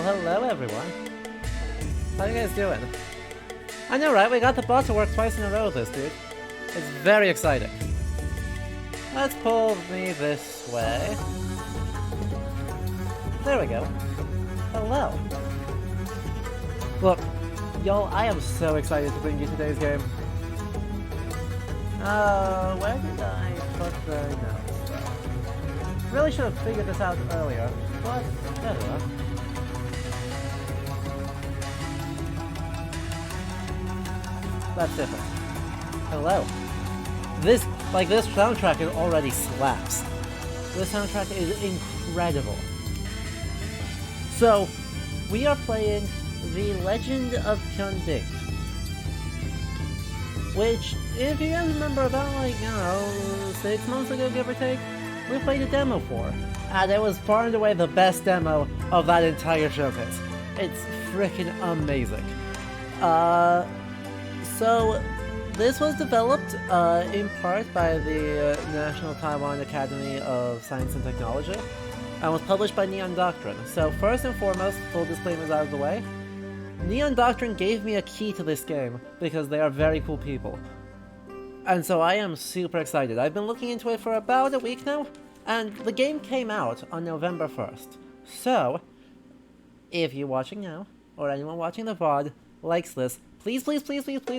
hello everyone. How you guys doing? I know, right? We got the bot to work twice in a row with this, dude. It's very exciting. Let's pull me this way. There we go. Hello. Look, y'all, I am so excited to bring you today's game. Where did I put the notes? Really should have figured this out earlier, but there we are. That's different. Hello. This soundtrack already slaps. This soundtrack is incredible. So, we are playing The Legend of Tianding, which, if you guys remember, about 6 months ago, give or take, we played a demo for, and it was far and away the best demo of that entire showcase. It's freaking amazing. So, this was developed in part by the National Taiwan Academy of Science and Technology, and was published by Neon Doctrine. So first and foremost, full disclaimers out of the way, Neon Doctrine gave me a key to this game because they are very cool people. And so I am super excited. I've been looking into it for about a week now, and the game came out on November 1st. So, if you're watching now, or anyone watching the VOD likes this, please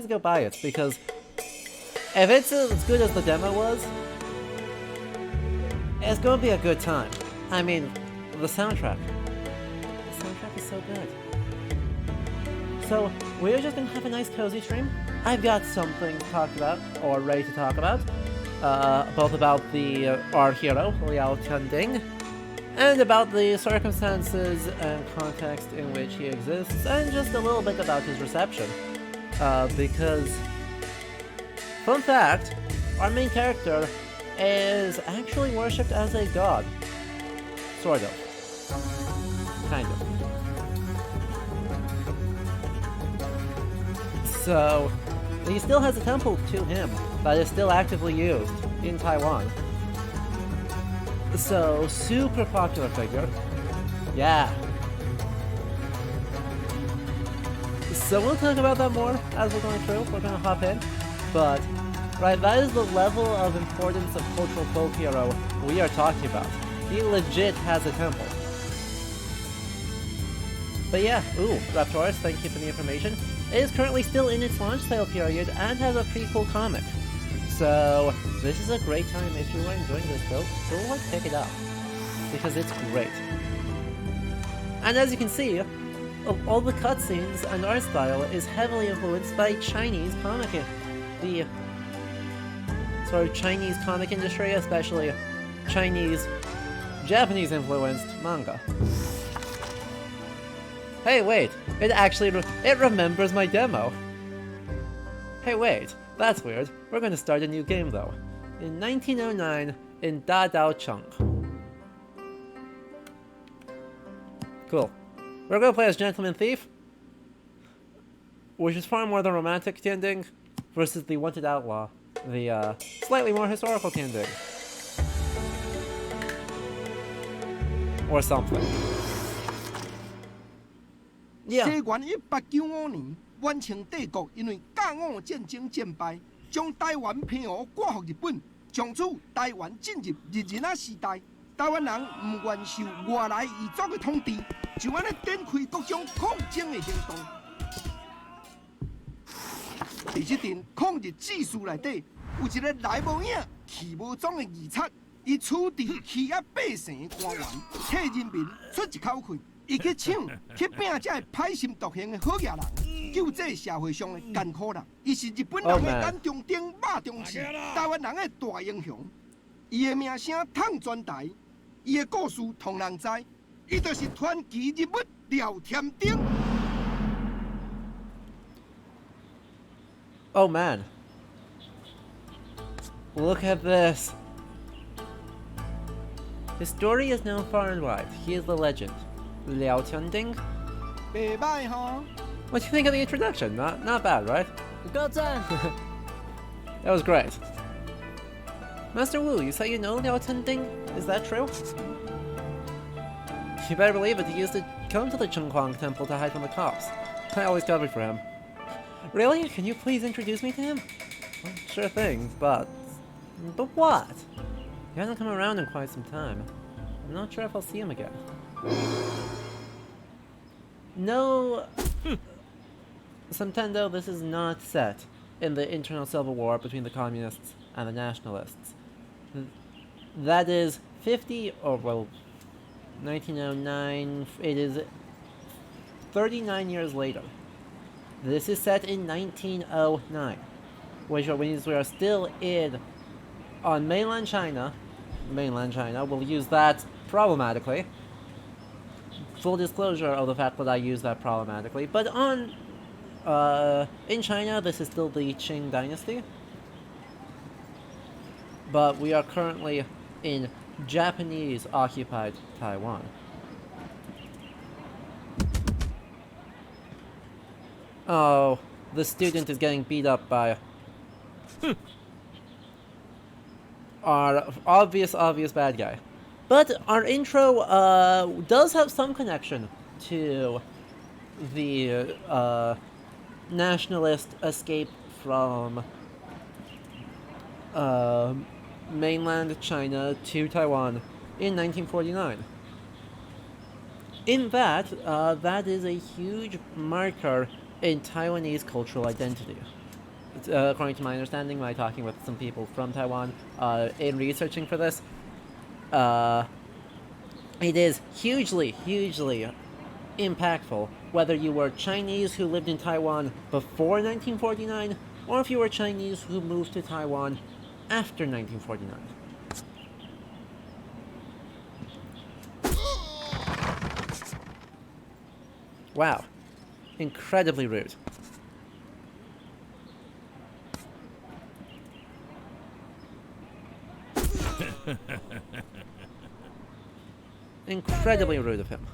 go buy it, because if it's as good as the demo was, it's gonna be a good time. I mean, the soundtrack is so good. So, we're just gonna have a nice cozy stream. I've got something to talk about, or ready to talk about, both about our hero, Liao Tianding, and about the circumstances and context in which he exists, and just a little bit about his reception. Because, fun fact, our main character is actually worshipped as a god. Sort of. Kind of. So, he still has a temple to him that is still actively used in Taiwan. So, super popular figure. Yeah. So we'll talk about that more as we're going through. We're gonna hop in. But, right, that is the level of importance of cultural folk hero we are talking about. He legit has a temple. But yeah, Raptorus, thank you for the information. It is currently still in its launch sale period and has a pretty cool comic. So, this is a great time if you are enjoying this build, go pick it up. Because it's great. And as you can see, all the cutscenes and art style is heavily influenced by Chinese comic, the sort of Chinese comic industry, especially Japanese influenced manga. Hey wait, it remembers my demo. Hey wait, that's weird. We're gonna start a new game though. In 1909, in Dadaocheng. Cool. We're gonna play as Gentleman Thief, which is far more the romantic Tianding, versus the Wanted Outlaw, the slightly more historical Tianding. Or something. Yeah. 西元1895年，元清帝国因为甲午战争战败，将台湾平湖割予日本，从此台湾进入日治啊时代。台湾人唔愿受外来异族的统治，就安尼展开各种抗争的行动。在这阵抗日志士内底，有一个来无影、去无踪的义賊，伊处置欺压百姓的官员，替人民出一口气。伊去抢、去拼这个歹心毒行的好野人，救济社会上的艰苦人。伊是日本人的眼中钉、肉中刺，台湾人的大英雄。伊的名声通全台，伊的故事同人知，伊就是传奇人物廖添丁。Oh man. Look at this. His story is known far and wide. He is the legend. Liao Tianding? What do you think of the introduction? Not bad, right? That was great. Master Wu, you say you know Liao Tianding? Is that true? You better believe it, he used to come to the Chungkwang Temple to hide from the cops. I always covered for him. Really? Can you please introduce me to him? Well, sure thing, but... But what? He hasn't come around in quite some time. I'm not sure if I'll see him again. No... Nintendo, this is not set in the internal civil war between the communists and the nationalists. That is 50, or well, 1909, it is 39 years later. This is set in 1909, which means we are still on mainland China, we'll use that problematically. Full disclosure of the fact that I use that problematically, but in China, this is still the Qing dynasty. But we are currently in Japanese-occupied Taiwan. Oh, the student is getting beat up by our obvious bad guy. But our intro does have some connection to the nationalist escape from mainland China to Taiwan in 1949. In that, that is a huge marker in Taiwanese cultural identity. According to my understanding, by talking with some people from Taiwan, in researching for this, it is hugely impactful whether you were Chinese who lived in Taiwan before 1949, or if you were Chinese who moved to Taiwan after 1949. Wow. Incredibly rude. Incredibly rude of him.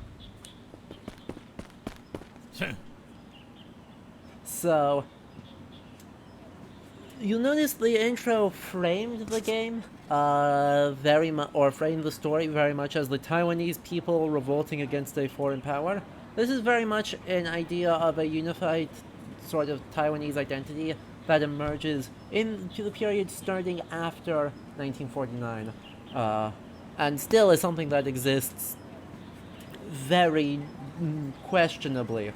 So, you'll notice the intro framed the game framed the story very much as the Taiwanese people revolting against a foreign power. This is very much an idea of a unified sort of Taiwanese identity that emerges into the period starting after 1949, and still is something that exists very questionably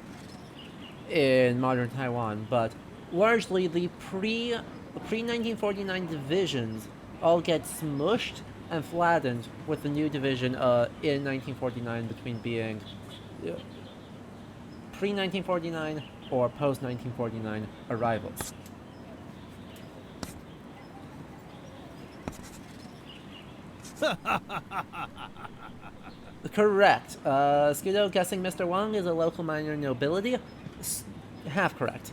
in modern Taiwan, but largely the pre-1949 divisions all get smushed and flattened with the new division in 1949 between being pre-1949 or post-1949 arrivals. Correct. Scudo guessing Mr. Wang is a local minor nobility. Half correct.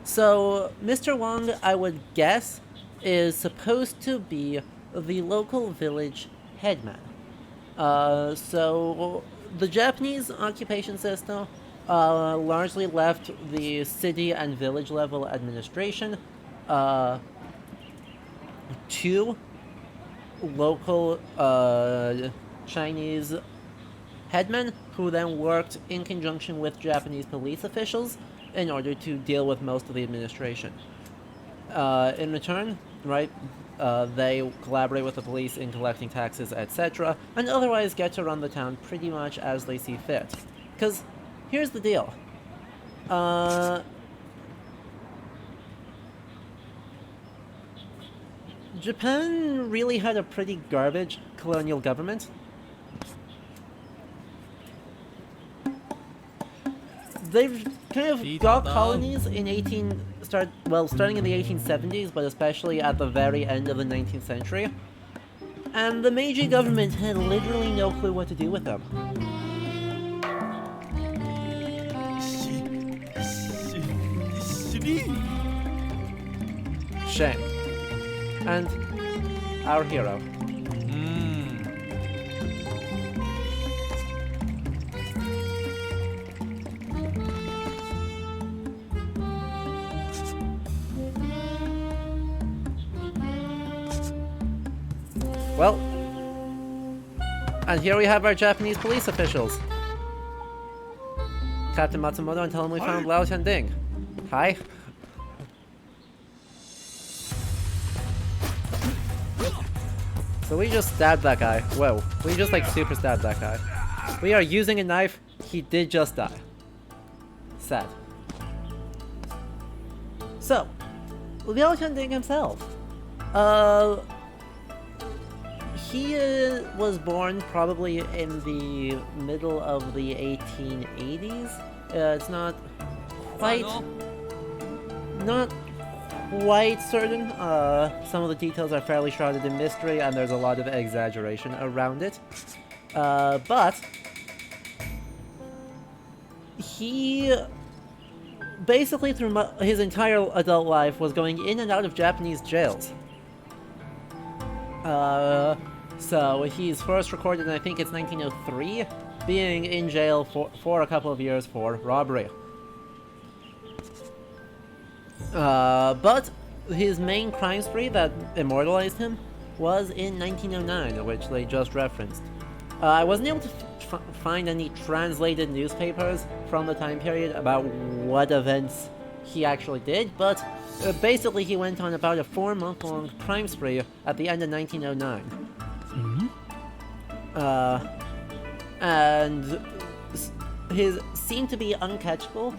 So, Mr. Wang, I would guess, is supposed to be the local village headman. So, the Japanese occupation system largely left the city and village level administration to local Chinese headmen, who then worked in conjunction with Japanese police officials in order to deal with most of the administration. In return, right, they collaborate with the police in collecting taxes, etc., and otherwise get to run the town pretty much as they see fit. Because here's the deal. Japan really had a pretty garbage colonial government. They've kind of got colonies starting in the 1870s, but especially at the very end of the 19th century. And the Meiji government had literally no clue what to do with them. Shame. And our hero. Well, And here we have our Japanese police officials. Captain Matsumoto, and tell him we found Lao Tianding. Hi. So we just stabbed that guy. Whoa. We just like super stabbed that guy. We are using a knife. He did just die. Sad. So, Liao Tianding himself. He was born probably in the middle of the 1880s. It's not quite certain. Some of the details are fairly shrouded in mystery, and there's a lot of exaggeration around it. But he basically through his entire adult life was going in and out of Japanese jails. So he's first recorded in, I think it's 1903, being in jail for a couple of years for robbery. But his main crime spree that immortalized him was in 1909, which they just referenced. I wasn't able to find any translated newspapers from the time period about what events he actually did, but basically he went on about a 4-month-long crime spree at the end of 1909. And his seemed to be uncatchable,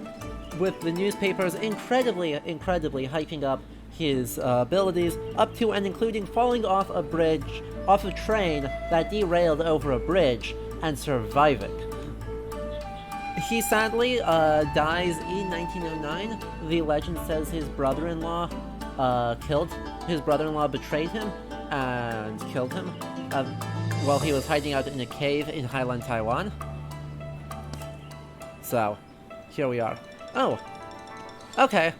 with the newspapers incredibly hyping up his abilities, up to and including falling off a train that derailed over a bridge and surviving. He sadly dies in 1909. The legend says his brother-in-law betrayed him and killed him while he was hiding out in a cave in Highland, Taiwan. So, here we are. Oh, okay.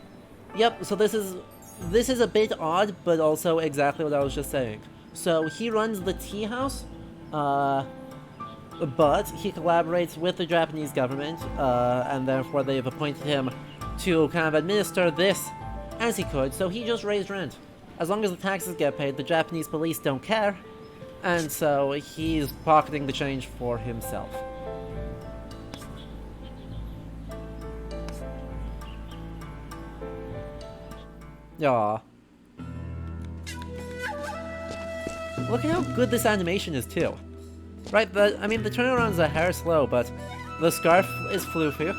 Yep, so this is a bit odd, but also exactly what I was just saying. So he runs the tea house, but he collaborates with the Japanese government, and therefore they've appointed him to kind of administer this as he could, so he just raised rent. As long as the taxes get paid, the Japanese police don't care, and so he's pocketing the change for himself. Aww. Look at how good this animation is, too. Right, the turnaround's a hair slow, but the scarf is floofy.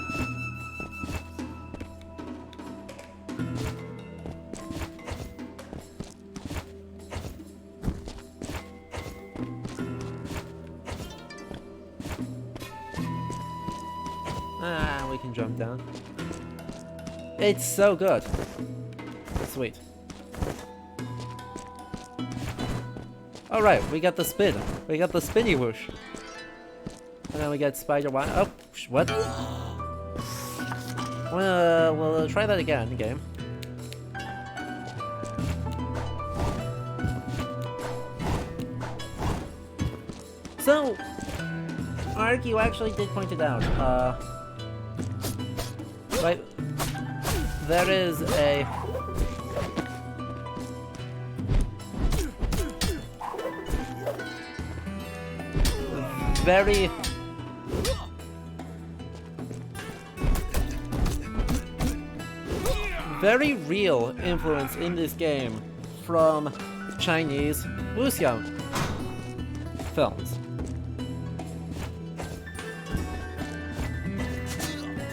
We can jump down. It's so good. Sweet. Alright, we got the spin. We got the spinny whoosh. And then we get spider wine. Oh, what? We'll try that again, game. So, Ark, you actually did point it out. Right, there is a very real influence in this game from Chinese wuxiang films.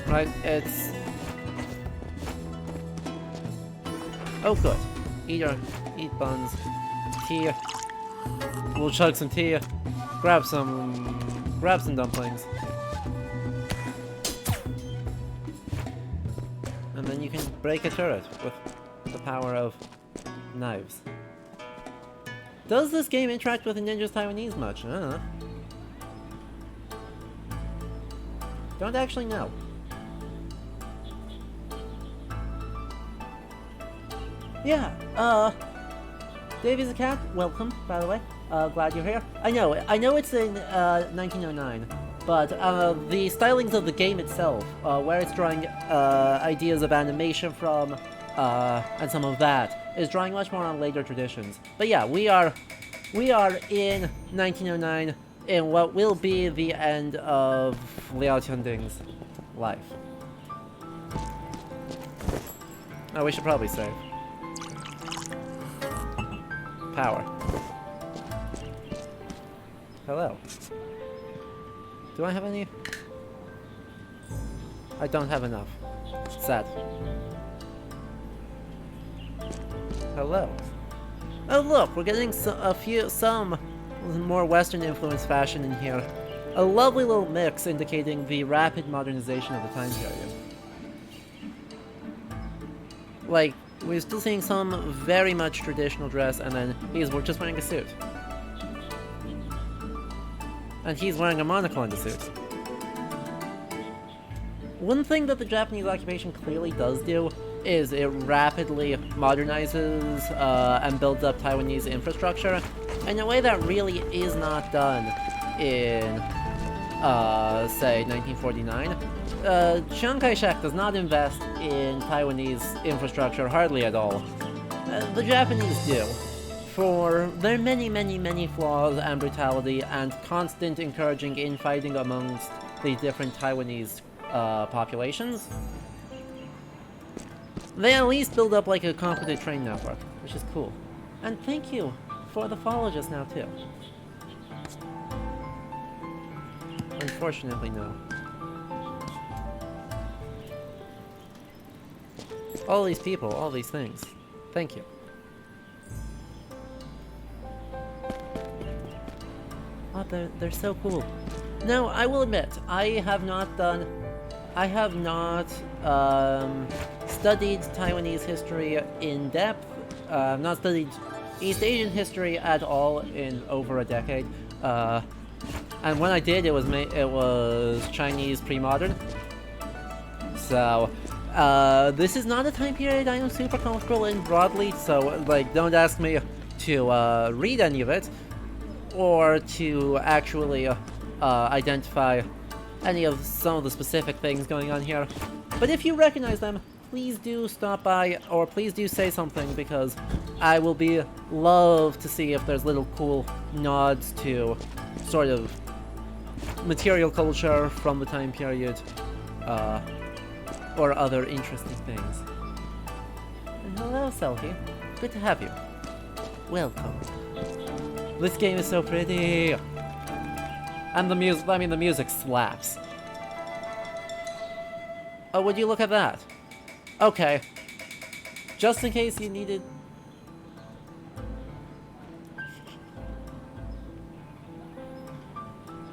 Right, it's... Oh good. Eat buns. Tea. We'll chug some tea. Grab some dumplings. And then you can break a turret with the power of knives. Does this game interact with the ninjas Taiwanese much? I don't know. Don't actually know. Yeah, Davey's a cat, welcome, by the way. Glad you're here. I know it's in 1909, but the stylings of the game itself, where it's drawing ideas of animation from, and some of that, is drawing much more on later traditions. But yeah, we are in 1909, in what will be the end of Liao Tianding's life. Oh, we should probably save. Power. Hello. Do I have any? I don't have enough. Sad. Hello. Oh look, we're getting some more Western influenced fashion in here. A lovely little mix indicating the rapid modernization of the time period. Like, we're still seeing some very much traditional dress, and then we're just wearing a suit. And he's wearing a monocle on the suit. One thing that the Japanese occupation clearly does do is it rapidly modernizes and builds up Taiwanese infrastructure in a way that really is not done in, say, 1949. Chiang Kai-shek does not invest in Taiwanese infrastructure hardly at all. The Japanese do, for their many flaws and brutality and constant encouraging infighting amongst the different Taiwanese populations. They at least build up like a competent train network, which is cool. And thank you for the follow just now too. Unfortunately, no. All these people, all these things. Thank you. Oh, they're so cool. Now, I will admit, I have not studied Taiwanese history in depth. I've not studied East Asian history at all in over a decade. And when I did, it was Chinese pre-modern. So, this is not a time period I am super comfortable in broadly, so, like, don't ask me to read any of it, or to actually identify any of some of the specific things going on here. But if you recognize them, please do stop by, or please do say something, because I will love to see if there's little cool nods to sort of material culture from the time period, or other interesting things. And hello, Selkie. Good to have you. Welcome. This game is so pretty! And the music slaps. Oh, would you look at that? Okay. Just in case you needed...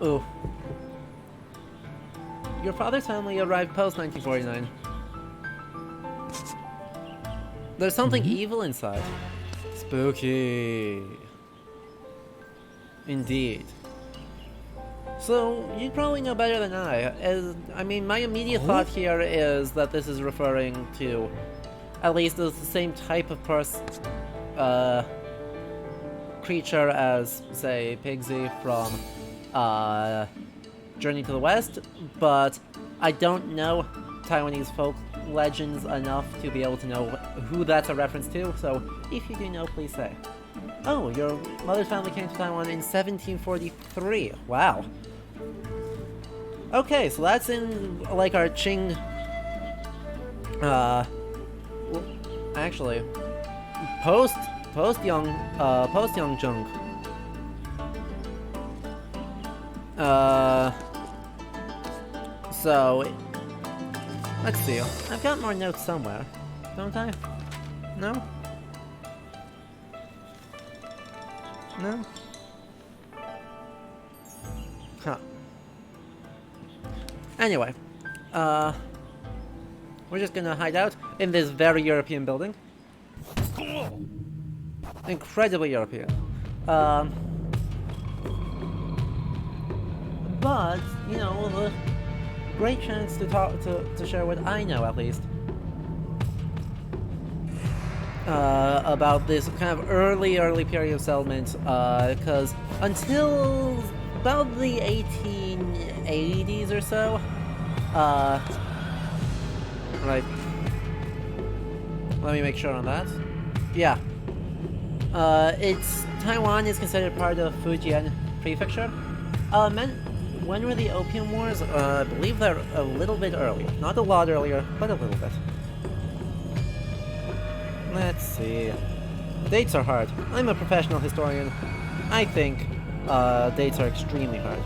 Ooh. Your father's family arrived post-1949. There's something evil inside. Spooky. Indeed. So, you'd probably know better than I mean, my immediate thought here is that this is referring to at least the same type of creature as, say, Pigsy from Journey to the West, but I don't know Taiwanese folk legends enough to be able to know who that's a reference to, so if you do know, please say. Oh, your mother's family came to Taiwan in 1743. Wow. Okay, so that's in, like, our Qing... actually... post-Yongjung. So... Let's see. I've got more notes somewhere, don't I? No? No? Huh. Anyway, we're just gonna hide out in this very European building. Incredibly European. But, you know, the great chance to share what I know, at least. About this kind of early period of settlement, because until about the 1880s or so, right, let me make sure on that. Yeah. Taiwan is considered part of Fujian Prefecture, When were the Opium Wars? I believe they're a little bit earlier. Not a lot earlier, but a little bit. Let's see. Dates are hard. I'm a professional historian. I think dates are extremely hard.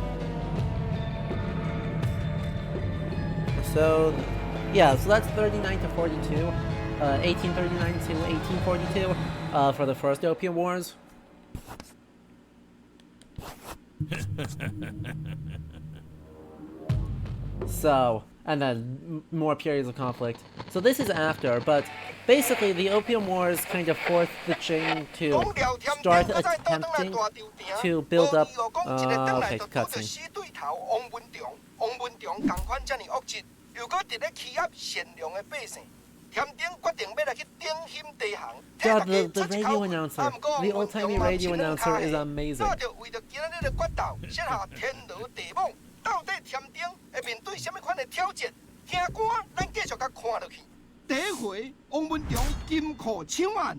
So, yeah, so that's 39 to 42. 1839 to 1842 for the first Opium Wars. So, and then more periods of conflict. So this is after, but basically the Opium Wars kind of forced the Qing to start attempting to build up. Okay, cutscene. God, the radio announcer, the old-timey radio announcer is amazing. 到底田丁会面对什么款的挑战？听歌，咱继续甲看落去。第一回，王文忠金库抢案。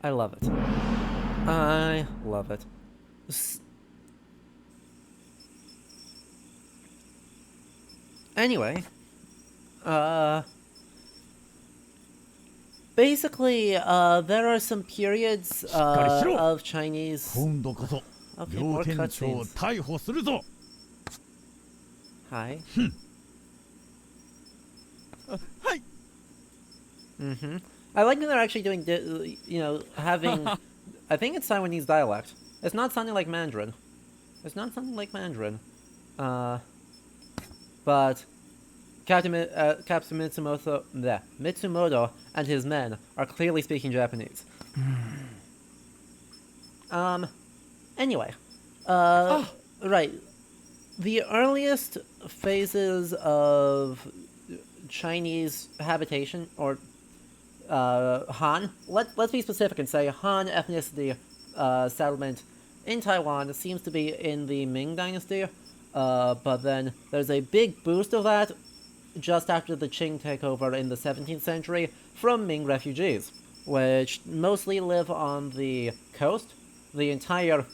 I love it. I love it. Anyway, basically, there are some periods of Chinese. Okay, more cutscenes. Hi. Hi. I like that they're actually doing, having. I think it's Taiwanese dialect. It's not sounding like Mandarin. It's not sounding like Mandarin. But Captain Mitsumoto and his men are clearly speaking Japanese. Anyway, right. The earliest phases of Chinese habitation, or Han, let's be specific and say Han ethnicity settlement in Taiwan seems to be in the Ming Dynasty, but then there's a big boost of that just after the Qing takeover in the 17th century from Ming refugees, which mostly live on the coast. The entire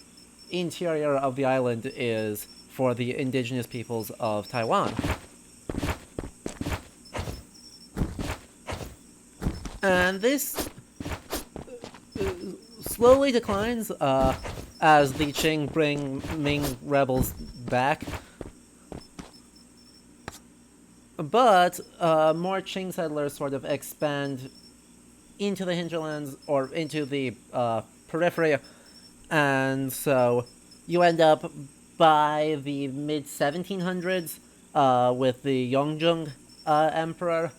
interior of the island is for the indigenous peoples of Taiwan. And this slowly declines as the Qing bring Ming rebels back. But more Qing settlers sort of expand into the hinterlands or into the periphery. And so you end up by the mid-1700s with the Yongjung emperor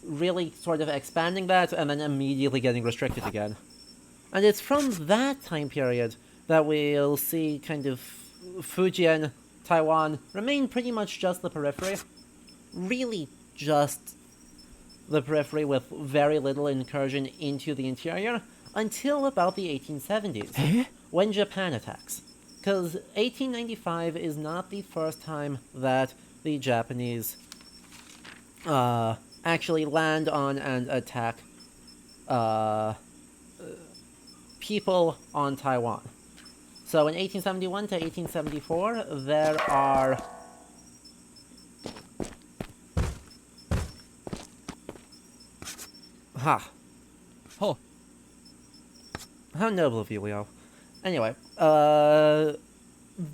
really sort of expanding that and then immediately getting restricted again. And it's from that time period that we'll see kind of Fujian, Taiwan remain pretty much just the periphery. Really just the periphery with very little incursion into the interior until about the 1870s. When Japan attacks. Because 1895 is not the first time that the Japanese actually land on and attack people on Taiwan. So in 1871 to 1874, there are Oh. How noble of you, Leo. Anyway,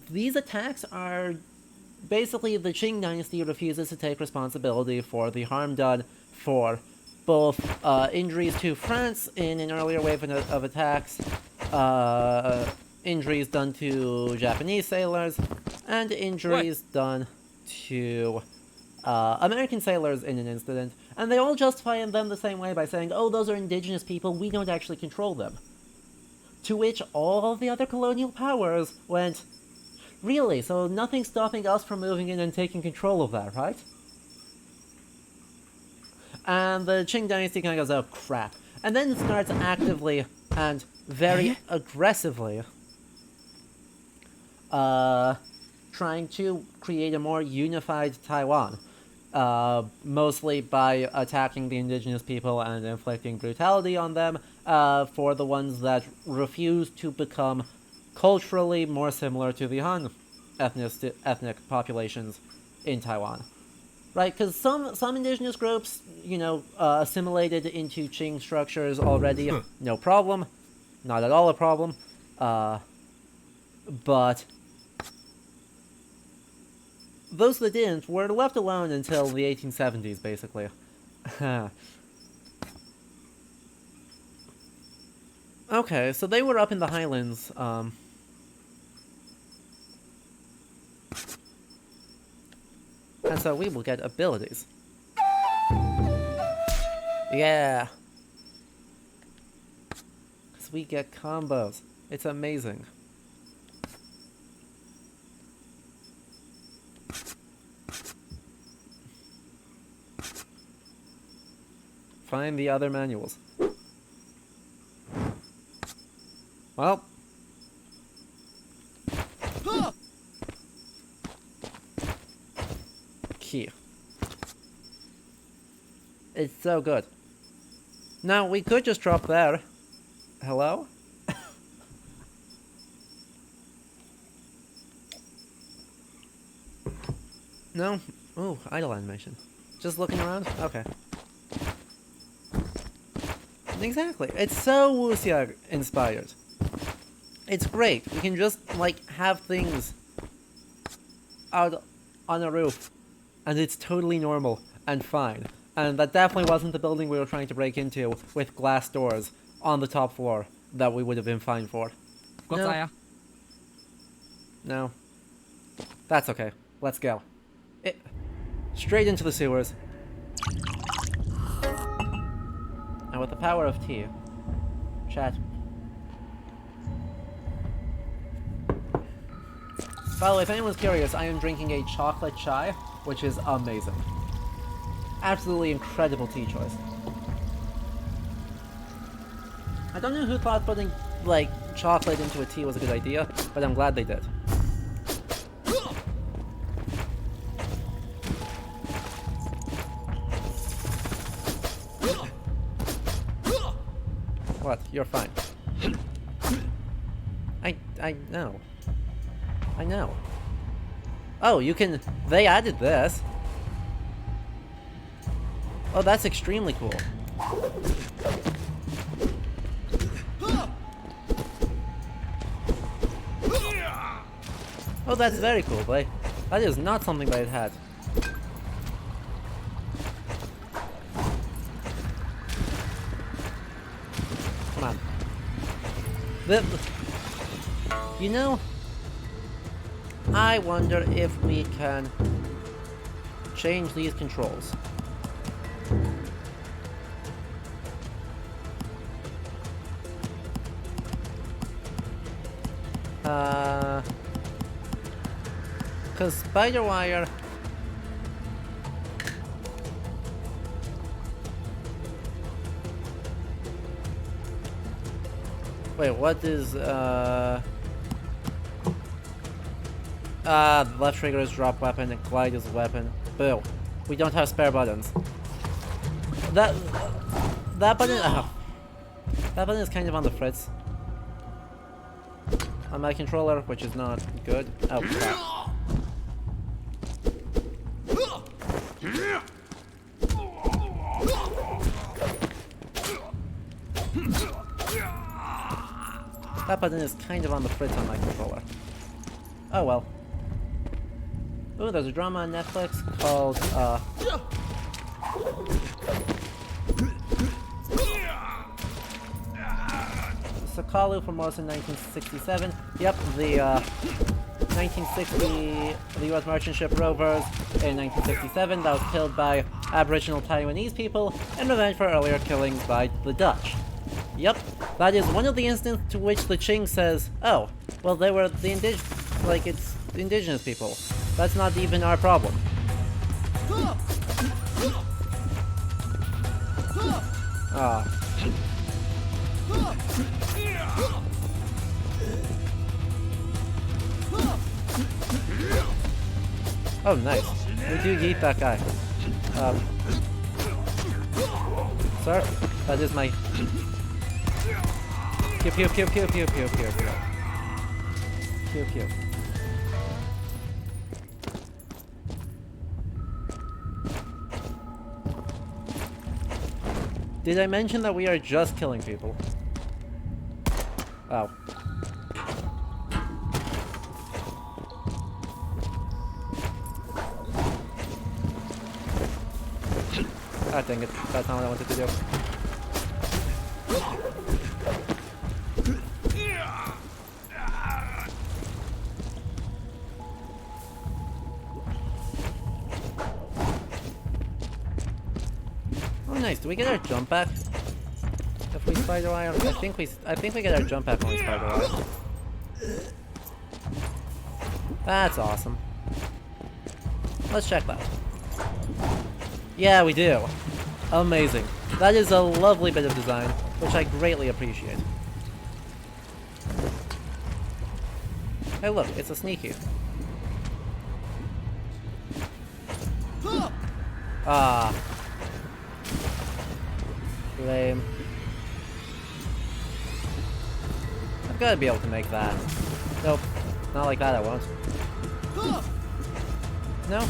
these attacks are basically the Qing dynasty refuses to take responsibility for the harm done for both injuries to France in an earlier wave of attacks, injuries done to Japanese sailors, and injuries done to American sailors in an incident. And they all justify them the same way by saying, oh, those are indigenous people, we don't actually control them. To which all the other colonial powers went, really? So nothing's stopping us from moving in and taking control of that, right? And the Qing dynasty kind of goes, oh crap. And then starts actively and very aggressively trying to create a more unified Taiwan. Mostly by attacking the indigenous people and inflicting brutality on them for the ones that refuse to become culturally more similar to the Han ethnic populations in Taiwan. Right, because some indigenous groups, assimilated into Qing structures already, no problem. Not at all a problem. But those that didn't were left alone until the 1870s, basically. Okay, so they were up in the highlands, and so we will get abilities. Yeah! Because we get combos. It's amazing. Find the other manuals. Well. Key. It's so good. Now, we could just drop there. Hello? No? Ooh, idle animation. Just looking around? Okay. Exactly. It's so wuxia inspired. It's great. We can just, have things out on a roof, and it's totally normal and fine. And that definitely wasn't the building we were trying to break into with glass doors on the top floor that we would have been fine for. No. No. That's okay. Let's go. Straight into the sewers. And with the power of tea, chat. By the way, if anyone's curious, I am drinking a chocolate chai, which is amazing. Absolutely incredible tea choice. I don't know who thought putting, chocolate into a tea was a good idea, but I'm glad they did. What? You're fine. I know. I know. Oh, you can... They added this. Oh, that's extremely cool. Oh, that's very cool, but that is not something that it had. Come on. You know, I wonder if we can change these controls. Because spider wire... Wait, what is, the left trigger is drop weapon and glide is weapon. Boo. We don't have spare buttons. That button... that button is kind of on the fritz. On my controller, which is not good. Oh, crap. That button is kind of on the fritz on my controller. Oh well. Ooh, there's a drama on Netflix called, Sakalu from Morrison 1967. Yep, the 1960, the U.S. merchant ship Rovers in 1967 that was killed by Aboriginal Taiwanese people in revenge for earlier killings by the Dutch. Yep, that is one of the instances to which the Qing says, oh, well they were the it's the indigenous people. That's not even our problem. Ah. Oh, nice. We do yeet that guy. Sir, that is my... Pew pew pew pew pew pew pew pew. Pew pew. Did I mention that we are just killing people? Oh. Ah, dang it. That's not what I wanted to do. Oh, nice. Do we get our jump back? If we spider wire? I think we get our jump back when we spider wire. That's awesome. Let's check that. Yeah, we do. Amazing. That is a lovely bit of design, which I greatly appreciate. Hey look, it's a sneaky. Ah. Lame. I've got to be able to make that. Nope. Not like that I won't. No?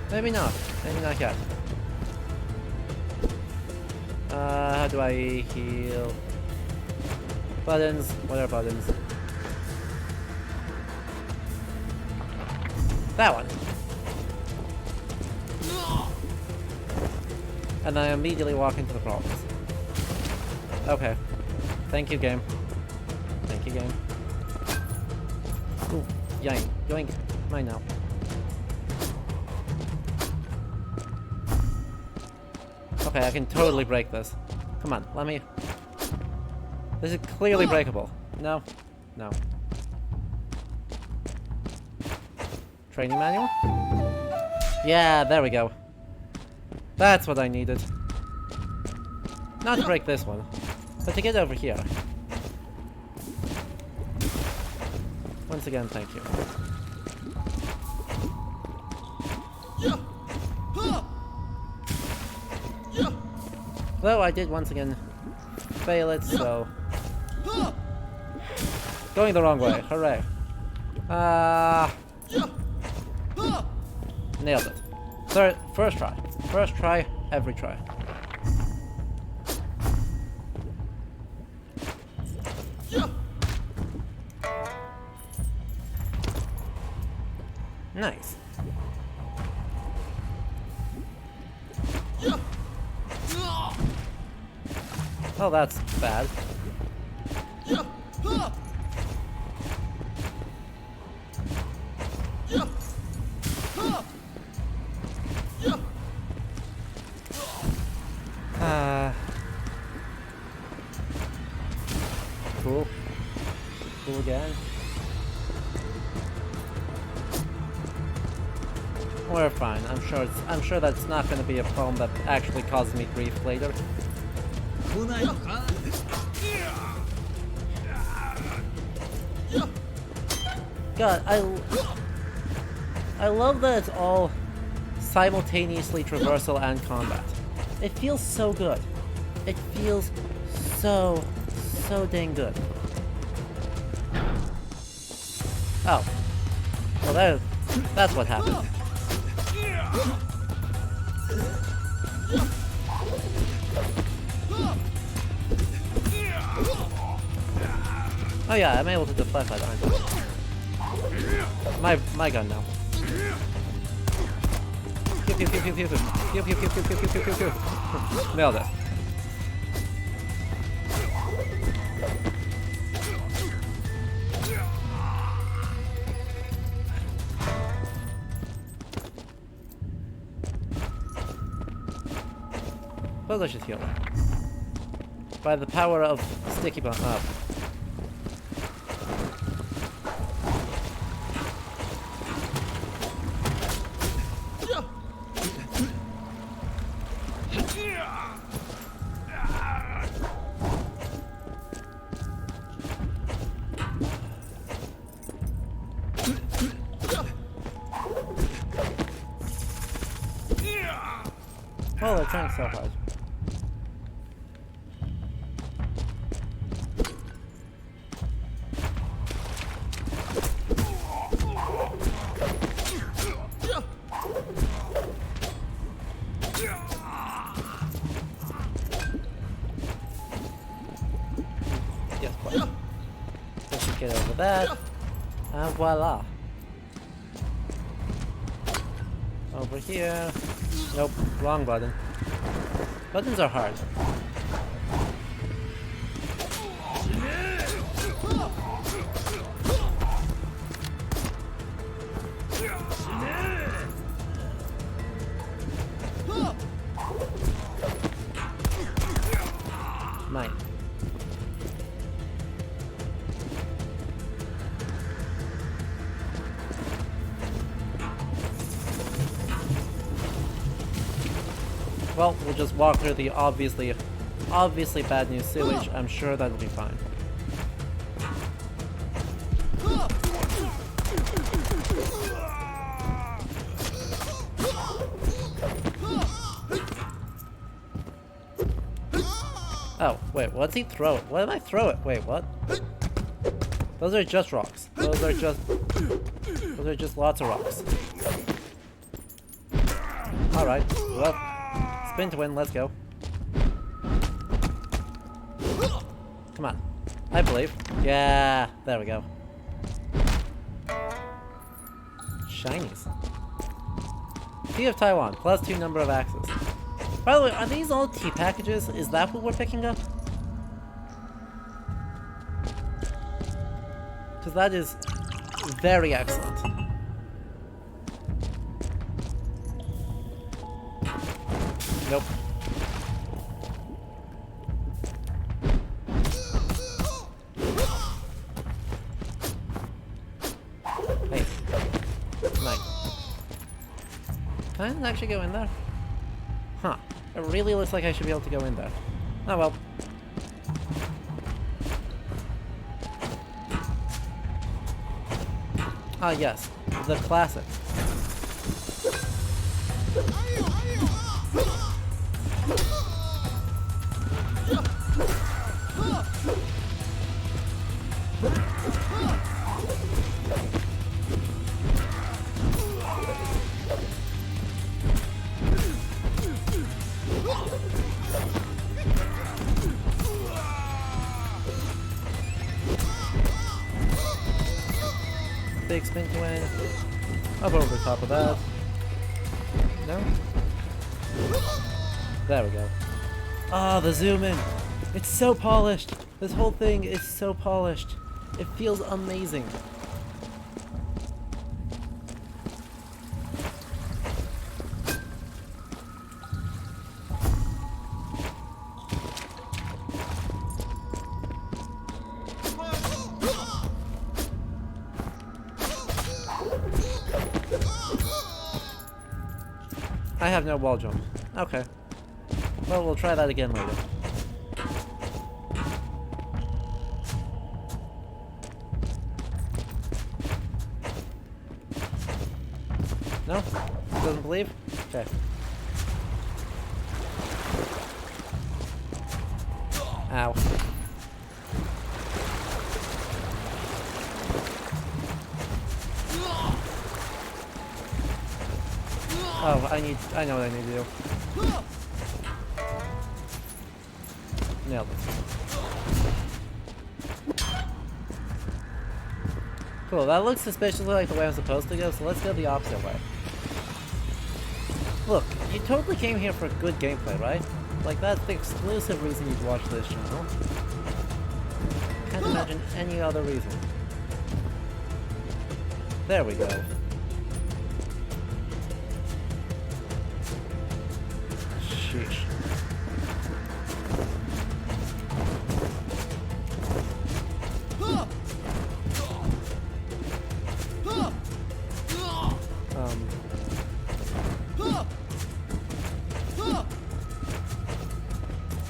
Maybe not. Maybe not yet. How do I heal? Buttons. What are buttons? That one. And I immediately walk into the problems. Okay. Thank you, game. Thank you, game. Ooh, yoink. Yoink. Mine now. Okay, I can totally break this. Come on, let me... This is clearly breakable. No? No. Training manual? Yeah, there we go. That's what I needed. Not to break this one, but to get over here. Once again, thank you. Though I did once again fail it, so... Going the wrong way, hooray. Nailed it. First try. First try, every try. Nice. Oh, that's bad. Cool. Cool again. We're fine. I'm sure that's not going to be a problem that actually causes me grief later. God, I love that it's all simultaneously traversal and combat. It feels so good. It feels so dang good. Oh. Well, that's what happened. Oh yeah, I'm able to deflect that, aren't I? My gun now. Pew pew pew pew pew pew pew pew pew pew pew pew pew pew. Nailed it. Well, I should heal her. By the power of sticky bomb up. Oh, they're trying so hard. with that. And voila. Over here. Nope, wrong button. Buttons are hard. Mine. Well, we'll just walk through the obviously bad news sewage. I'm sure that'll be fine. Oh, wait, what's he throw? What did I throw it? Wait, what? Those are just rocks. Those are just lots of rocks. Alright, well, spin to win, let's go. Come on. I believe. Yeah, there we go. Shinies. Tea of Taiwan, +2 number of axes. By the way, are these all tea packages? Is that what we're picking up? Because that is very excellent. Nope. Hey. Nice. Can I actually go in there? Huh. It really looks like I should be able to go in there. Oh well. Ah yes, the classic. Big spin to win. Up over the top of that. No? There we go. Ah, the zoom in. It's so polished. This whole thing is so polished. It feels amazing. I have no wall jump. Okay. Well, we'll try that again later. No? Doesn't believe? Okay. Ow. Oh, I know what I need to do. Nailed it. Cool, that looks suspiciously like the way I'm supposed to go, so let's go the opposite way. Look, you totally came here for good gameplay, right? Like, that's the exclusive reason you'd watch this channel. Can't imagine any other reason. There we go. Sheesh.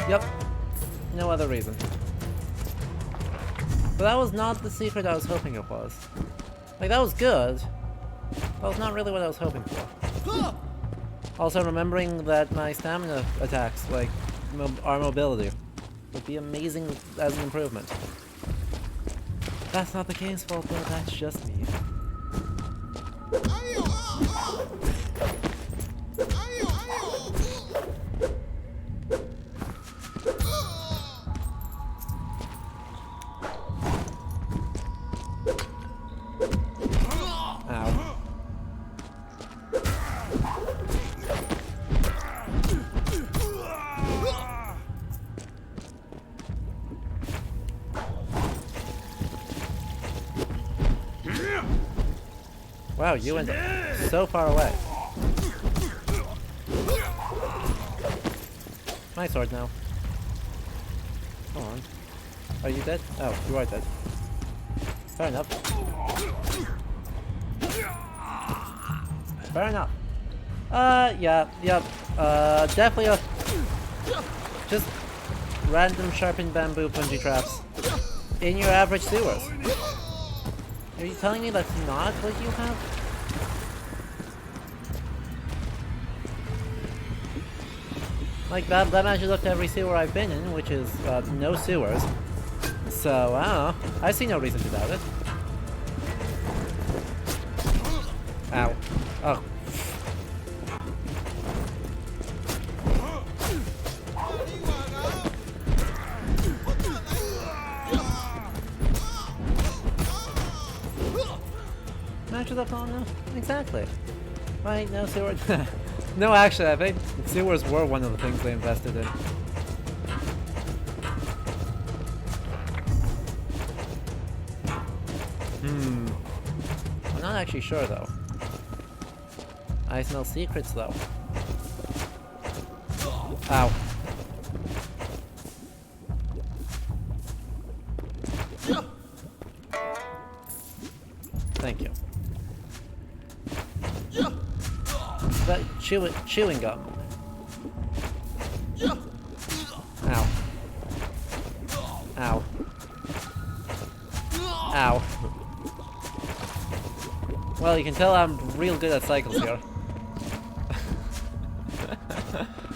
Yep. No other reason. But that was not the secret I was hoping it was. Like, that was good. That was not really what I was hoping for. Also, remembering that my stamina attacks, like, our mobility, would be amazing as an improvement. That's not the game's fault, though. That's just me. Wow, you went so far away. My sword now. Come on. Are you dead? Oh, you are dead. Fair enough. Fair enough. Yeah, yep. Definitely a... Just random sharpened bamboo bungee traps in your average sewers. Are you telling me that's not what you have? Like, that matches up to every sewer I've been in, which is, no sewers. So, I don't know. I see no reason to doubt it. Ow. Oh. Matches up on, exactly. Right, no sewer. No, actually, I think sewers were one of the things they invested in. I'm not actually sure, though. I smell secrets, though. Ow. Thank you. That chewing gum. Ow. Ow. Ow. Well, you can tell I'm real good at cycles here.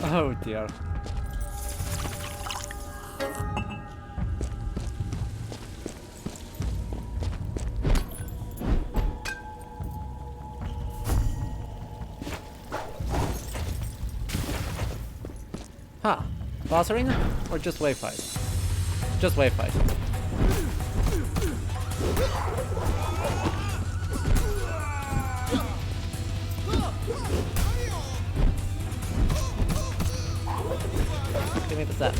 Oh dear. Huh. Boss arena? Or just wave fight? Just wave fight. Give me the set.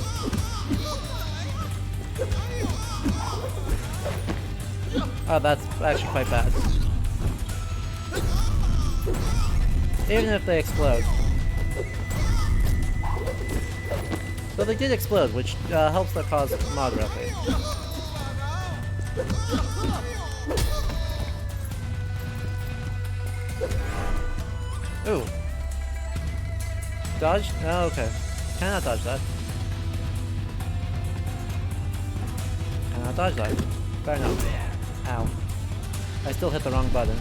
Oh, that's actually quite bad. Even if they explode. So they did explode, which helps their cause moderately. Ooh. Dodge? Oh, okay. Cannot dodge that. Cannot dodge that. Fair enough. Ow. I still hit the wrong button.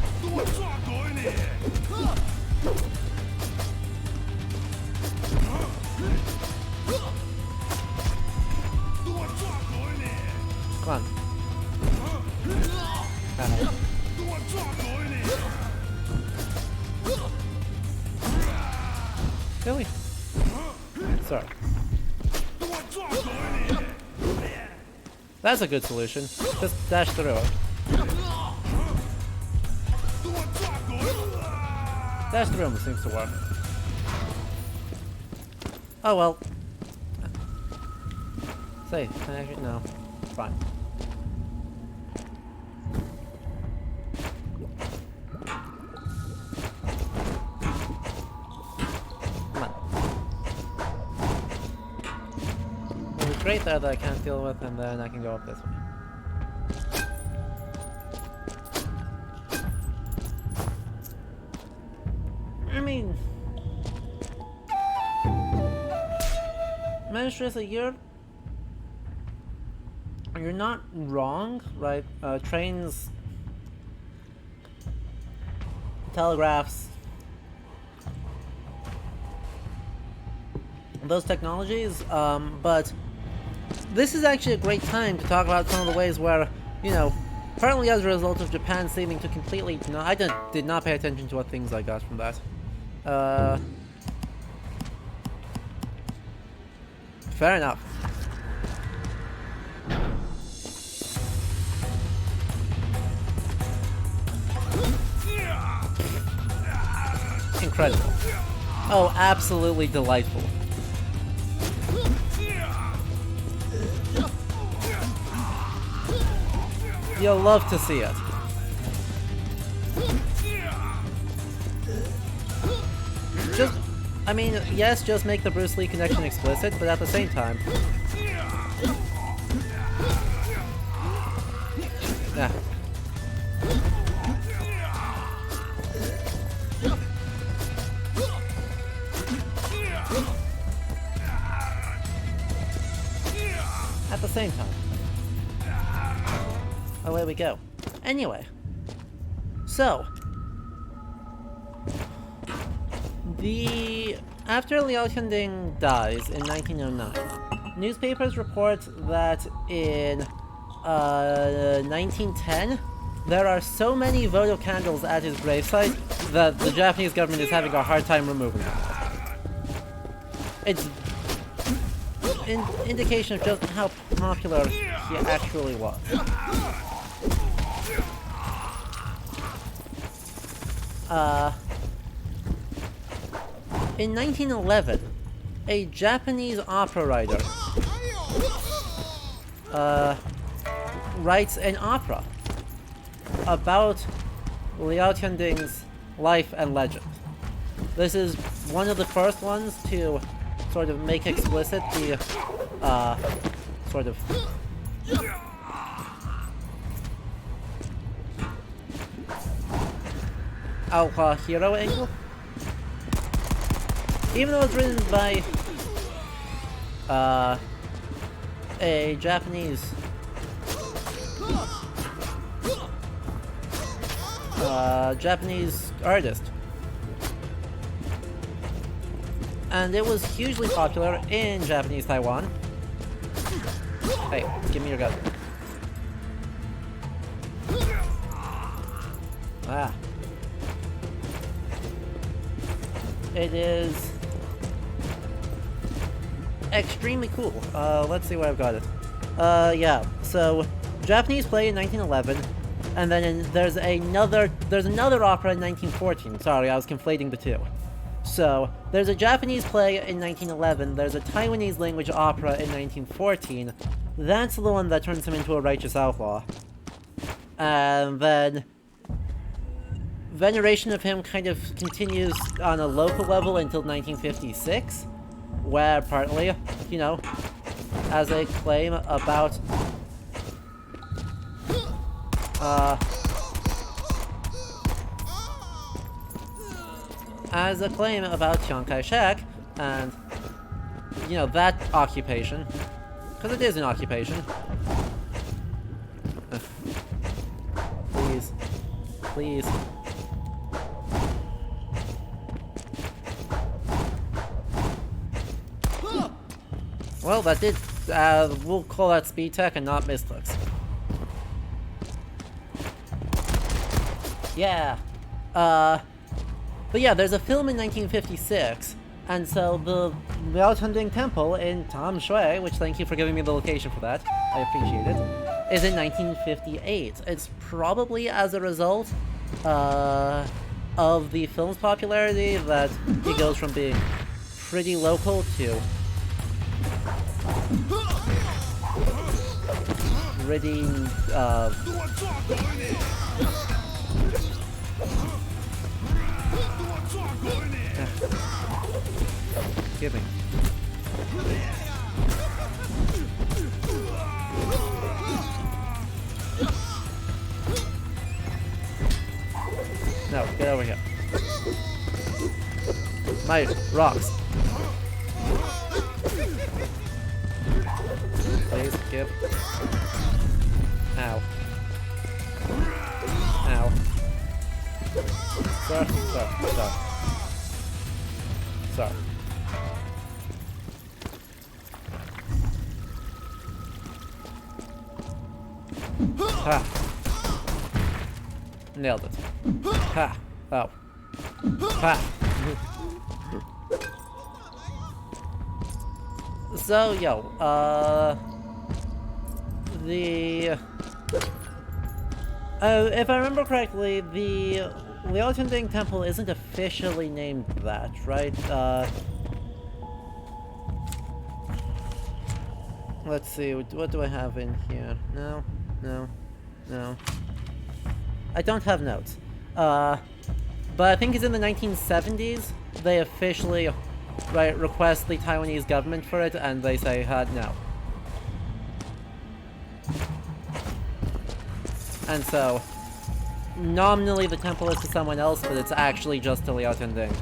Come on. Ow. Really? Sorry. That's a good solution. Just dash through it. Dash through him seems to work. Oh well. Say, can I actually? No. Fine. Come on. There's a crate there that I can't deal with, and then I can go up this way. I mean, Magistrate, you're not wrong, right? Trains, telegraphs, those technologies, but this is actually a great time to talk about some of the ways where, you know, partly as a result of Japan seeming to completely, I did not pay attention to what things I got from that. Fair enough. Incredible. Oh, absolutely delightful. You'll love to see it. I mean, yes, just make the Bruce Lee connection explicit, but at the same time... Yeah. At the same time. Away we go. Anyway. So. After Liao Tianding dies in 1909, newspapers report that in 1910, there are so many votive candles at his gravesite that the Japanese government is having a hard time removing them. It's an indication of just how popular he actually was. In 1911, a Japanese opera writer writes an opera about Liao Tianding's life and legend. This is one of the first ones to sort of make explicit the sort of outlaw hero angle. Even though it's written by a Japanese artist. And it was hugely popular in Japanese Taiwan. Hey, give me your gun. Ah. It is extremely cool. Let's see where I've got it. Yeah, so Japanese play in 1911, and then there's another opera in 1914. Sorry, I was conflating the two. So, there's a Japanese play in 1911, there's a Taiwanese language opera in 1914. That's the one that turns him into a righteous outlaw. And then veneration of him kind of continues on a local level until 1956, where partly, you know, as a claim about Chiang Kai-shek and, you know, that occupation, because it is an occupation. Please. Please. Well, that did, we'll call that speed tech and not misclicks. Yeah. But yeah, there's a film in 1956, and so the Liao Tianding Temple in Tom Shui, which thank you for giving me the location for that, I appreciate it, is in 1958. It's probably as a result of the film's popularity that it goes from being pretty local to pretty, Give me. No, get over here. My rocks. Please, give. Ow. Ow. Sir. Ha. Nailed it. Ha. Oh. Ha. So, yo, if I remember correctly, the Liao Tianding Temple isn't officially named that, right? Let's see, what do I have in here? No. I don't have notes. But I think it's in the 1970s, they officially right, request the Taiwanese government for it, and they say, no. And so, nominally the temple is to someone else, but it's actually just to Liao Tianding.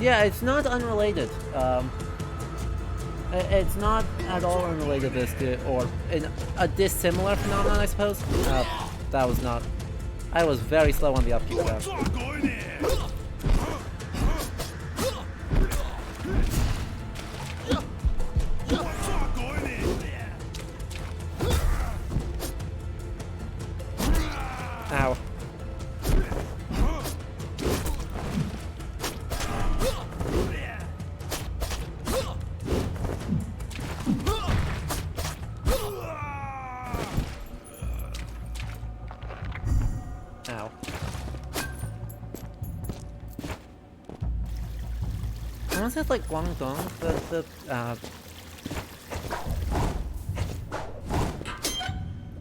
Yeah, it's not unrelated. It's not at all unrelated or a dissimilar phenomenon, I suppose. That was not. I was very slow on the upkeep there. Ow. Ow. I want to say like Guangdong, the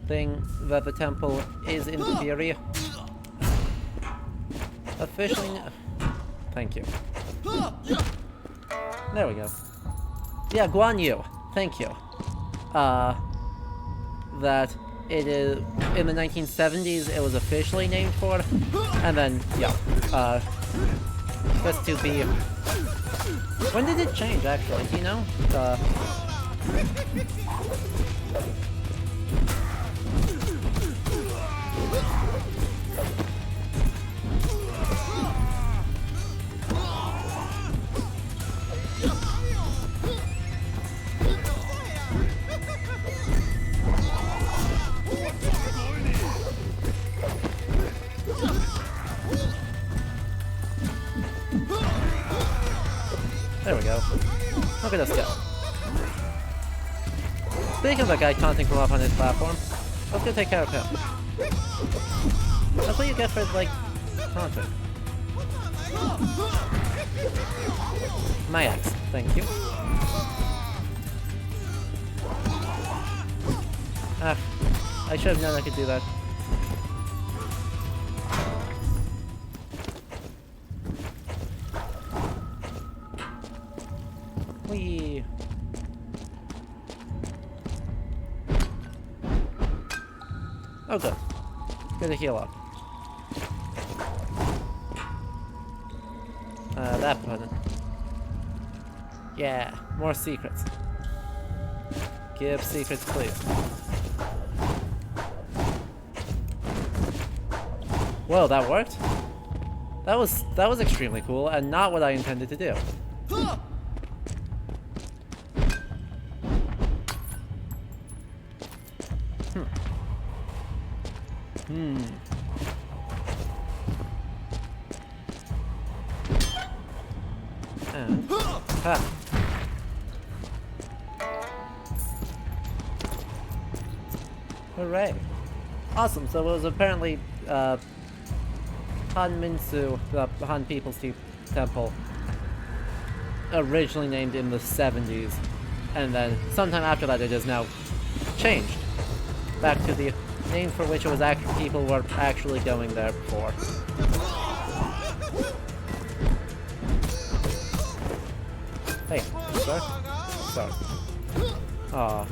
thing that the temple is in theory officially. Thank you. There we go. Yeah, Guan Yu. Thank you. That it is in the 1970s. It was officially named for, and then yeah. Just to be. When did it change? Actually, do you know? There we go. Look at this guy. Speaking of that guy taunting from up on his platform, let's go take care of him. That's what you get for, like, taunting. My axe, thank you. Ah, I should have known I could do that. Whee! Oh good. Good to heal up. That button. Yeah, more secrets. Give secrets, please. Whoa, that worked? That was extremely cool, and not what I intended to do. And ha. Hooray! Awesome. So it was apparently Han Minsu, the Han People's Temple, originally named in the 70s, and then sometime after that it is now changed back to the name for which it was people were actually going there for. Hey, sir? Sorry. Aw.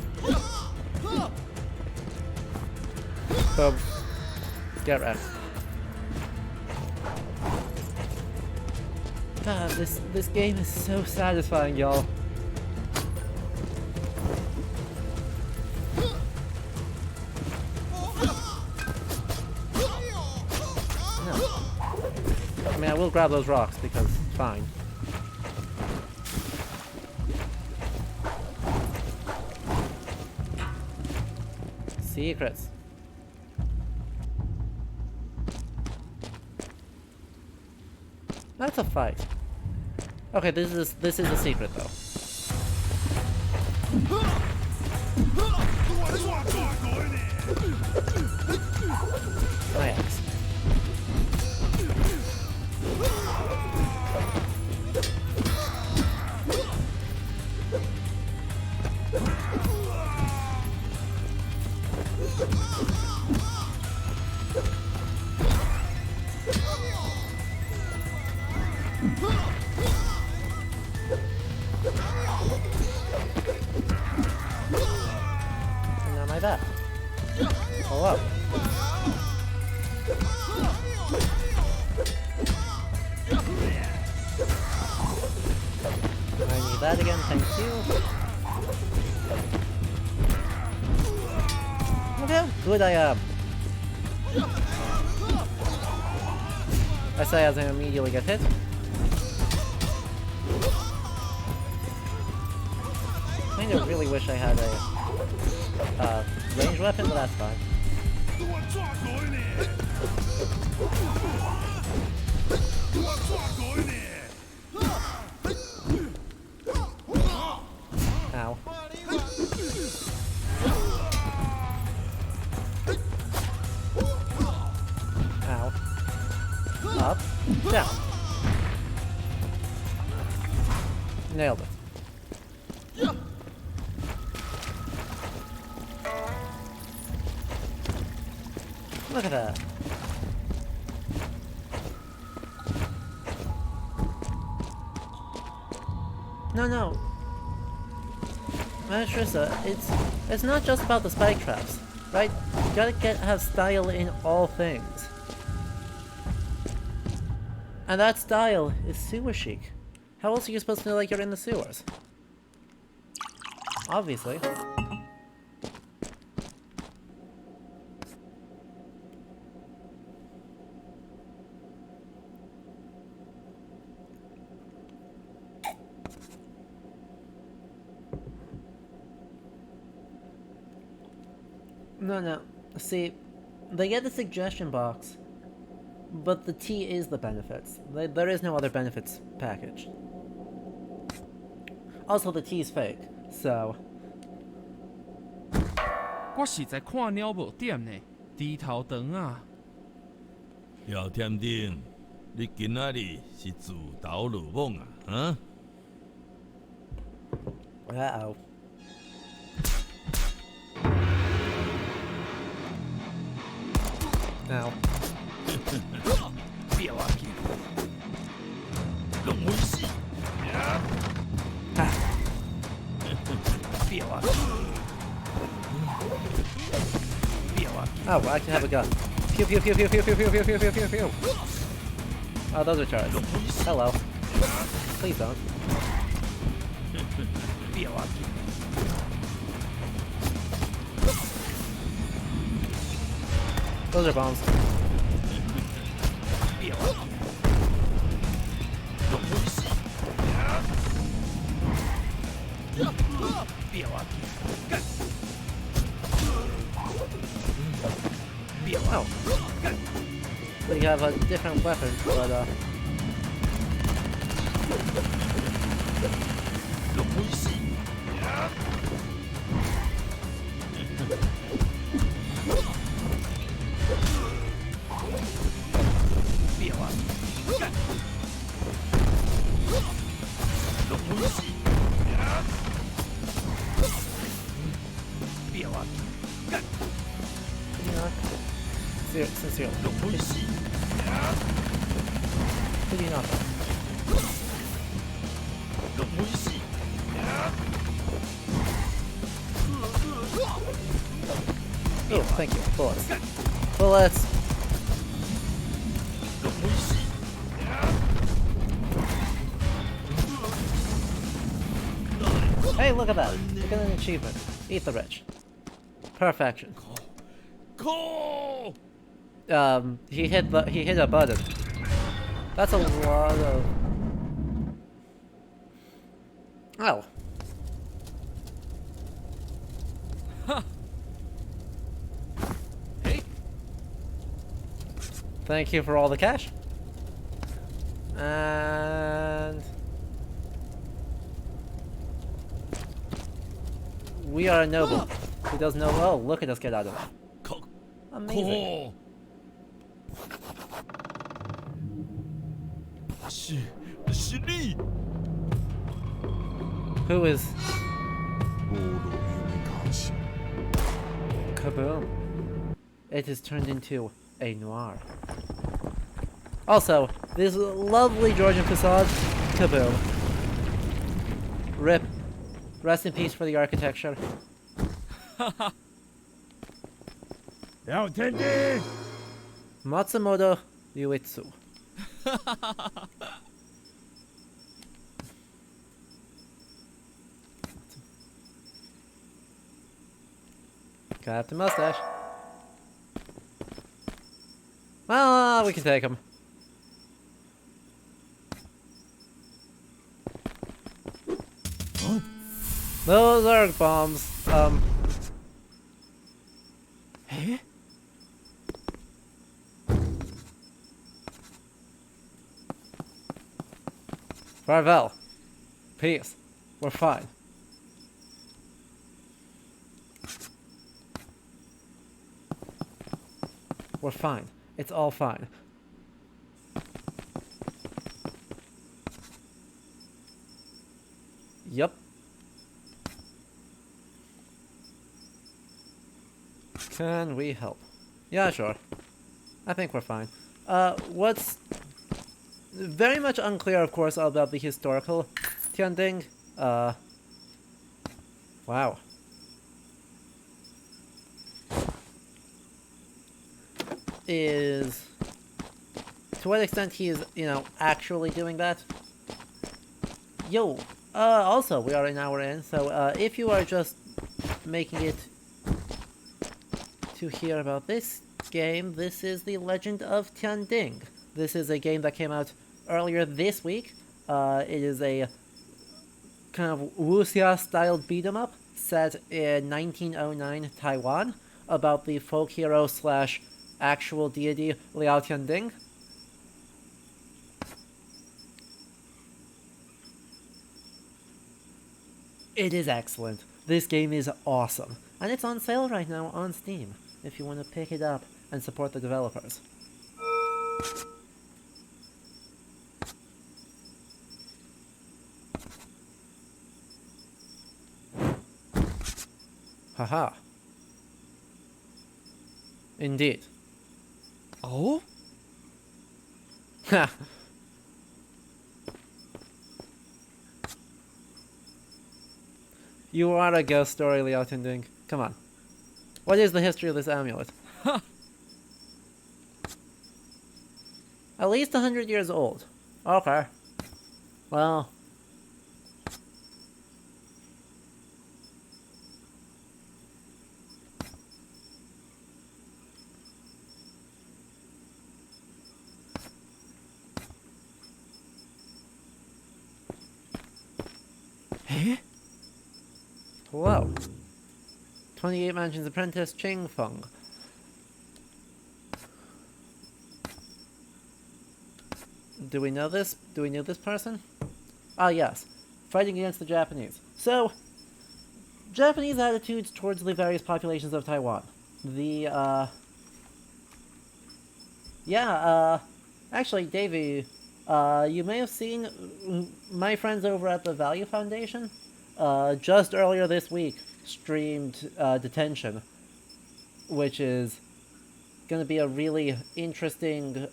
So, get wrecked. God, this game is so satisfying, y'all. I mean, I will grab those rocks because fine. Secrets. That's a fight. Okay, this is a secret though. My axe. And not like that. Hello. I need that again, thank you. Look how good I am. I say as I immediately get hit. I kind of really wish I had a ranged weapon, but that's fine. Ow. Ow. Up. Down. Nailed it. Look at that. No. Mastrissa, it's not just about the spike traps, right? You gotta have style in all things. And that style is sewer chic. How else are you supposed to know like you're in the sewers? Obviously. No. See, they get the suggestion box, but the tea is the benefits. There is no other benefits package. Also, the tea is fake, so... 我是在看鸟无点呢，低头长啊。姚天丁，你今仔日是自投罗网啊？啊？ Uh-oh. Now. 别忘记，弄危险！别忘记，别忘记。 Oh, I can have a gun. Pew pew pew pew pew pew pew pew pew pew pew pew. Oh, those are charged. Hello. Please don't. 别忘记。 Those are bombs. 别忘记，弄危险！别忘记，干！别忘 Oh. 记，干！ But you have a different weapon, but 弄危险！ 别忘记，干！弄危险！别忘记，干！ you know, sincerely. 弄危险！ Could you not? 弄危险！ Oh, thank you. Bullets. Bullets. 弄危险！ Hey, look at that. Look at an achievement. Eat the rich. Perfection. Call! He hit a button. That's a lot of... Oh. Hey. Thank you for all the cash. And... we are a noble who does no... Oh, look at us get out of it. Amazing. 是你。 Who is... Kaboom. It has turned into a noir. Also, this lovely Georgian facade, kaboom. Rip. Rest in peace for the architecture. Tianding! Matsumoto Yuitsu. Captain Mustache. Well, we can take him. Those are bombs. Eh? Farewell. Peace. We're fine. We're fine. It's all fine. Yup. Can we help? Yeah, sure. I think we're fine. What's very much unclear, of course, about the historical Tianding. Wow. Is to what extent he is, actually doing that. Yo, also, we are an hour in, so, if you are just making it to hear about this game, this is The Legend of Tianding. This is a game that came out earlier this week. It is a kind of wuxia-styled beat-em-up set in 1909 Taiwan about the folk hero slash actual deity Liao Tianding. It is excellent. This game is awesome. And it's on sale right now on Steam, if you want to pick it up and support the developers. Haha. Indeed. Oh? Ha! You are a ghost story, Liao Tianding. Come on. What is the history of this amulet? At least 100 years old. Okay. Well. Eh? Hello. 28 Mansions Apprentice Ching Feng. Do we know this? Do we know this person? Ah, yes. Fighting against the Japanese. So, Japanese attitudes towards the various populations of Taiwan. Actually, Davey, you may have seen my friends over at the Value Foundation, just earlier this week, streamed Detention, which is going to be a really interesting,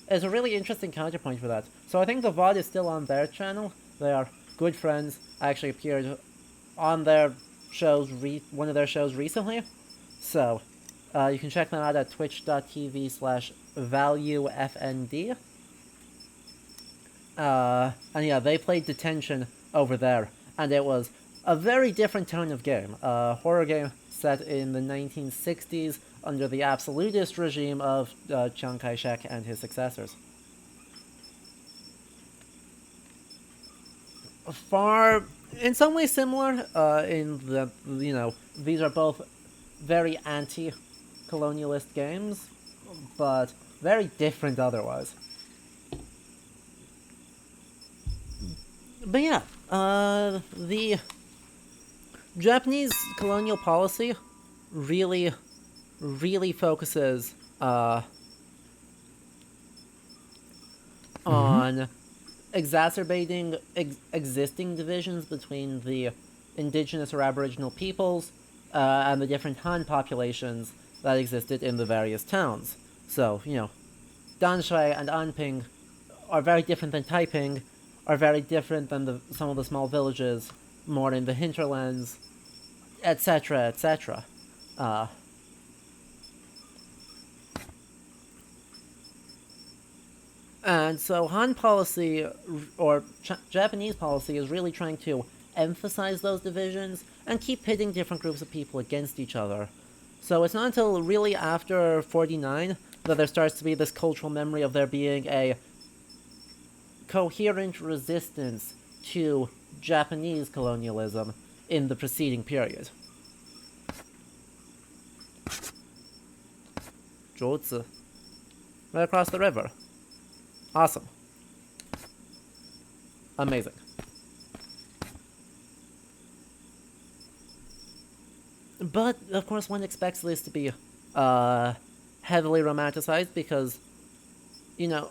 it's a really interesting counterpoint for that. So I think the VOD is still on their channel. They are good friends. I actually appeared on their shows, one of their shows recently. So, you can check them out at twitch.tv/valuefnd. And yeah, they played Detention over there, and it was a very different tone of game. A horror game set in the 1960s under the absolutist regime of Chiang Kai-shek and his successors. In some ways similar, in the, these are both very anti-colonialist games, but very different otherwise. But yeah, the Japanese colonial policy really focuses on exacerbating existing divisions between the indigenous or aboriginal peoples and the different Han populations that existed in the various towns. So, Danshui and Anping are very different than Taiping, are very different than some of the small villages more in the hinterlands, etc., etc. And so Han policy, or Japanese policy, is really trying to emphasize those divisions and keep pitting different groups of people against each other. So it's not until really after 49 that there starts to be this cultural memory of there being a coherent resistance to Japanese colonialism in the preceding period. Zhuzi. Right across the river. Awesome. Amazing. But, of course, one expects this to be heavily romanticized because, you know,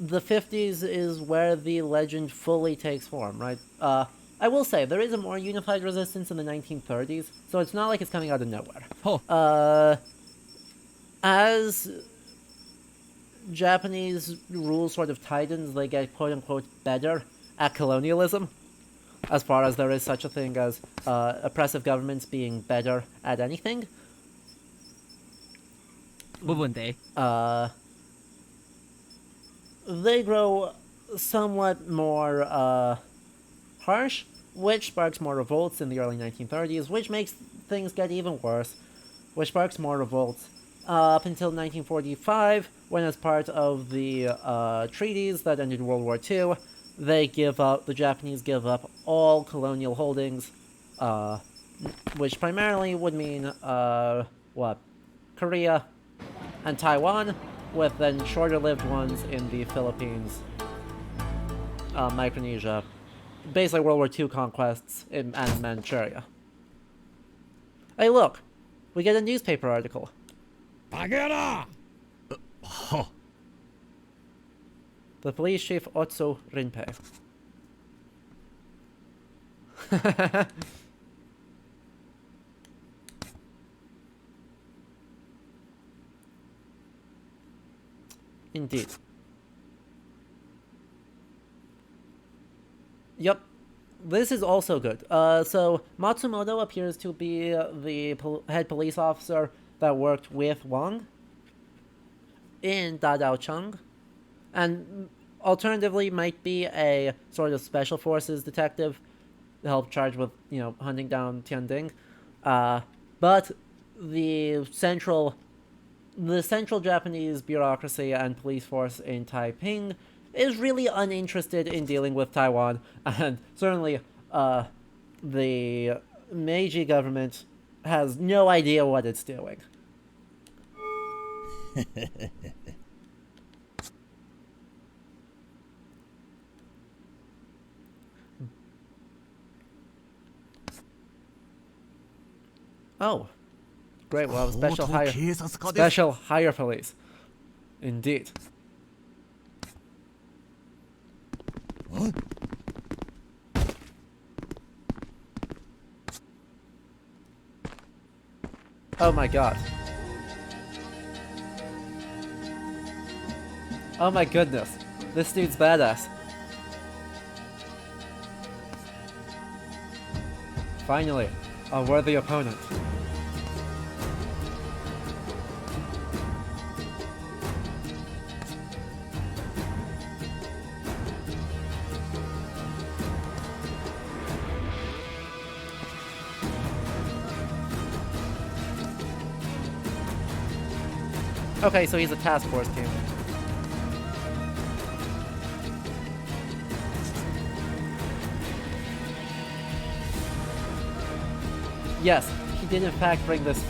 the 50s is where the legend fully takes form, right? I will say, there is a more unified resistance in the 1930s, so it's not like it's coming out of nowhere. Oh. As Japanese rule sort of tightens, they get quote-unquote better at colonialism, as far as there is such a thing as oppressive governments being better at anything. 冇問題。 They grow somewhat more harsh, which sparks more revolts in the early 1930s, which makes things get even worse, which sparks more revolts up until 1945, when as part of the treaties that ended World War II, the Japanese give up all colonial holdings, which primarily would mean, Korea and Taiwan, with then shorter-lived ones in the Philippines, Micronesia, basically World War II conquests and Manchuria. Hey look, we get a newspaper article. Bagheera! The police chief Otso Rinpei. Indeed. Yep. This is also good. So Matsumoto appears to be the head police officer that worked with Wang in Dadaocheng, and alternatively might be a sort of special forces detective to help charge with, you know, hunting down Tianding. But the central Japanese bureaucracy and police force in Taiping is really uninterested in dealing with Taiwan, and certainly the Meiji government has no idea what it's doing. Oh, great! Well, special hire police, indeed. Oh my god. Oh my goodness. This dude's badass. Finally, a worthy opponent. Okay, so he's a task force team. Yes, he did in fact bring this.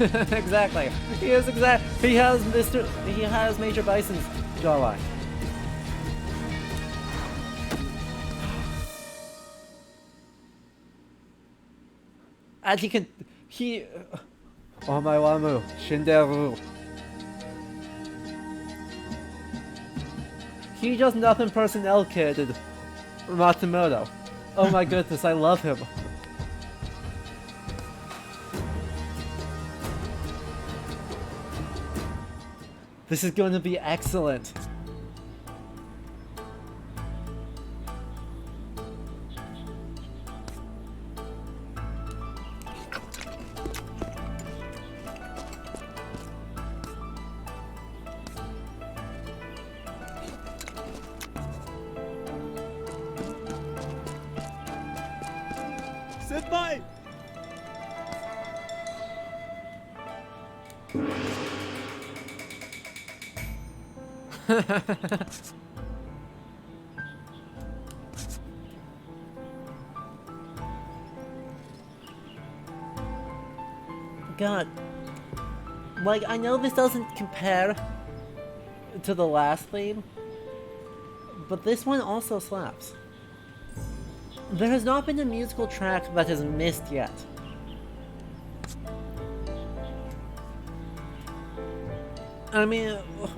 Exactly. He has Major Bison's jawline. And Omaiwamu, Shinderu. He just nothing personnel kidded Matsumoto. Oh my goodness, I love him. This is going to be excellent. 失败。God. Like, I know this doesn't compare to the last theme, but this one also slaps. There has not been a musical track that has missed yet. I mean,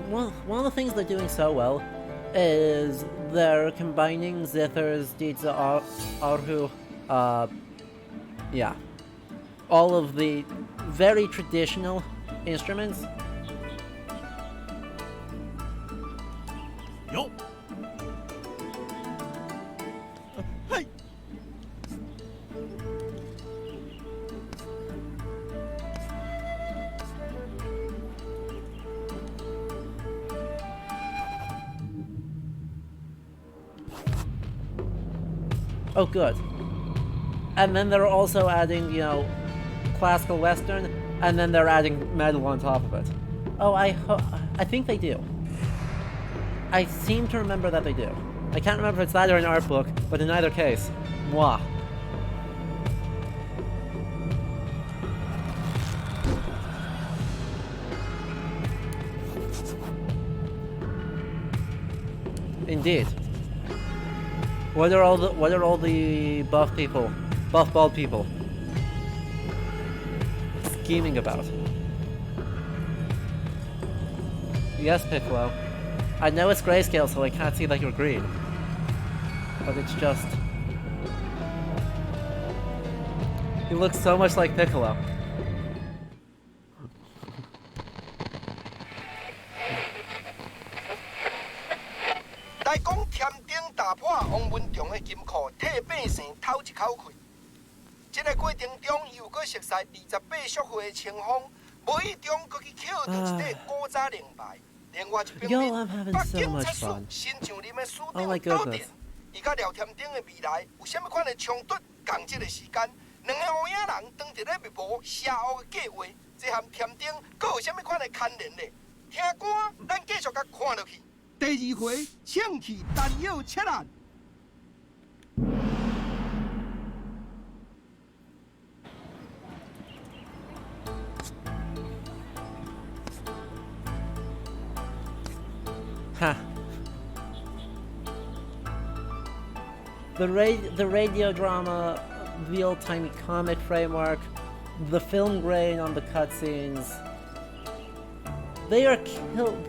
one of the things they're doing so well is they're combining zithers, didza, arhu, yeah. All of the very traditional instruments. Yo. Hey. Oh, good. And then they're also adding, you know, classical western, and then they're adding metal on top of it. Oh, I think they do. I seem to remember that they do. I can't remember if it's that or an art book, but in either case, moi. Indeed. What are all the buff people, buff bald people scheming about? Yes, Piccolo. I know it's grayscale, so I can't see that you're green. But it's just... He looks so much like Piccolo.来讲添丁打破王文忠的金库，替百姓偷一口气。这个过程中，又搁熟悉28宿会的清风，无意中搁去捡到一块古早令牌。另外一边面，北京测试新上任的署长斗阵，伊甲廖添丁的未来有啥物款的冲突？共这个时间，两个乌影人当伫咧密谋邪恶的计划，这和添丁搁有啥物款的牵连呢？听歌，咱继续甲看落去。第二回，枪气弹药切烂。Ha. The radio drama, the old-timey comic framework, the film grain on the cutscenes. They are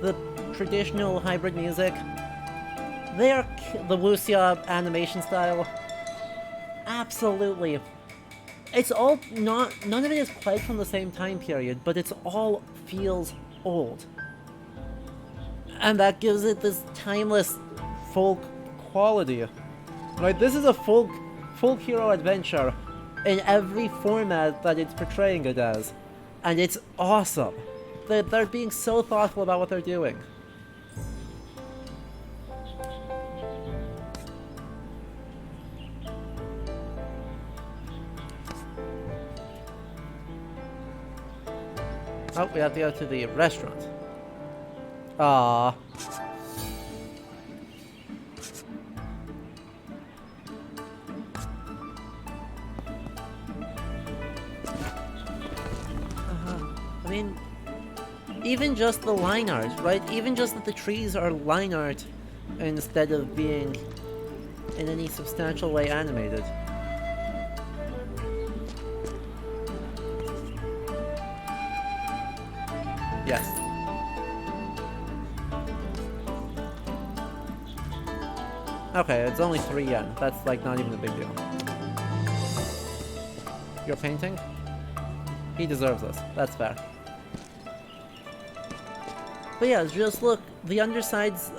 the traditional hybrid music. They are the wuxia animation style. Absolutely. It's all none of it is quite from the same time period, but it's all feels old. And that gives it this timeless folk quality. Right, this is a folk hero adventure in every format that it's portraying it as. And it's awesome. They're being so thoughtful about what they're doing. Oh, we have to go to the restaurant. Ah. I mean, even just the line art, right? Even just that the trees are line art instead of being in any substantial way animated. Yes. Okay, it's only 3 yen. That's like not even a big deal. You're painting? He deserves this. That's fair. But yeah, just look. The undersides,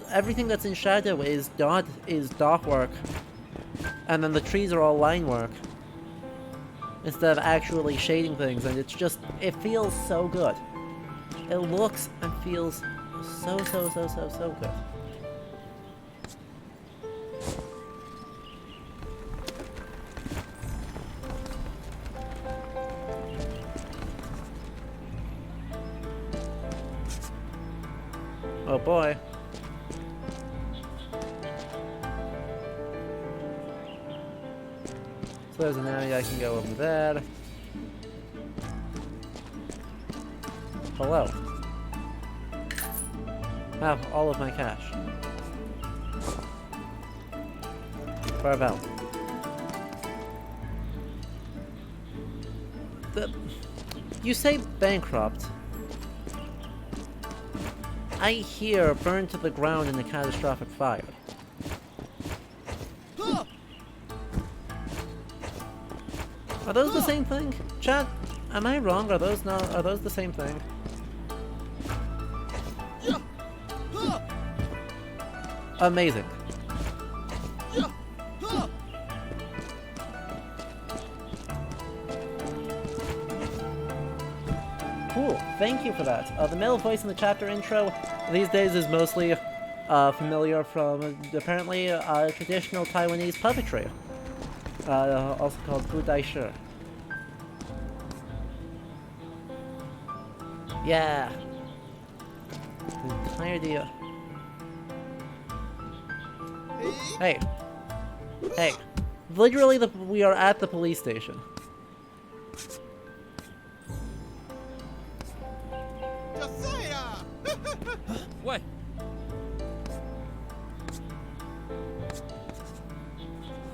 everything that's in shadow is dot work, and then the trees are all line work instead of actually shading things. And it's just, it feels so good. It looks and feels so good. Oh boy. So there's an area I can go over there. Hello. Have all of my cash. Farewell. You say bankrupt. I hear burned to the ground in a catastrophic fire. Are those the same thing? Chat, am I wrong? Are those the same thing? Amazing. Cool, thank you for that. The male voice in the chapter intro these days is mostly familiar from apparently traditional Taiwanese puppetry, also called Budai Shi. Yeah. The entirety of... Hey. Hey. Literally, we are at the police station. What?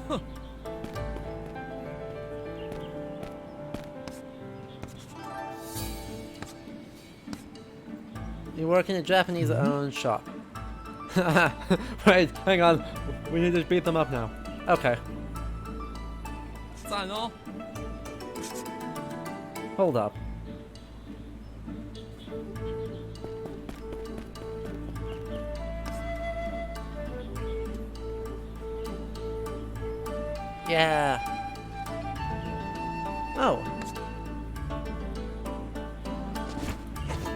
Huh. You work in a Japanese-owned shop. Wait, hang on. We need to beat them up now. Okay. 赞哦。 Hold up. Yeah. Oh.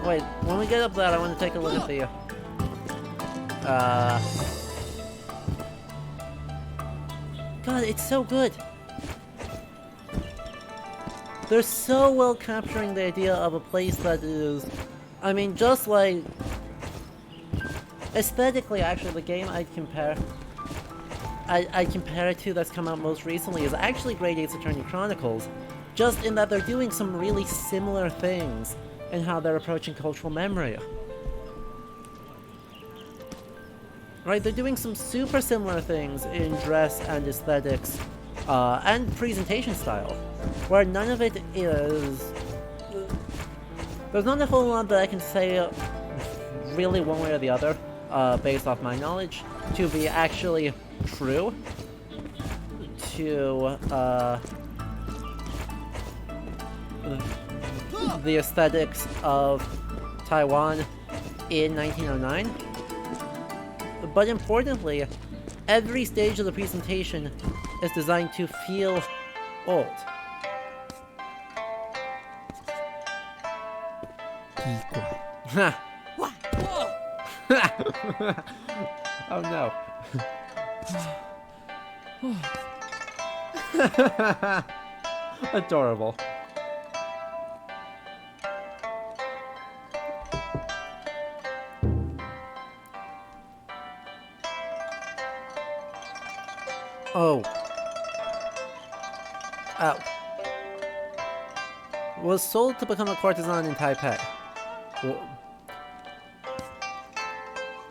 Wait, when we get up there, I want to take a look at the... God, it's so good! They're so well capturing the idea of a place that is... I mean, just like... Aesthetically, actually, the game I'd compare it to that's come out most recently is actually Great Ace Attorney Chronicles, just in that they're doing some really similar things in how they're approaching cultural memory. Right, they're doing some super similar things in dress and aesthetics, and presentation style, where none of it is... There's not a whole lot that I can say really one way or the other, based off my knowledge, to be actually true to the aesthetics of Taiwan in 1909. But importantly, every stage of the presentation is designed to feel old. Oh no. Adorable. Oh. Oh. Was sold to become a courtesan in Taipei.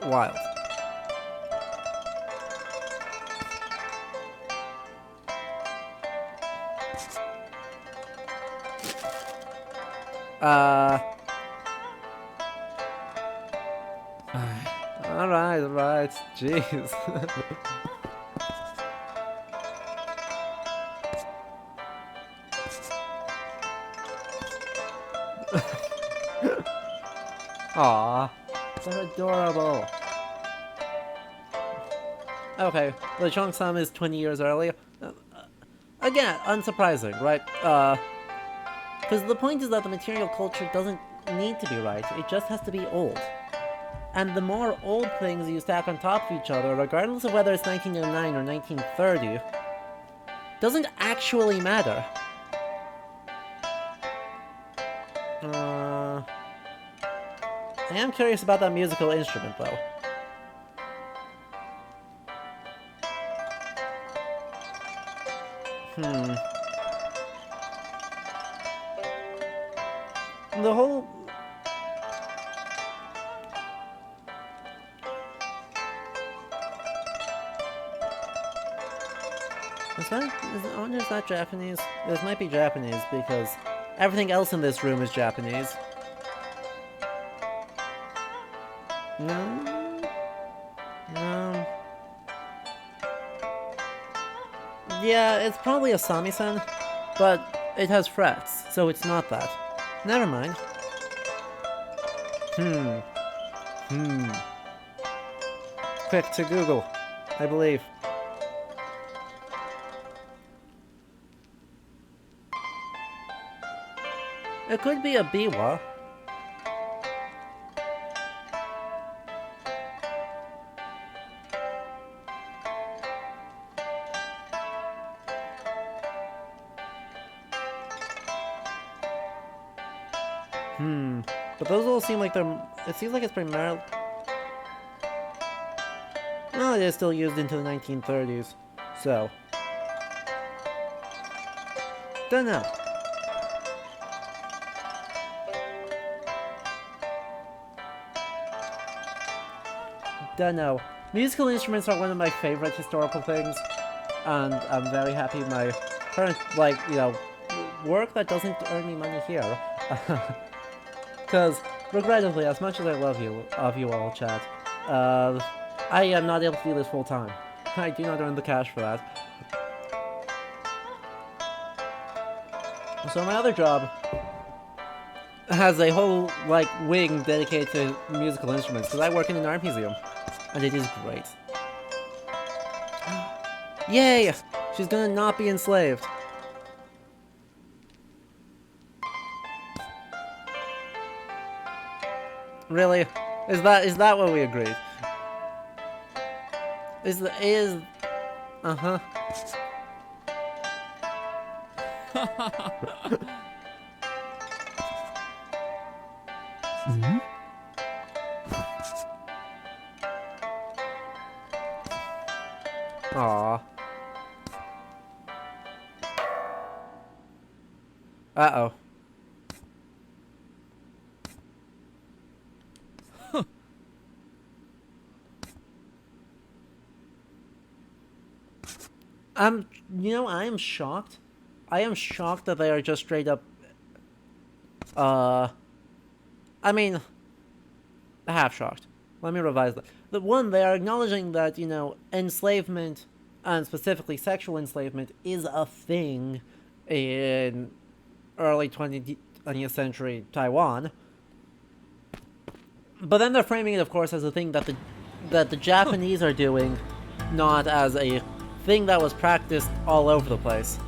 Wild. Alright, jeez. Aww, they're adorable. Okay, the Cheongsam is 20 years early. Again, unsurprising, right? Because the point is that the material culture doesn't need to be right, it just has to be old. And the more old things you stack on top of each other, regardless of whether it's 1909 or 1930, doesn't actually matter. I am curious about that musical instrument, though. The whole... I wonder if that Japanese? This might be Japanese, because everything else in this room is Japanese. No? No. Yeah, it's probably a samisen, but it has frets, so it's not that. Never mind. Quick to Google, I believe. It could be a biwa. But those all seem like they're... It seems like it's primarily... Well, it is still used into the 1930s. So... Don't know. Don't know. Musical instruments are one of my favorite historical things. And I'm very happy my current, like, you know, work that doesn't earn me money here. Because, regrettably, as much as I love you all, chat, I am not able to do this full time. I do not earn the cash for that. So my other job has a whole, like, wing dedicated to musical instruments, because I work in an art museum, and it is great. Yay! She's gonna not be enslaved. Really? Is that what we agreed? Uh-huh. Aww. Uh-oh. You know, I am shocked. I am shocked that they are just straight up, I mean, half shocked. Let me revise that. The one, they are acknowledging that, you know, enslavement, and specifically sexual enslavement, is a thing in early 20th century Taiwan. But then they're framing it, of course, as a thing that the Japanese are doing, not as a thing that was practiced all over the place.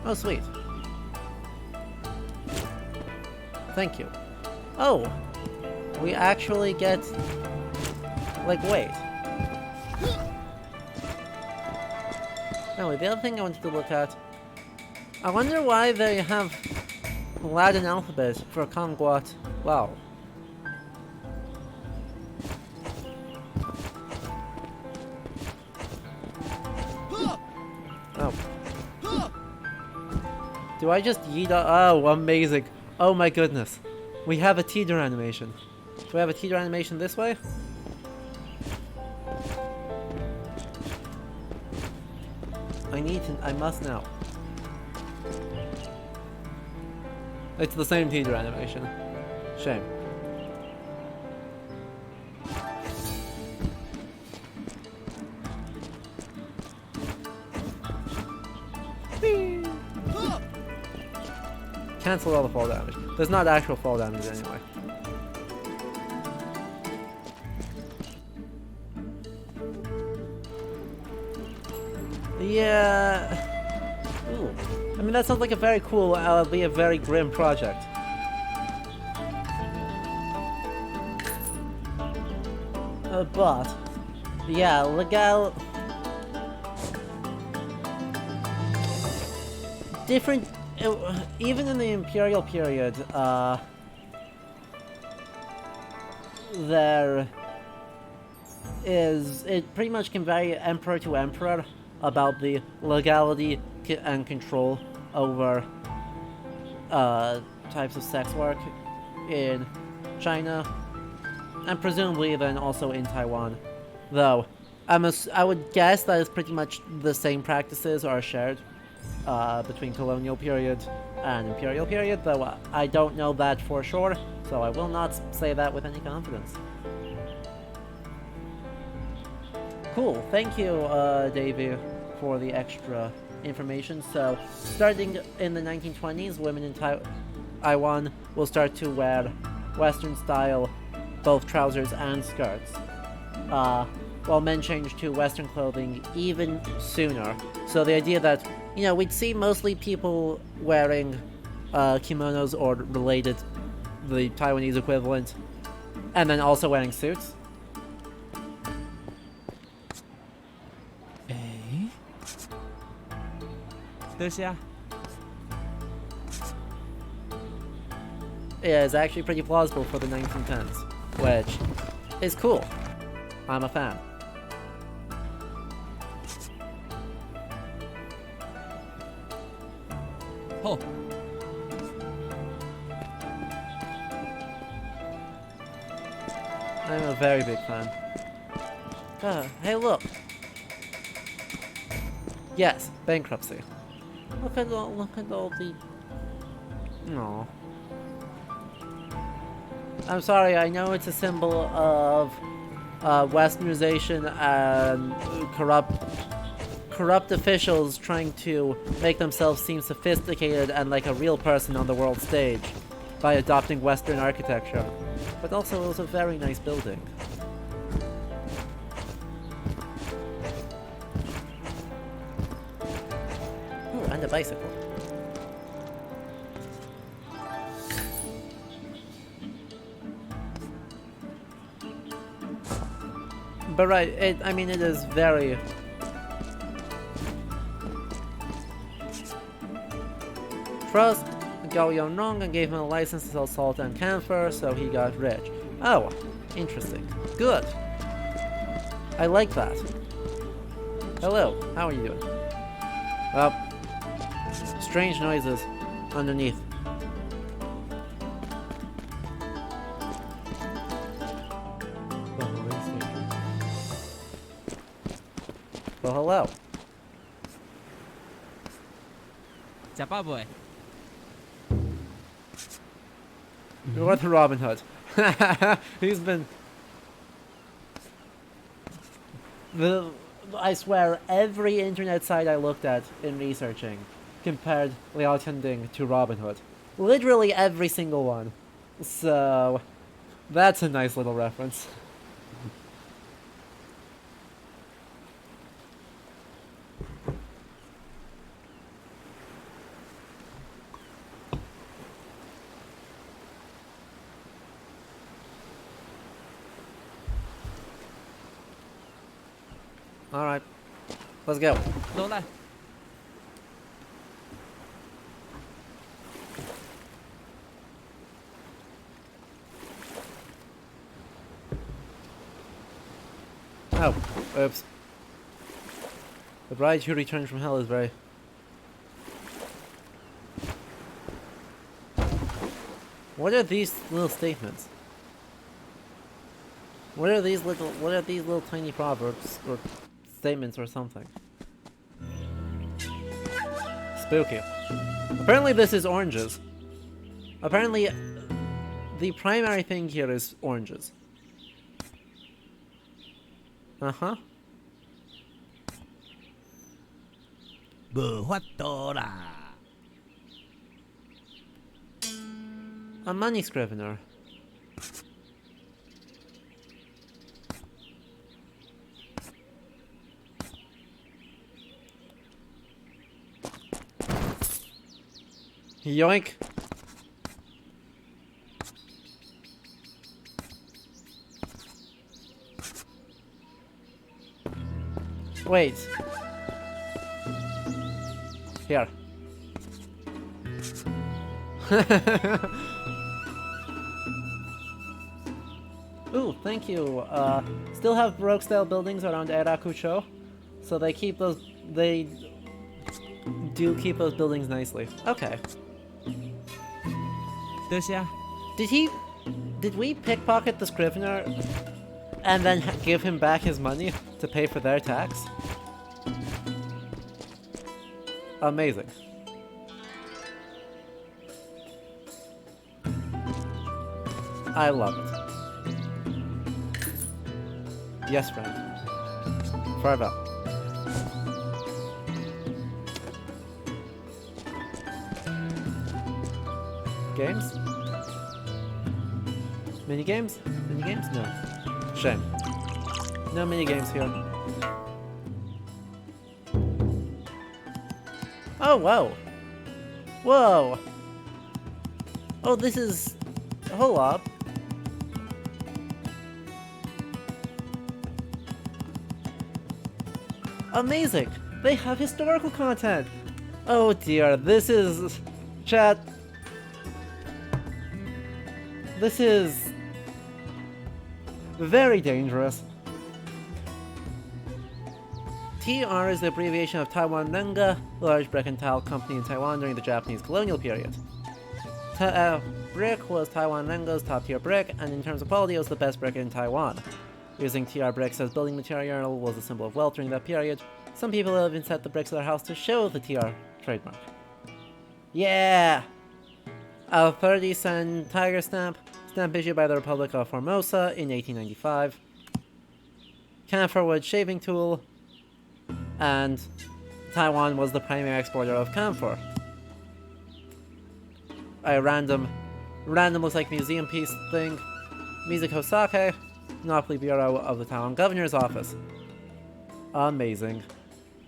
Oh, sweet. Thank you. Oh! We actually get... Like, wait. Anyway, the other thing I wanted to look at... I wonder why they have Latin alphabet for Kangwat. Wow. Oh. Do I just yeet up? Oh, amazing. Oh my goodness. We have a teeter animation. Do we have a teeter animation this way? I must know. It's the same teeter animation. Shame. Whee! Cancel all the fall damage. There's not actual fall damage anyway. Yeah. Ooh. I mean, that sounds like a very cool, albeit very grim project. But, yeah, legal. different. Even in the Imperial period, there is. It pretty much can vary emperor to emperor about the legality and control over types of sex work in China, and presumably then also in Taiwan. Though, I would guess that it's pretty much the same practices are shared between colonial period and imperial period, though I don't know that for sure, so I will not say that with any confidence. Cool, thank you, Davey, for the extra information. So, starting in the 1920s, women in Taiwan will start to wear Western-style both trousers and skirts, while men change to Western clothing even sooner. So the idea that, you know, we'd see mostly people wearing kimonos or related, the Taiwanese equivalent, and then also wearing suits. Yeah. Yeah, it's actually pretty plausible for the 1910s, which is cool. I'm a fan. Oh. I'm a very big fan. Hey, look. Yes, bankruptcy. Look at all the. No. I'm sorry. I know it's a symbol of Westernization and corrupt officials trying to make themselves seem sophisticated and like a real person on the world stage by adopting Western architecture. But also, it was a very nice building. Ooh, and a bicycle. But right, I mean, it is very. Trust Gao Yongnong and gave him a license to sell salt and camphor, so he got rich. Oh, interesting. Good. I like that. Hello, how are you doing? Well, strange noises underneath. Well, hello. You're the Robin Hood. He's been. I swear, every internet site I looked at in researching compared Liao Tianding to Robin Hood. Literally every single one. So, that's a nice little reference. Alright, let's go. Oh, oops. The bride who returned from hell is very... What are these little statements? What are these little tiny proverbs or statements or something? Spooky. Apparently this is oranges. Apparently the primary thing here is oranges. Uh-huh. 无法度啦。 A money scrivener. Yoink. Wait. Here. Ooh, thank you. Still have Baroque-style buildings around Erakucho, so they keep those. They do keep those buildings nicely. Okay. 多谢。 Did we pickpocket the Scrivener and then give him back his money to pay for their tax? Amazing. I love it. Yes, friend. Farewell. Games? Minigames? Minigames? No. Shame. No minigames here. Oh, whoa! Whoa! Oh, this is... Hold up. Amazing! They have historical content! Oh dear, this is... Chat... This is... very dangerous. TR is the abbreviation of Taiwan Renga, the large brick and tile company in Taiwan during the Japanese colonial period. Brick was Taiwan Renga's top-tier brick, and in terms of quality, it was the best brick in Taiwan. Using TR bricks as building material was a symbol of wealth during that period. Some people have even set the bricks of their house to show the TR trademark. Yeah! A 30-cent tiger stamp issued by the Republic of Formosa in 1895. Camphor wood shaving tool, and Taiwan was the primary exporter of camphor. A random looks like museum piece thing. Mizuko Sake, Monopoly Bureau of the Taiwan Governor's Office. Amazing.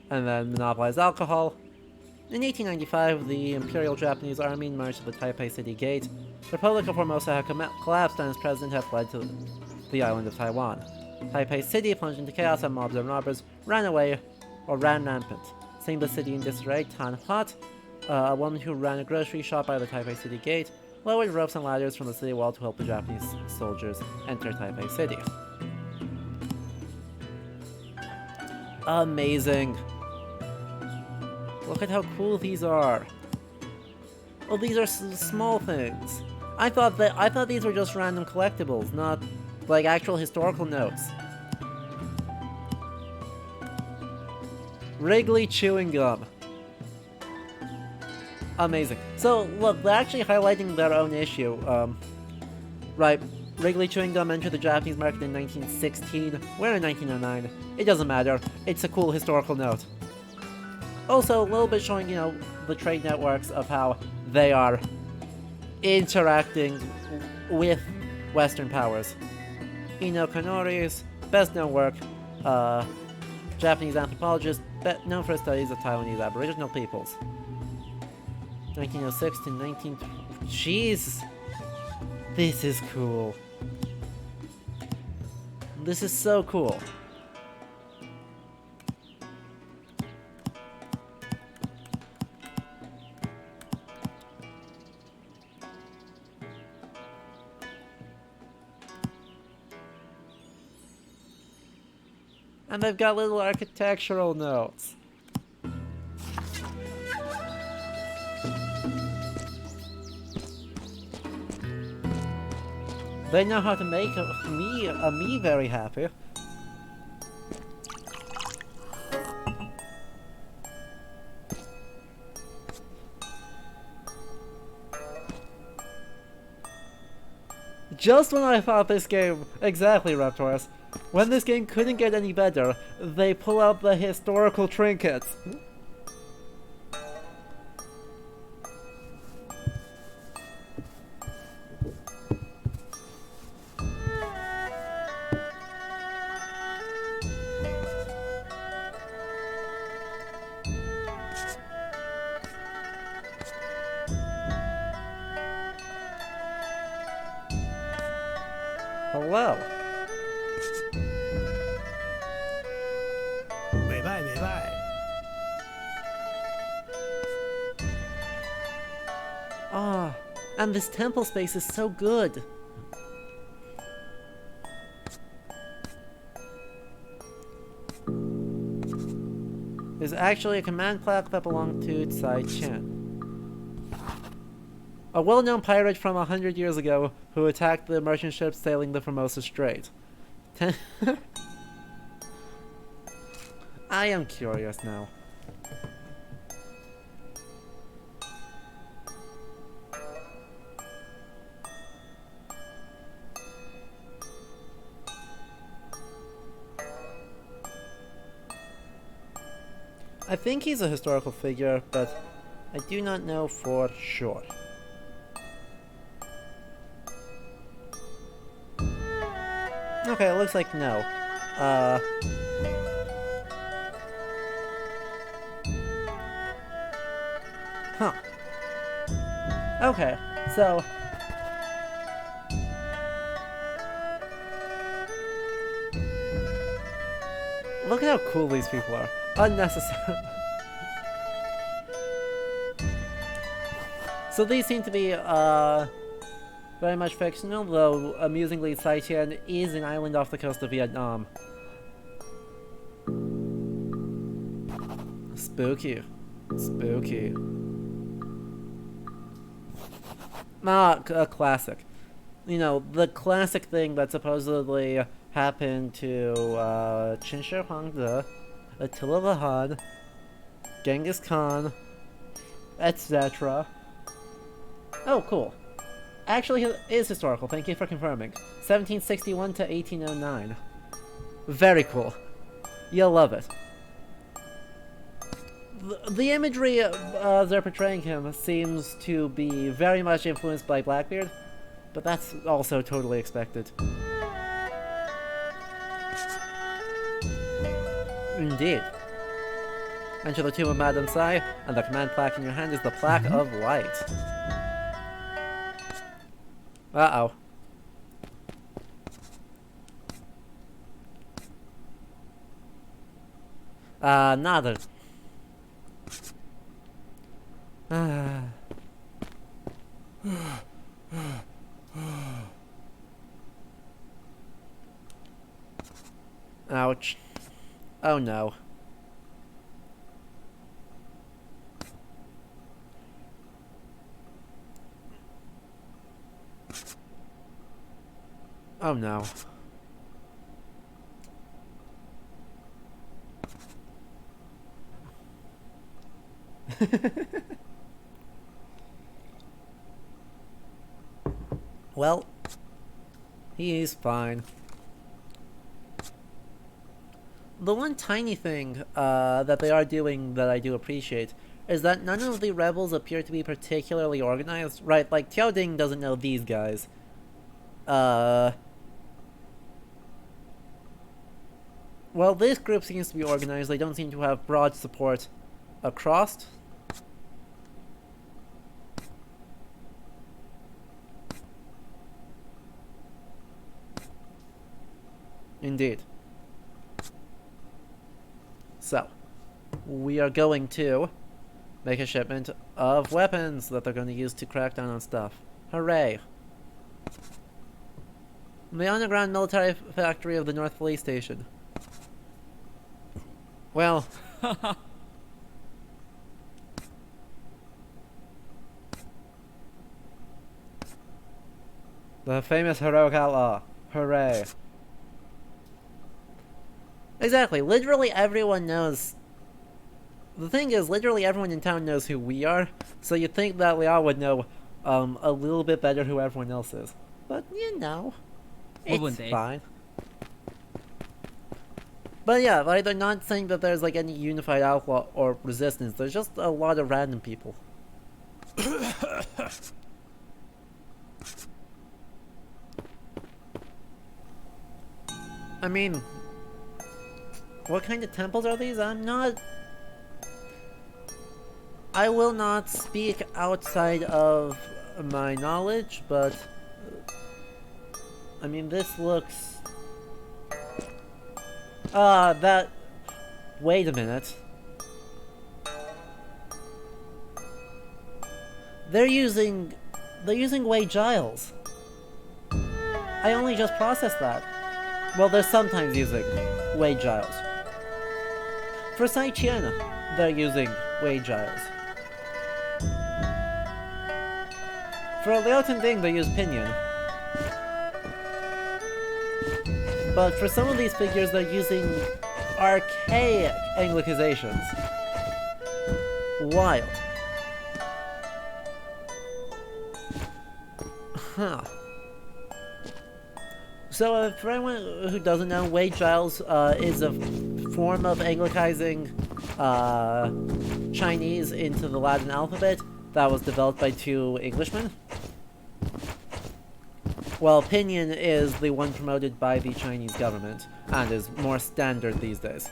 And then monopolized alcohol. In 1895, the Imperial Japanese Army marched to the Taipei City Gate. The Republic of Formosa had collapsed and its president had fled to the island of Taiwan. Taipei City plunged into chaos and mobs and robbers ran away or ran rampant. Seeing the city in disarray, Tan Hot, a woman who ran a grocery shop by the Taipei City Gate, lowered ropes and ladders from the city wall to help the Japanese soldiers enter Taipei City. Amazing. Look at how cool these are. Oh, these are small things. I thought these were just random collectibles, not like actual historical notes. Wrigley chewing gum. Amazing. So look, they're actually highlighting their own issue. Right. Wrigley chewing gum entered the Japanese market in 1916. We're in 1909. It doesn't matter. It's a cool historical note. Also, a little bit showing, you know, the trade networks of how they are interacting with Western powers. Ino Kanori's best known work, Japanese anthropologist, known for his studies of Taiwanese Aboriginal peoples. 1906 to 19... Jeez! This is cool. This is so cool. And they've got little architectural notes. They know how to make me very happy. Just when I thought this game... Exactly, Raptors. When this game couldn't get any better, they pull out the historical trinkets. Hello. 袂歹袂歹。Ah, And this temple space is so good. There's actually a command plaque that belonged to Tsai Chen, a well-known pirate from 100 years ago who attacked the merchant ships sailing the Formosa Strait. I am curious now. I think he's a historical figure, but I do not know for sure. Okay, it looks like no. Huh. Okay, so... Look at how cool these people are. Unnecessary. So these seem to be, very much fictional, though amusingly Tsai Chen is an island off the coast of Vietnam. Spooky. Spooky. A classic. You know, the classic thing that supposedly happened to, Qin Shi Huangdi, Attila the Hun, Genghis Khan, etc. Oh, cool. Actually, it is historical, thank you for confirming. 1761 to 1809. Very cool. You'll love it. The imagery they're portraying him seems to be very much influenced by Blackbeard, but that's also totally expected. Indeed. Enter the tomb of Madame Tsai, and the command plaque in your hand is the Plaque of Light. Uh-oh. Nada. Ouch. Oh no. Oh no. Well, he's fine. The one tiny thing that they are doing that I do appreciate is that none of the rebels appear to be particularly organized. Right, like Tianding doesn't know these guys. Well, this group seems to be organized. They don't seem to have broad support across. Indeed. So, we are going to make a shipment of weapons that they're going to use to crack down on stuff. Hooray! The underground military factory of the North Police Station. Well... the famous heroic outlaw. Hooray. Exactly, literally everyone knows... The thing is, literally everyone in town knows who we are, so you'd think that Liao would know a little bit better who everyone else is. But, you know, it's fine. But yeah, like, they're not saying that there's like any unified outlaw or resistance, there's just a lot of random people. I mean... what kind of temples are these? I will not speak outside of my knowledge, but... I mean, this looks... wait a minute. They're using They're using Wei Giles. I only just processed that. Well, they're sometimes using Wei Giles. For Sai Qian, they're using Wei Giles. For Liao Tianding, they use Pinyin. But for some of these figures, they're using archaic Anglicizations. Wild. Huh. So, for anyone who doesn't know, Wei Giles is a form of Anglicizing Chinese into the Latin alphabet that was developed by two Englishmen. Well, Pinyin is the one promoted by the Chinese government and is more standard these days.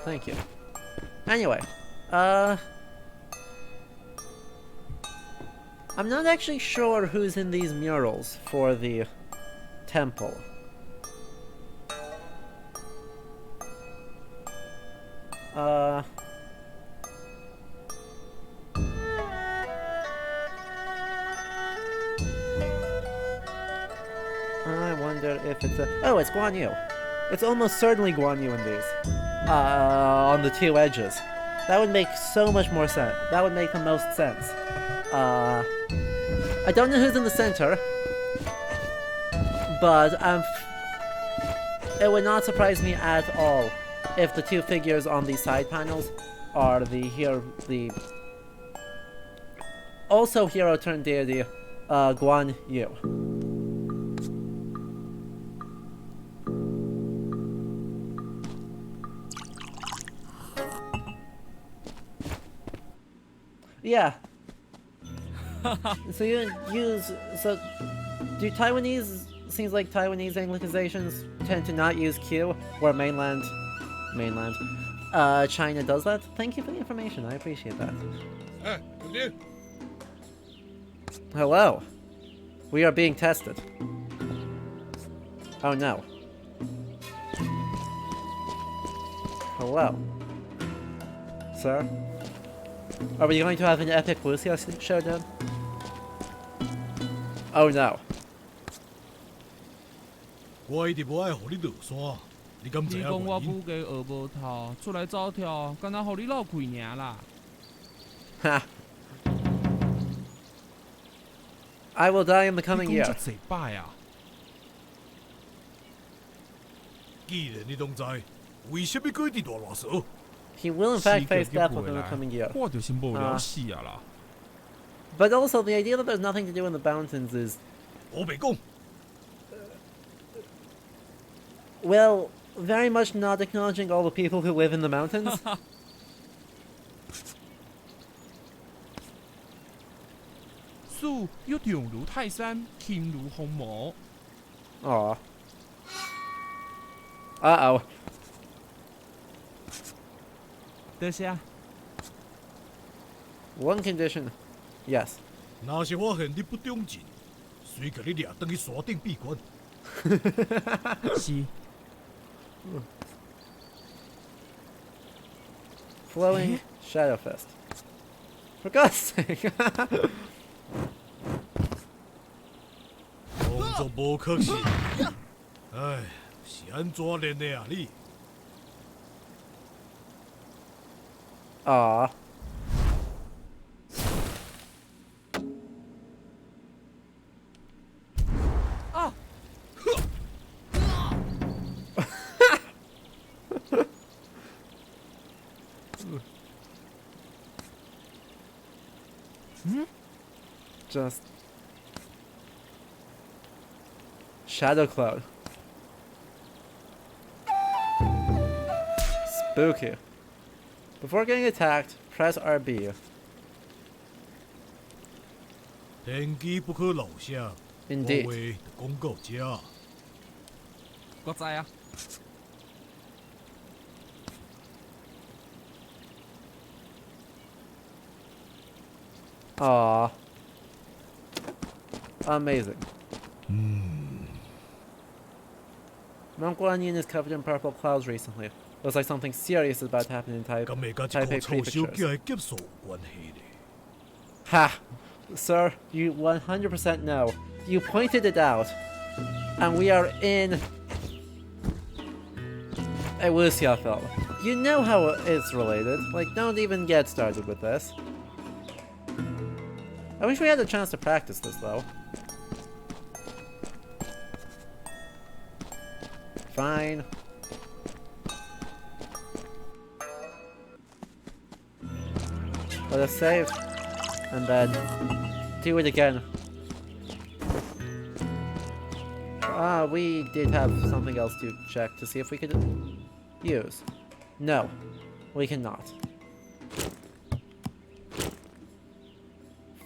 Thank you. Anyway, I'm not actually sure who's in these murals for the temple. I wonder if it's a... Oh, it's Guan Yu. It's almost certainly Guan Yu in these. On the two edges. That would make so much more sense. That would make the most sense. I don't know who's in the center, but it would not surprise me at all if the two figures on the side panels are the also hero turned deity, Guan Yu. Yeah. So do Taiwanese, seems like Taiwanese Anglicizations tend to not use Q, where mainland China does that? Thank you for the information, I appreciate that. Hello. We are being tested. Oh no. Hello. Sir? Are we going to have an epic Lucio showdown? Oh no. 我一直无爱互你落山，你敢知你影原因？讲我母鸡学无头，出来走跳，敢若互你落开尔啦。 Ha. I will die in the coming 你 year. 讲遮济摆啊！既然你拢知，为什么搁一直大乱说？ He will in fact face death within the coming year. 我就是无聊死啊啦！ But also, the idea that there's nothing to do in the mountains is, 我袂讲， well, very much not acknowledging all the people who live in the mountains. 树要长如泰山，轻如鸿毛。 Aw. Uh-oh. 多谢。 One condition. Yes. 若是发现你不忠贞，随甲你掠倒去山顶闭关。是。 Flowing Shadow Fist. For God's sake. 动作无确实。哎，是安怎练的啊你？ Aw. Ah. Just Shadow Cloud. Spooky. Before getting attacked, press RB. 天机不可漏声， Indeed. 我话就讲到这。我知啊。 Aw. Amazing. Mount Guanyin is covered in purple clouds recently. Looks like something serious is about to happen in 咁咪甲一 Taipei 個臭小 Prefectures. 嘅劫數有關係咧？ Ha! Sir, you 100% know. You pointed it out. And we are in a Wuxia film. You know how it's related. Like, don't even get started with this. I wish we had a chance to practice this, though. Fine. Let us save. And then do it again. We did have something else to check to see if we could use. No, we cannot.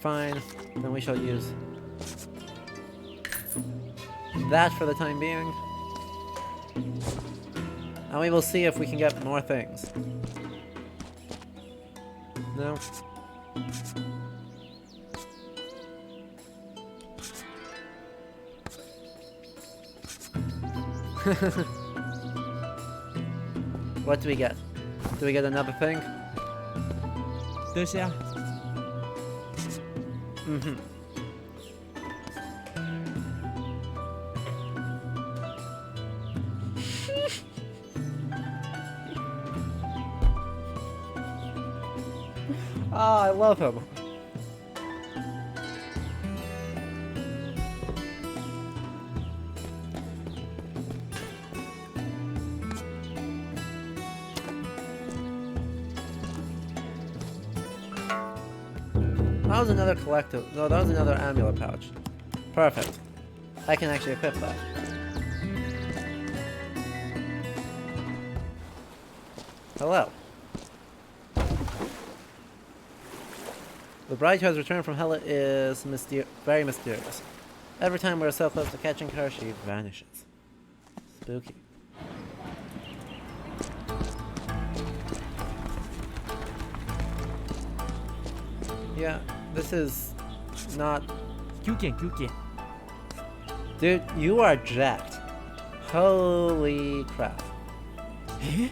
Fine, then we shall use that for the time being. And we will see if we can get more things. No. What do we get? Do we get another thing? 得下， Mm-hmm. Ah, I love him. That was another collective. No, that was another amulet pouch. Perfect. I can actually equip that. Hello. The bride who has returned from Hela is very mysterious. Every time we're so close to catching her, she vanishes. Spooky. Yeah, this is not... 9件9件。 Dude, you are jacked. Holy crap. え？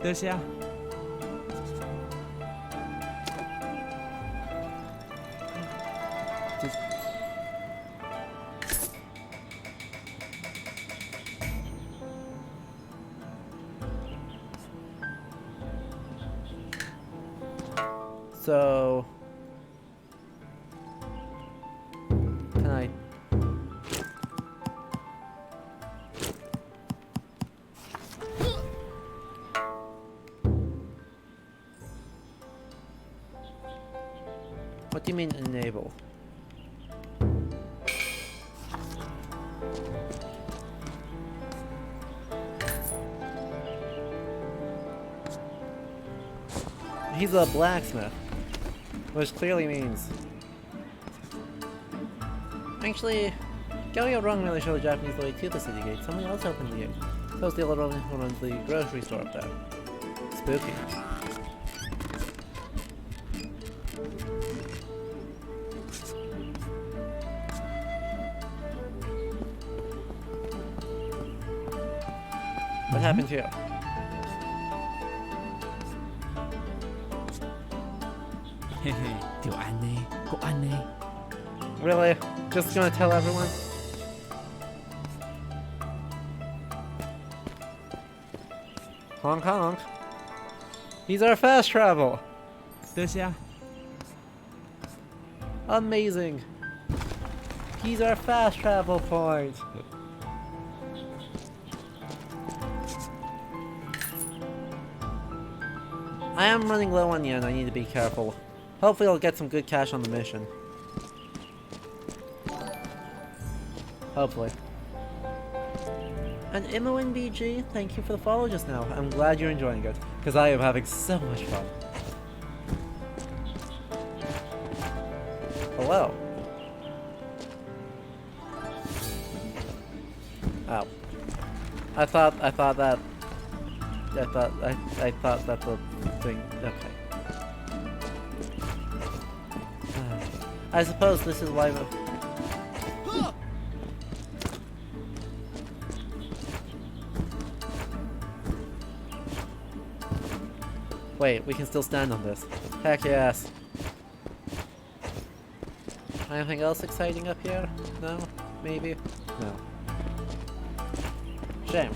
得下。 So... Can I... What do you mean enable? He's a blacksmith. Which clearly means... Actually, Gao Rong really showed the Japanese the way to the city gate. Someone else opened the gate. So it's the other one who runs the grocery store up there. Spooky. What happened here? Really? Just gonna tell everyone? Honk honk. He's our fast travel! 得下。 Amazing! He's our fast travel point! I am running low on yen, I need to be careful. Hopefully I'll get some good cash on the mission. Hopefully. And Imoen BG, thank you for the follow just now. I'm glad you're enjoying it, because I am having so much fun. Hello. Oh. I thought that the thing. Okay. I suppose this is why. Wait, we can still stand on this. Heck yes. Anything else exciting up here? No? Maybe? No. Shame.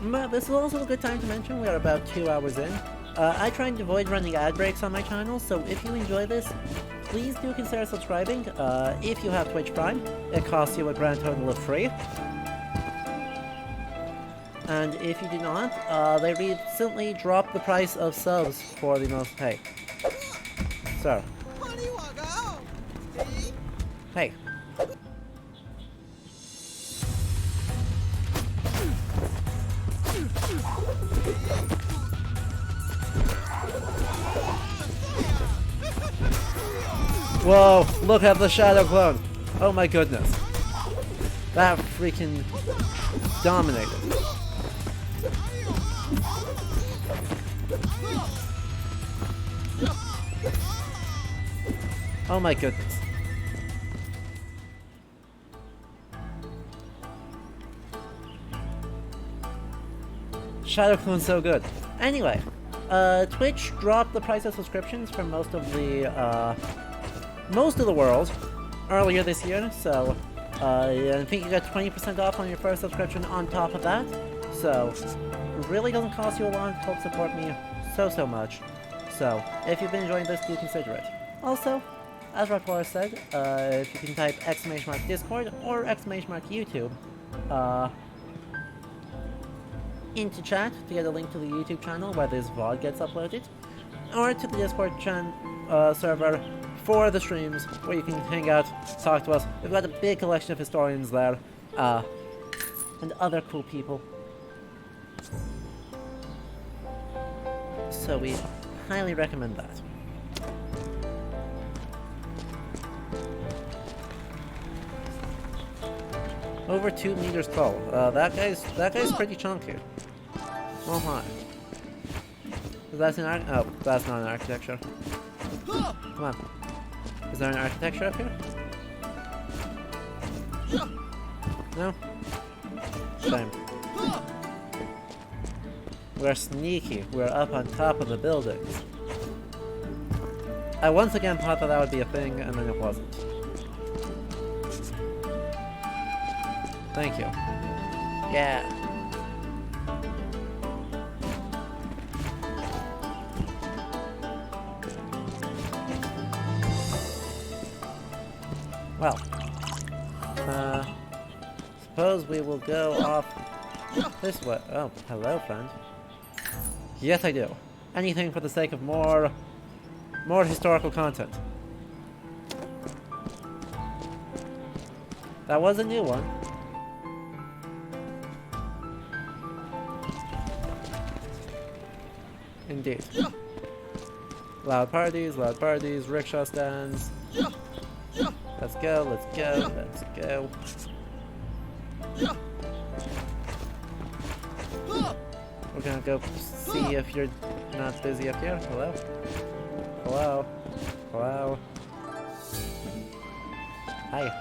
But this is also a good time to mention we are about 2 hours in. I try and avoid running ad breaks on my channel, so if you enjoy this, please do consider subscribing. If you have Twitch Prime, it costs you a grand total of free. And if you do not, they recently dropped the price of subs for the most pay. So. Hey. Whoa, look at the shadow clone. Oh my goodness. That freaking dominated. Oh my goodness. Shadow clone's so good. Anyway, Twitch dropped the price of subscriptions for most of the world earlier this year, so I think you got 20% off on your first subscription on top of that. So it really doesn't cost you a lot to help support me so much. So if you've been enjoying this, do consider it. Also, as Rapport said, if you can type !Discord or !YouTube into chat to get a link to the YouTube channel where this VOD gets uploaded, or to the Discord server for the streams where you can hang out, talk to us. We've got a big collection of historians there, and other cool people. So we highly recommend that. Over 2 meters tall. That guy's pretty chunky. Oh my. Is that an oh, that's not an architecture. Come on. Is there an architecture up here? No? Shame. We're sneaky. We're up on top of the buildings. I once again thought that would be a thing, and then it wasn't. Thank you. Yeah. Well, suppose we will go off this way. Oh, hello, friend. Yes, I do. Anything for the sake of more historical content. That was a new one. Indeed. Loud parties, rickshaw stands. Let's go, let's go, let's go. We're gonna go see if you're not busy up here. Hello? Hello? Hello? Hi.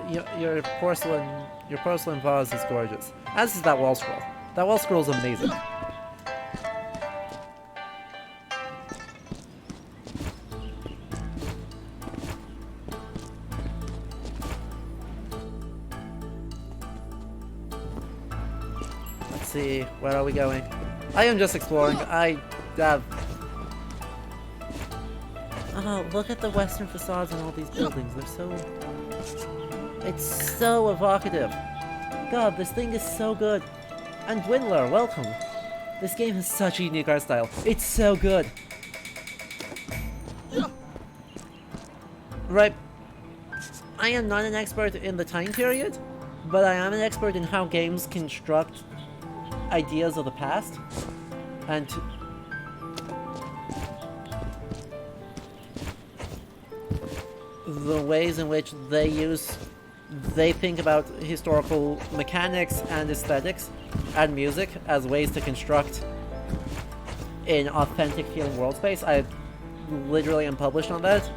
Your porcelain vase is gorgeous. As is that wall scroll. That wall scroll is amazing. Let's see, where are we going? I am just exploring. I have... Oh, look at the western facades on all these buildings. They're so... It's so evocative. God, this thing is so good. And Dwindler, welcome. This game has such a unique art style. It's so good. Right. I am not an expert in the time period, but I am an expert in how games construct ideas of the past. And the ways in which they think about historical mechanics and aesthetics and music as ways to construct an authentic feeling world space. I literally am published on that.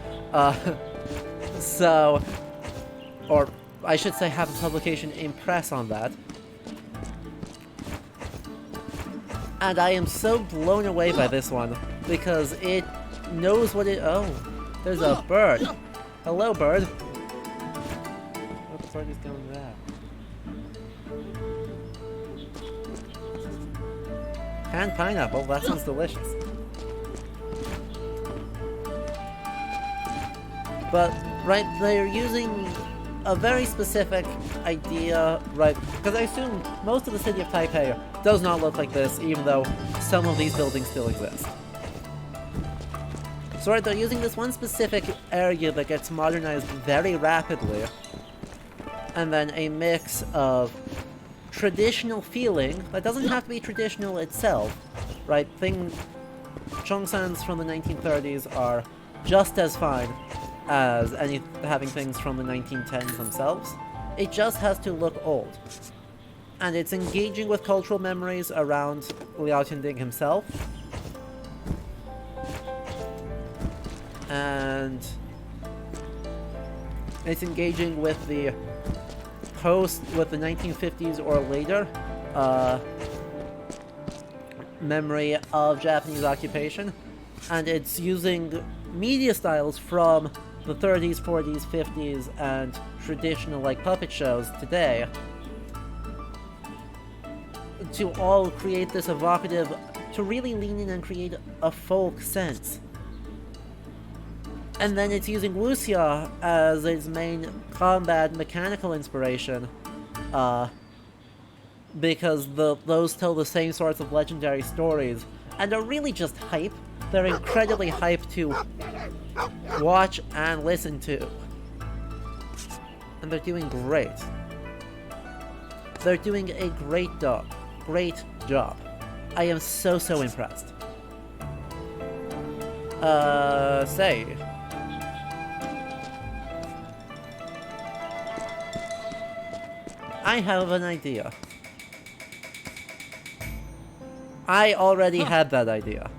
I should say have a publication impress on that. And I am so blown away by this one, because it knows what it... Oh, there's a bird. Hello, bird. What bird is going there? Canned pineapple, that sounds delicious. But, right, they're using a very specific idea, right? Because I assume most of the city of Taipei does not look like this, even though some of these buildings still exist. So right, they're using this one specific area that gets modernized very rapidly, and then a mix of traditional feeling that doesn't have to be traditional itself, right? Chongsan's from the 1930s are just as fine as having things from the 1910s themselves. It just has to look old. And it's engaging with cultural memories around Liao Tianding himself. And it's engaging with the with the 1950s or later memory of Japanese occupation. And it's using media styles from the 30s, 40s, 50s, and traditional like puppet shows today to all create this evocative, to really lean in and create a folk sense. And then it's using wuxia as its main combat mechanical inspiration, because those tell the same sorts of legendary stories, and are really just hype. They're incredibly hype to watch and listen to. And they're doing great. They're doing a great job. Great job. I am so impressed. Say. I have an idea. I already had that idea.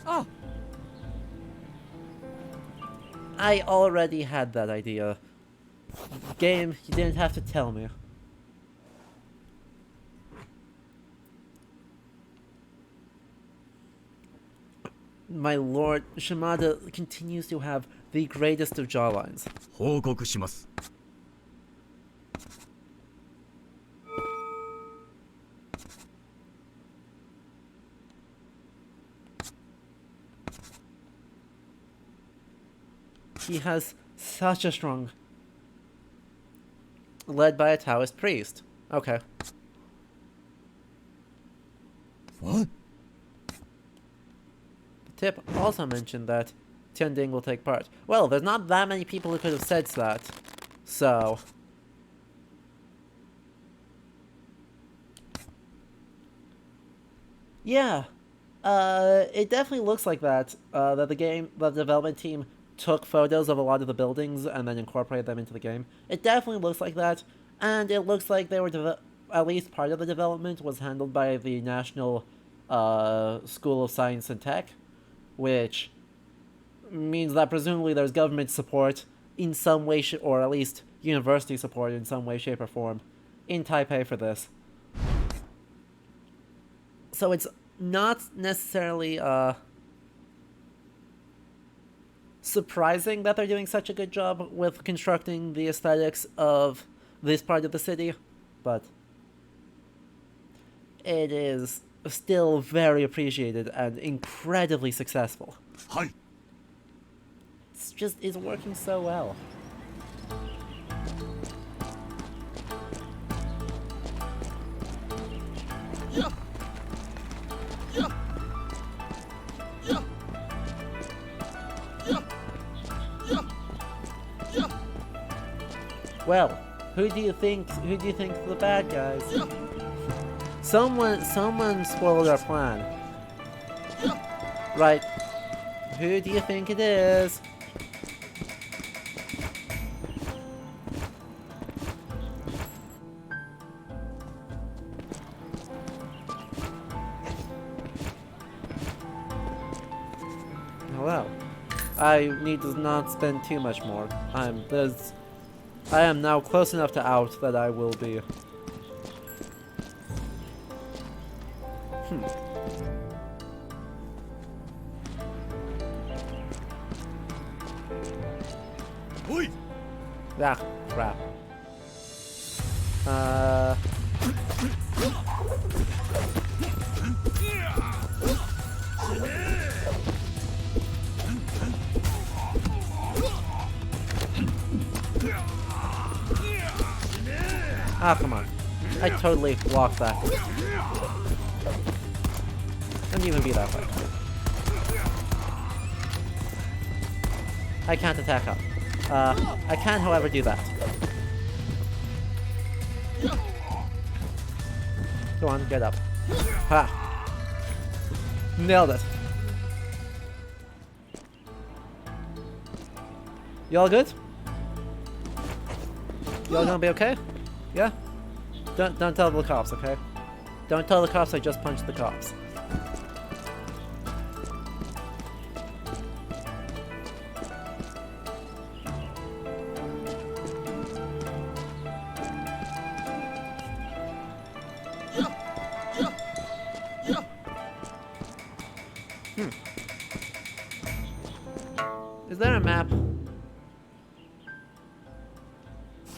Ah, I already had that idea. Game, you didn't have to tell me. My lord, Shimada continues to have the greatest of jawlines. 報告します。 He has such a strong... Led by a Taoist priest. Okay. What? The tip also mentioned that Tianding will take part. Well, there's not that many people who could have said that. So... Yeah. It definitely looks like that. That the development team took photos of a lot of the buildings and then incorporated them into the game. It definitely looks like that, and it looks like they were at least part of the development was handled by the National School of Science and Tech, which means that presumably there's government support in some way, or at least university support in some way, shape, or form in Taipei for this. So it's not necessarily surprising that they're doing such a good job with constructing the aesthetics of this part of the city, but it is still very appreciated and incredibly successful. Hi. It's working so well. Well, who do you think the bad guys? Someone spoiled our plan. Right. Who do you think it is? Well, I need to not spend too much more. There's I am now close enough to out that I will be. Oi! Ah, crap. Ah, come on. I totally blocked that. Didn't even be that way. I can't attack up. I can, however, do that. Go on, get up. Ha! Nailed it. Y'all good? Y'all gonna be okay? Yeah? Don't tell the cops, okay? Don't tell the cops I just punched the cops. Is there a map?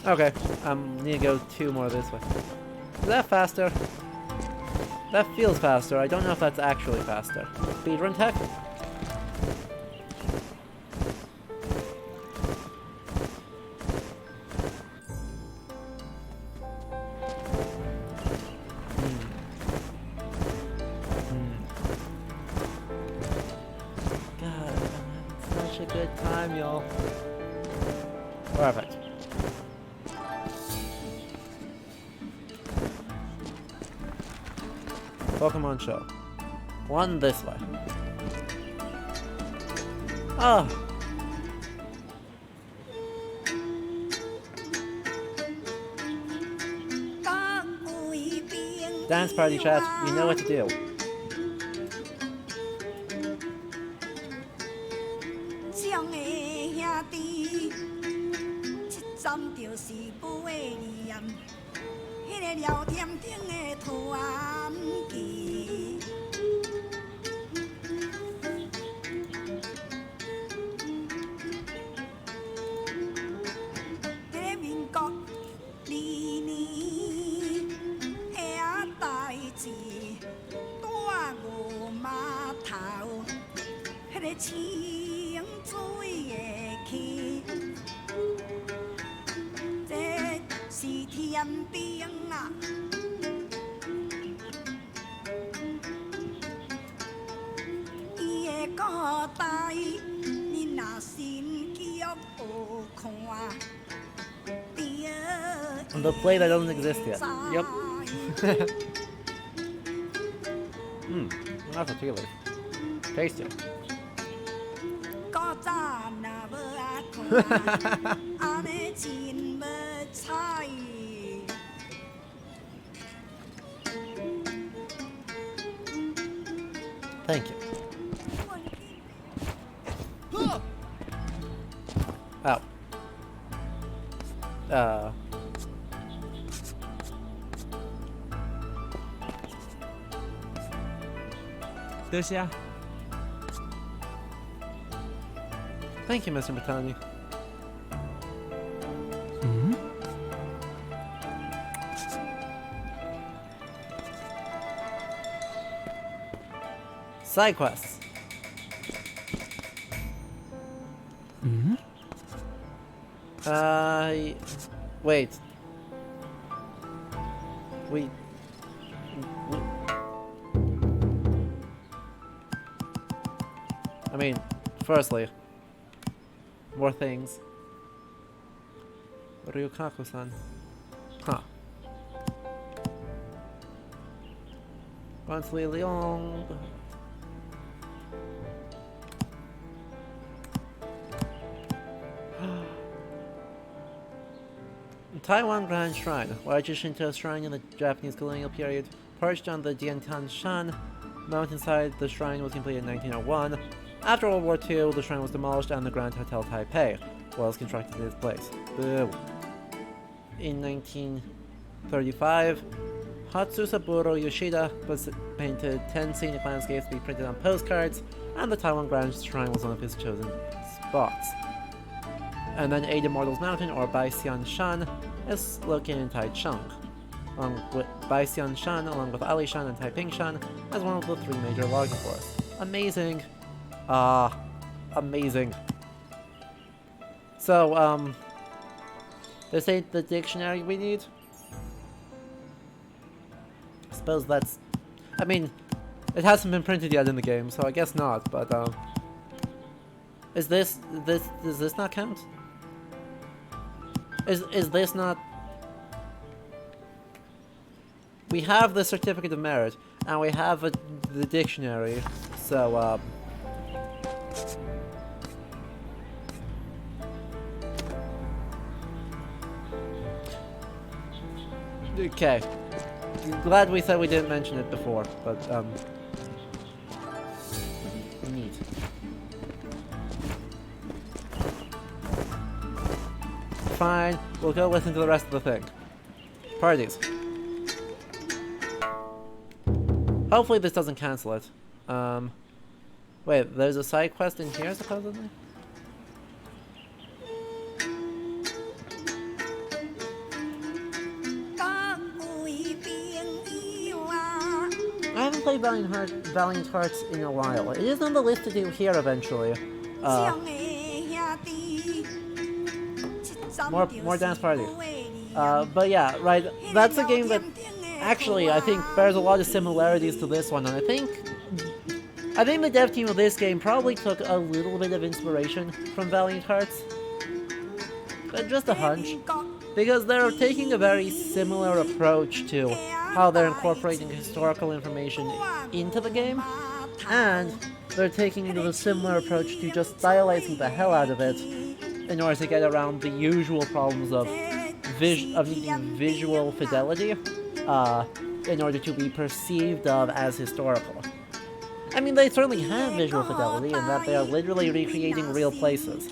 Okay, need to go 2 more this way. Is that faster? That feels faster. I don't know if that's actually faster. Speedrun tech? God, I'm having such a good time, y'all. Perfect. Pokemon show. One this way. Oh. Dance party chat, you know what to do. The play that doesn't exist yet. Yep. That's a tea leaf. Tasty. Thank you. Oh. 多谢。 Thank you, Mr. Matani. Side quests. Wait. I mean, firstly, more things. Ryukaku-san. Huh. Gonzli Leong. Taiwan Grand Shrine, largest Shinto shrine in the Japanese colonial period, perched on the Diantanshan mountainside. The shrine was completed in 1901. After World War II, the shrine was demolished and the Grand Hotel Taipei was constructed in its place. Boo. in 1935. Hatsusaburo Yoshida painted 10 scenic landscapes to be printed on postcards, and the Taiwan Grand Shrine was one of his chosen spots. And then Eight Immortals Mountain, or Baixian Shan, is located in Taichung, along with Baixian Shan, along with Alishan and Taiping Shan, as one of the 3 major logging forests. Amazing. Amazing. So, this ain't the dictionary we need? I suppose that's... I mean, it hasn't been printed yet in the game, so I guess not, but, does this not count? Is this not... We have the Certificate of Merit, and we have the dictionary, so, okay. Glad we said we didn't mention it before, but, neat. Fine, we'll go listen to the rest of the thing. Parties. Hopefully this doesn't cancel it. Wait, there's a side quest in here, supposedly? I haven't played Valiant Hearts in a while. It is on the list to do here eventually. More dance party. But yeah, right. That's a game that actually I think bears a lot of similarities to this one, and I think the dev team of this game probably took a little bit of inspiration from Valiant Hearts. But just a hunch, because they're taking a very similar approach to how they're incorporating historical information into the game, and they're taking the similar approach to just stylizing the hell out of it in order to get around the usual problems of needing visual fidelity in order to be perceived of as historical. I mean, they certainly have visual fidelity in that they are literally recreating real places,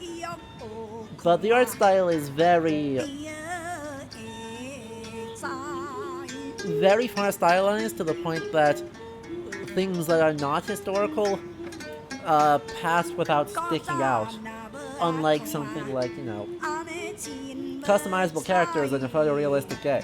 but the art style is very far stylized to the point that things that are not historical pass without sticking out, unlike something like, you know, customizable characters in a photorealistic game.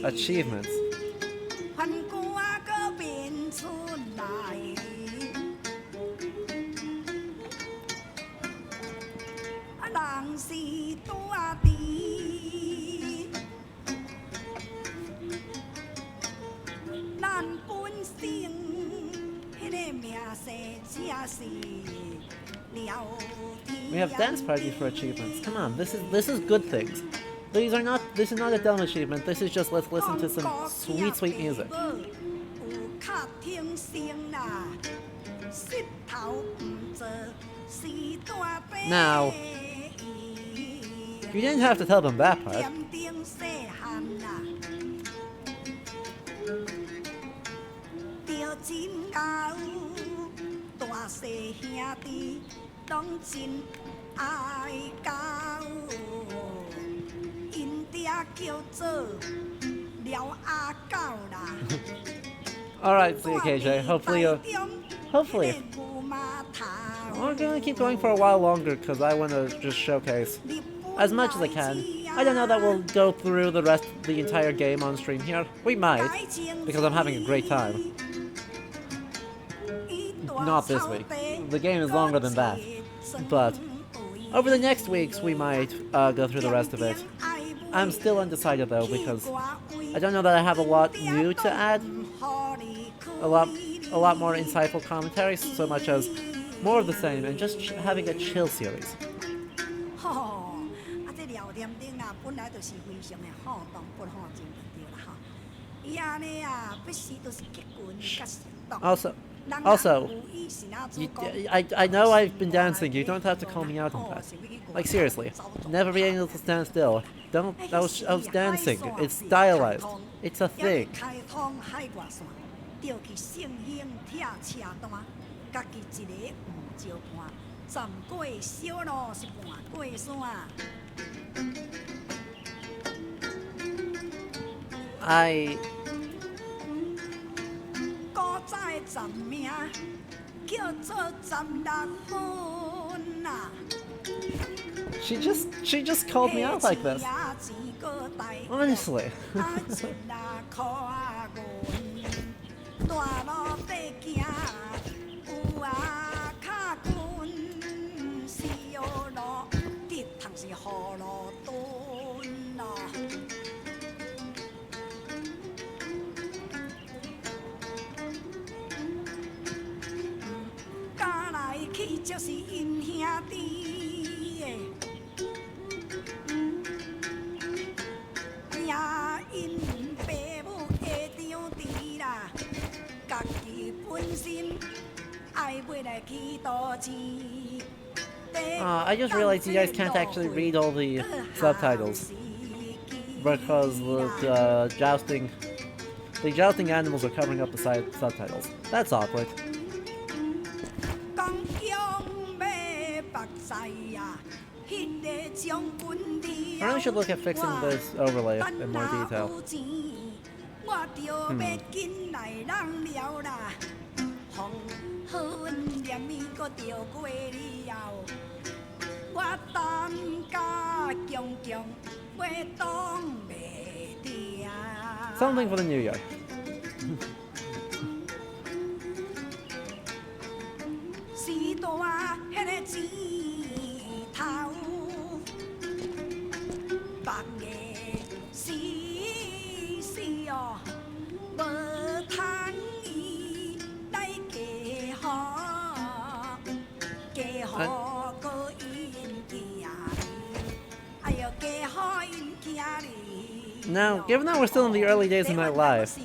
Achievements. We have dance parties for achievements. Come on, this is good things. This is not a dumb achievement. This is just let's listen to some sweet music. Now, you didn't have to tell them that part. Alright, CKJ, hopefully. I'm gonna keep going for a while longer because I want to just showcase as much as I can. I don't know that we'll go through the entire game on stream here. We might, because I'm having a great time. Not this week. The game is longer than that. But over the next weeks, we might go through the rest of it. I'm still undecided though, because I don't know that I have a lot new to add. A lot more insightful commentaries, so much as more of the same, and just having a chill series. Also, I know I've been dancing. You don't have to call me out on that. Like seriously, never being able to stand still. I was dancing. It's stylized. It's a 也 thing. 开通海外线，调去圣兴铁车单，家己一个黄石畔，站过小路是半过山。古早的站名叫做站六分呐。 She just called me out like this. Honestly. 大路底行，有啊卡棍，小路直通是雨路墩咯。家来去就是因兄弟的。 也因爸母会张持啦，家己本身爱买来去赌钱。I just realized you guys can't actually read all the subtitles because the jousting animals are covering up the subtitles. That's awkward. I really should look at fixing this overlay in more detail. Something for the new year. Now, given that we're still in the early days of my life,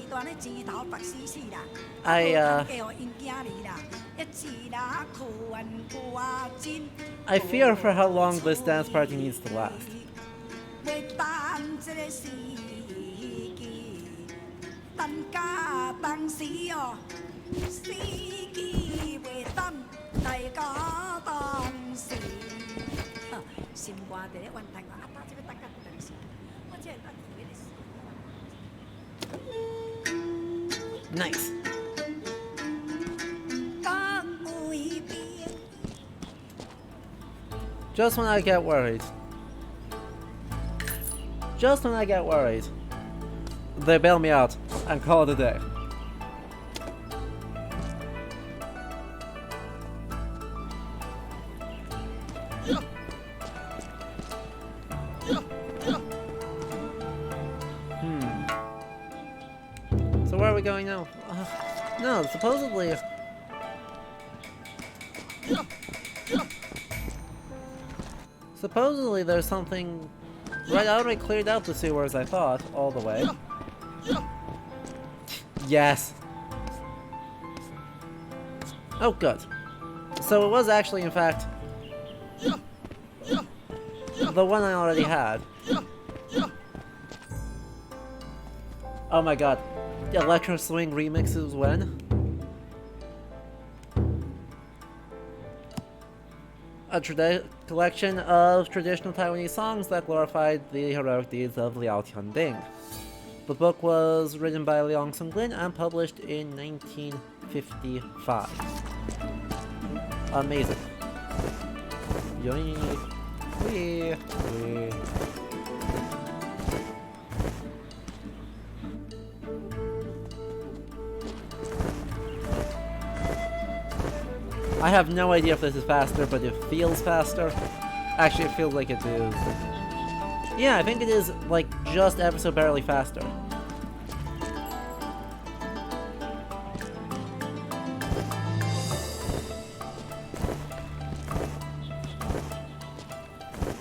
I fear for how long this dance party needs to last. Nice. Just when I get worried. Just when I get worried. They bail me out and call it a day. So where are we going now? No, supposedly... Supposedly there's something... Right, I already cleared out the sewers, I thought, all the way. Yes. Oh, good. So it was actually, in fact... the one I already had. Oh my god. Electro Swing remixes when? A collection of traditional Taiwanese songs that glorified the heroic deeds of Liao Tianding. The book was written by Liang Songlin and published in 1955. Amazing. Yoink. Wee. Wee. I have no idea if this is faster, but it feels faster. Actually, it feels like it is. Yeah, I think it is, like, just ever so barely faster.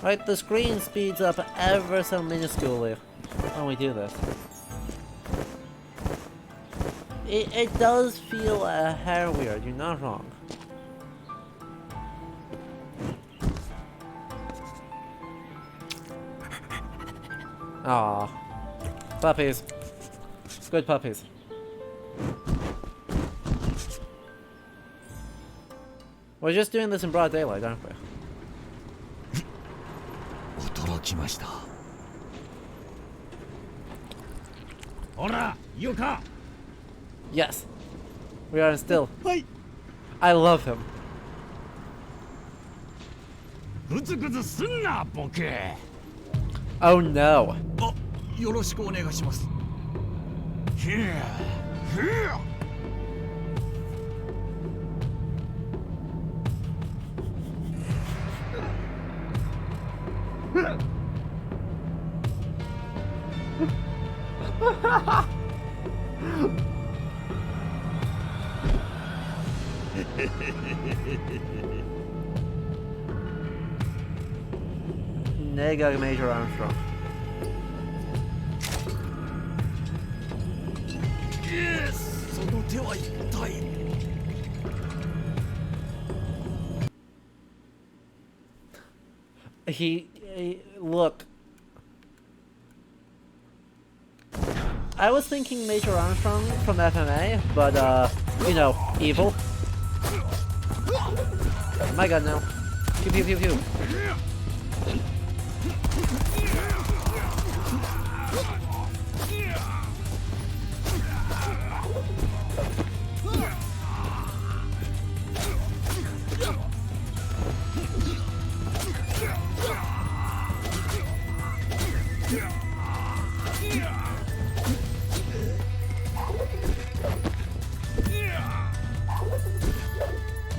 Right, the screen speeds up ever so minusculely when we do this. It does feel a hair weird, you're not wrong. Aw. Puppies. Good puppies. We're just doing this in broad daylight, aren't we? 驚きました。ほら、よか。 Yes. We are still. はい。 I love him. グズグズすんな、ボケ。 Oh no. あ、よろしくお願いします。ひゃ、ひゃ。Nega Major Armstrong. Yes! その手は一体。Look. I was thinking Major Armstrong from FMA, but you know, evil. My god, no. Pew pew pew pew.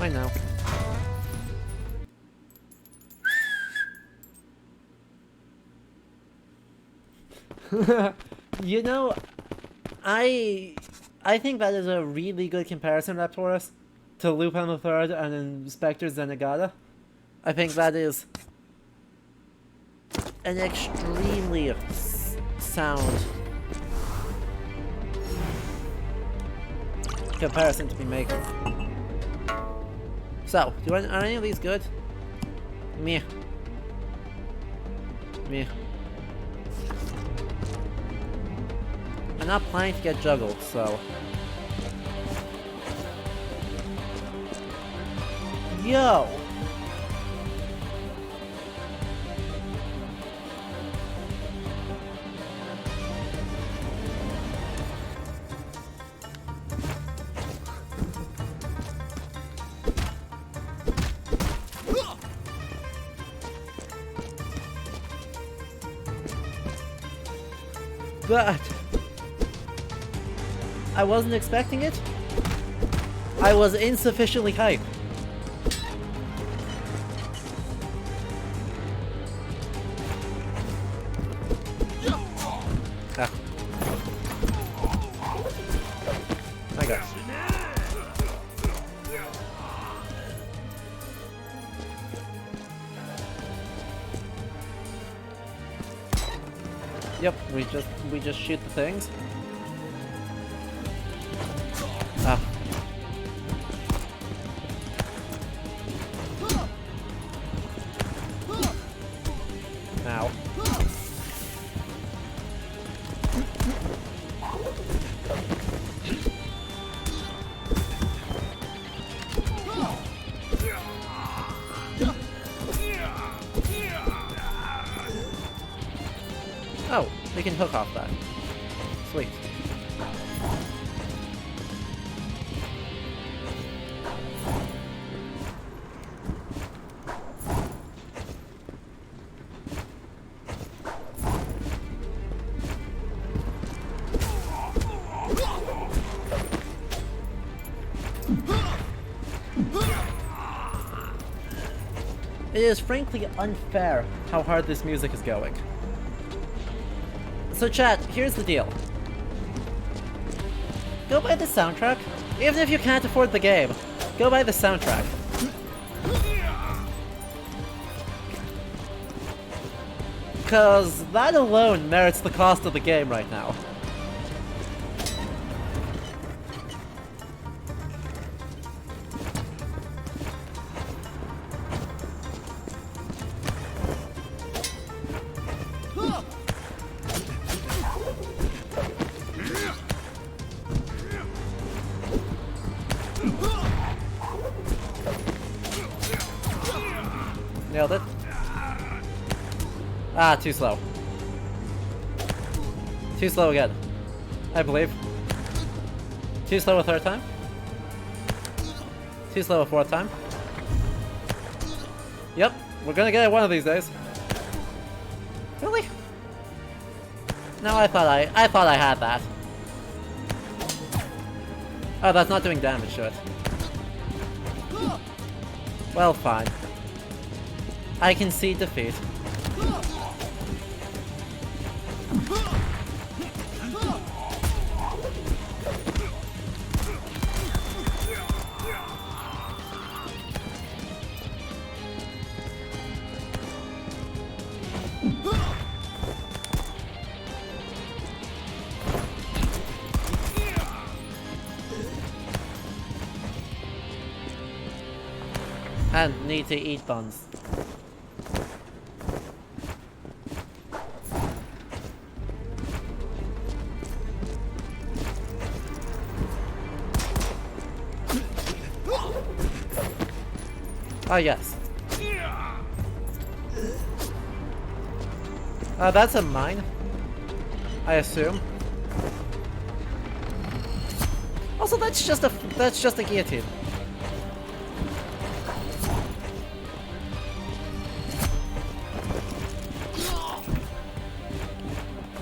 I know. You know, I think that is a really good comparison, Raptorus, to Lupin the Third and Inspector Zenigata. I think that is an extremely sound comparison to be making. So, are any of these good? Meh. Meh. I'm not planning to get juggled, so... Yo! That... I wasn't expecting it. I was insufficiently hyped. Ah. My God. Yep, we just shoot the things. Ah. Ow. Oh, we can hook off that. Sweet. It is frankly unfair how hard this music is going. So chat, here's the deal. Go buy the soundtrack. Even if you can't afford the game, go buy the soundtrack. Cause that alone merits the cost of the game right now. Nailed it. Ah, too slow. Too slow again. I believe. Too slow a third time. Too slow a fourth time. Yep, we're gonna get it one of these days. Really? No, I thought I had that. Oh, that's not doing damage to it. Well, fine. I concede defeat. And need to eat buns. Oh, yes. That's a mine, I assume. Also, that's just a guillotine.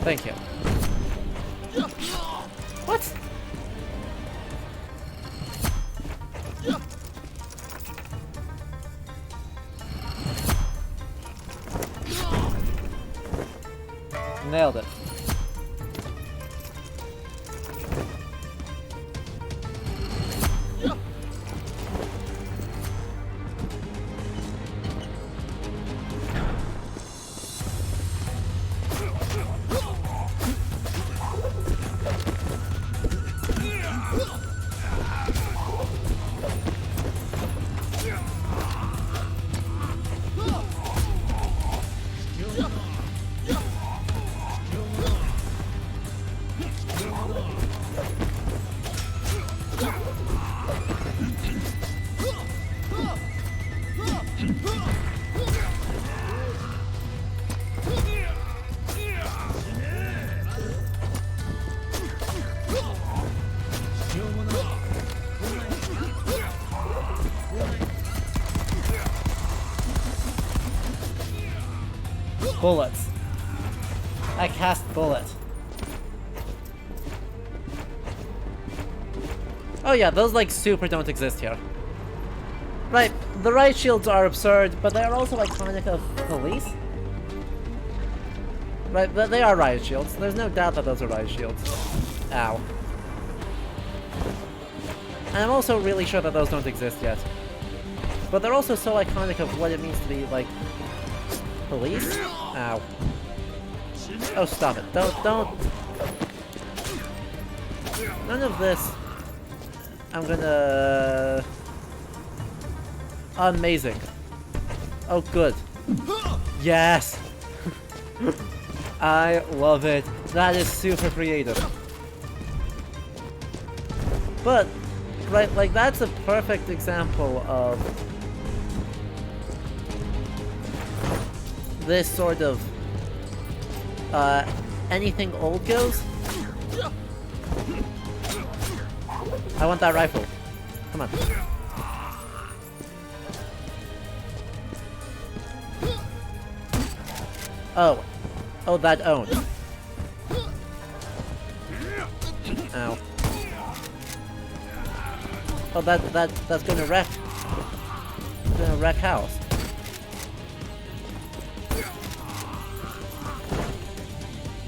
Thank you. What? Nailed it. Bullets. I cast bullet. Oh yeah, those like super don't exist here. Right, the riot shields are absurd, but they are also iconic of police. Right, but they are riot shields. There's no doubt that those are riot shields. Ow. And I'm also really sure that those don't exist yet. But they're also so iconic of what it means to be, like, police? Ow. Oh, stop it. Don't. None of this. I'm gonna... Amazing. Oh, good. Yes! I love it. That is super creative. But, right, like, that's a perfect example of this sort of, anything old goes. I want that rifle. Come on. Oh. Oh, that owned. Ow. Oh, that's gonna wreck. It's gonna wreck house.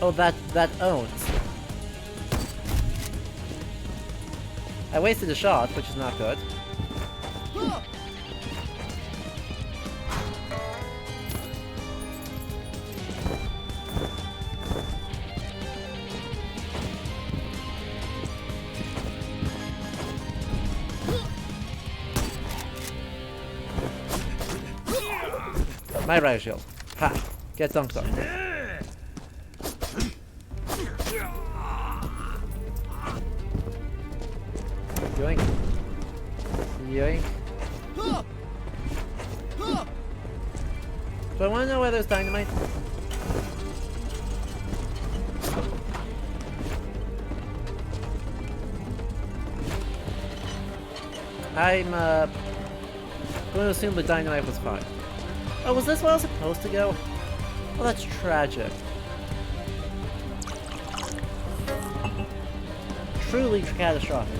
Oh, that owns. I wasted a shot, which is not good. My riot shield. Ha! Get dunked on. Yoink. Yoink. But I want to know where there's dynamite. I'm going to assume the dynamite was fine. Oh, was this where I was supposed to go? Well, that's tragic. Truly catastrophic.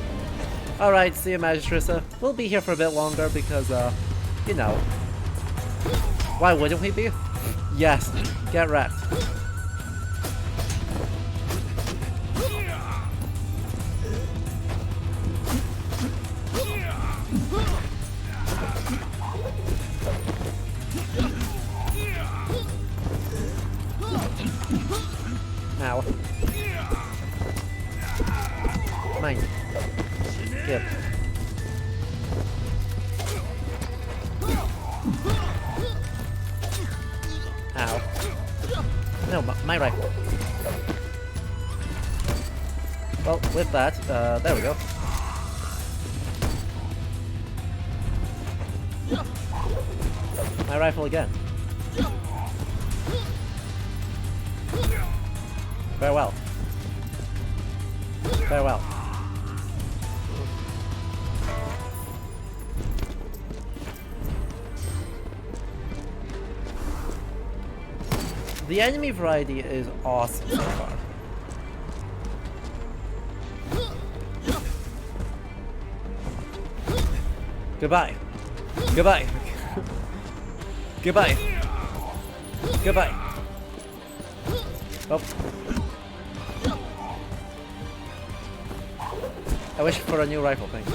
Alright, see you, Magistressa. We'll be here for a bit longer because, you know. Why wouldn't we be? Yes, get wrecked. Ow. Mine. Yep. Ow. No, my rifle. Well, with that, there we go. My rifle again. Farewell. Farewell. The enemy variety is awesome so far. Goodbye. Goodbye. Goodbye. Goodbye. Oh. I wish for a new rifle, thanks.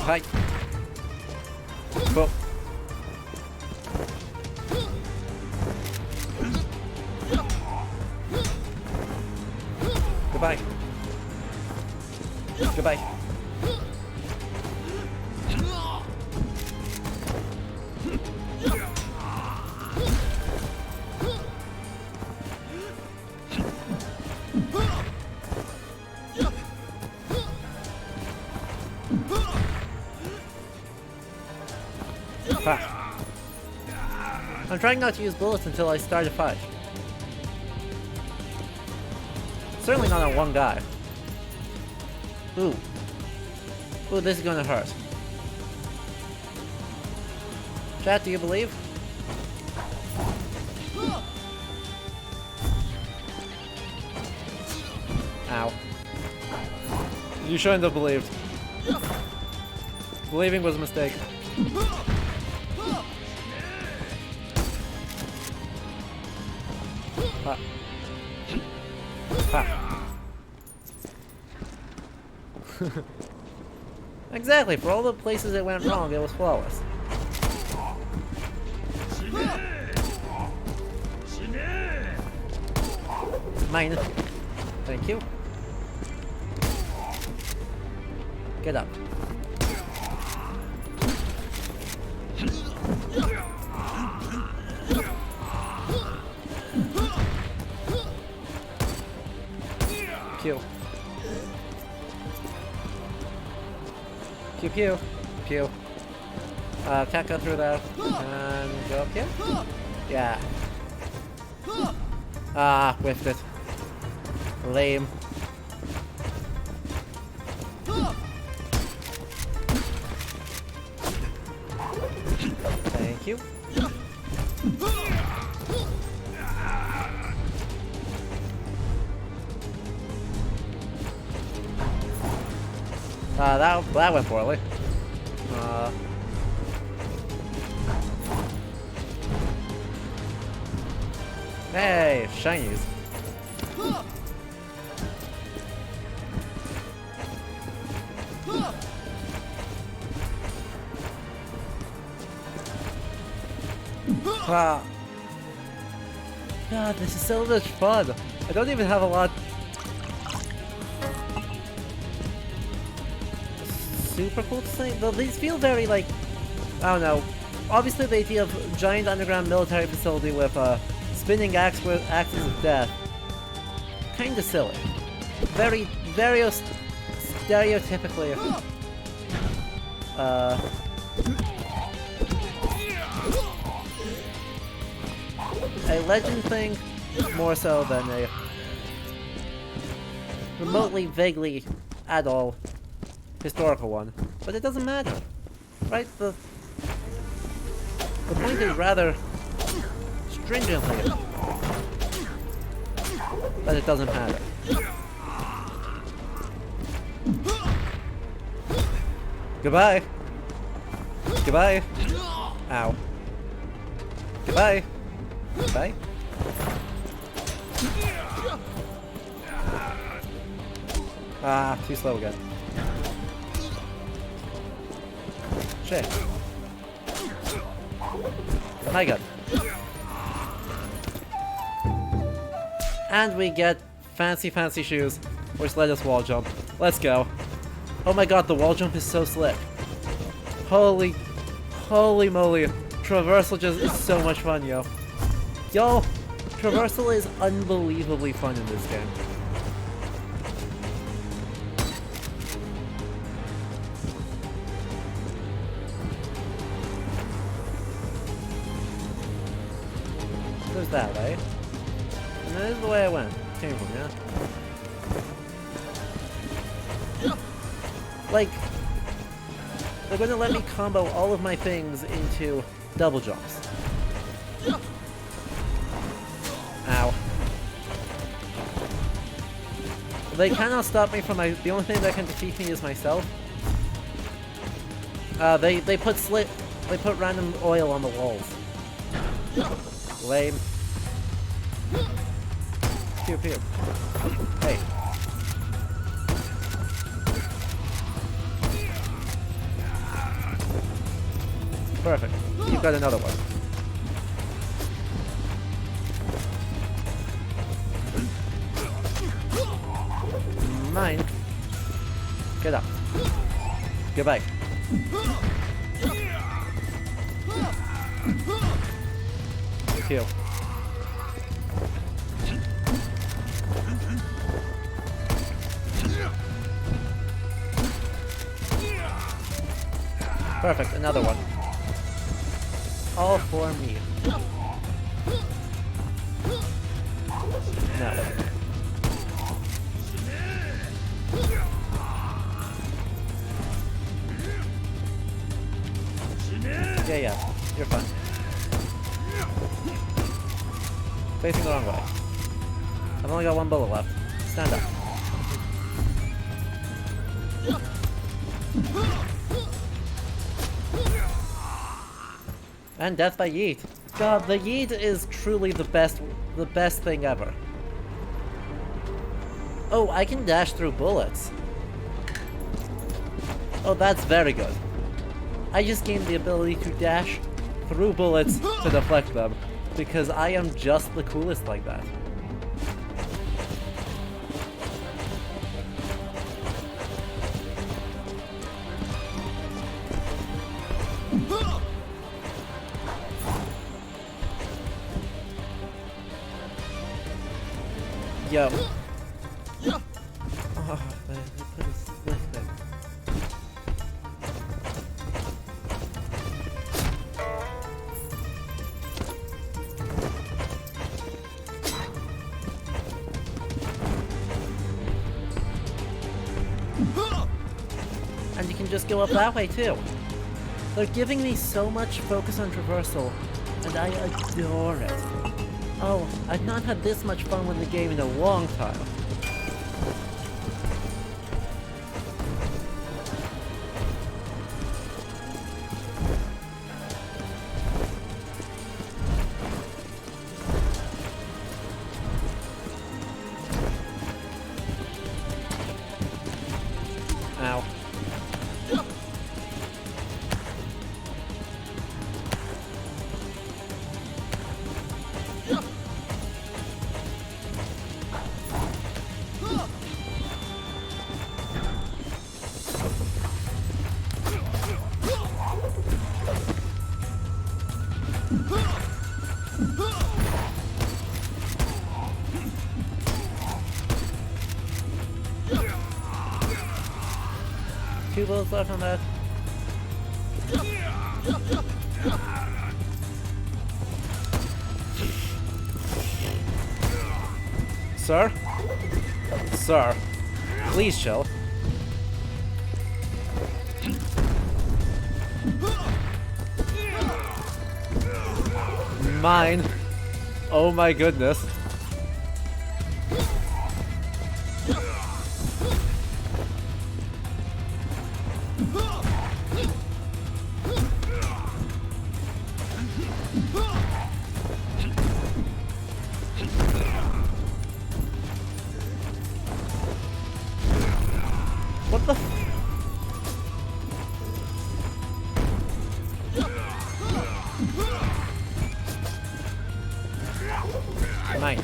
Hi. Whoa. Goodbye. Goodbye. Ha. I'm trying not to use bullets until I start a fight. Certainly not on one guy. Ooh. Ooh, this is gonna hurt. Chat, do you believe? Ow. You shouldn't have believed. Believing was a mistake. Ha. Ha. Exactly, for all the places it went wrong, it was flawless. Mine. Thank you. Get up. Pew. Pew pew. Pew. Can't go through there. And go up here? Yeah. Ah, whiffed it. Lame. Thank you. That went poorly. Hey, shinies. God, this is so much fun. I don't even have a lot. Super cool to say. Though these feel very like, I don't know, obviously the idea of giant underground military facility with spinning axes of death, kinda silly. Very stereotypically a legend thing more so than a remotely, vaguely, at all historical one. But it doesn't matter, right? The point is rather stringently that it doesn't matter. Goodbye. Goodbye. Ow. Goodbye. Goodbye. Ah, too slow again. Shit. My god. And we get fancy shoes, which let us wall jump. Let's go. Oh my god, the wall jump is so slick. Holy moly. Traversal just is so much fun, yo. Yo, traversal is unbelievably fun in this game. There's that, right? And this is the way I went. Came from, yeah? Like, they're gonna let me combo all of my things into double jumps. Ow. They cannot stop me from the only thing that can defeat me is myself. They put random oil on the walls. Lame. Pew pew. Hey. Perfect. You've got another one. Mine. Get up. Goodbye. Heal. Perfect, another one. All for me. No. Yeah, you're fine. Facing the wrong way. I've only got one bullet left. Stand up. And death by yeet. God, the yeet is truly the best thing ever. Oh, I can dash through bullets. Oh, that's very good. I just gained the ability to dash through bullets to deflect them, because I am just the coolest like that. Yo. Oh, man, put a slick thing. And you can just go up that way too. They're giving me so much focus on traversal, and I adore it. Oh, I've not had this much fun with the game in a long time. Ow. Two bullets left on that. Sir? Sir, please chill. Mine. Oh my goodness. What the f- Mine.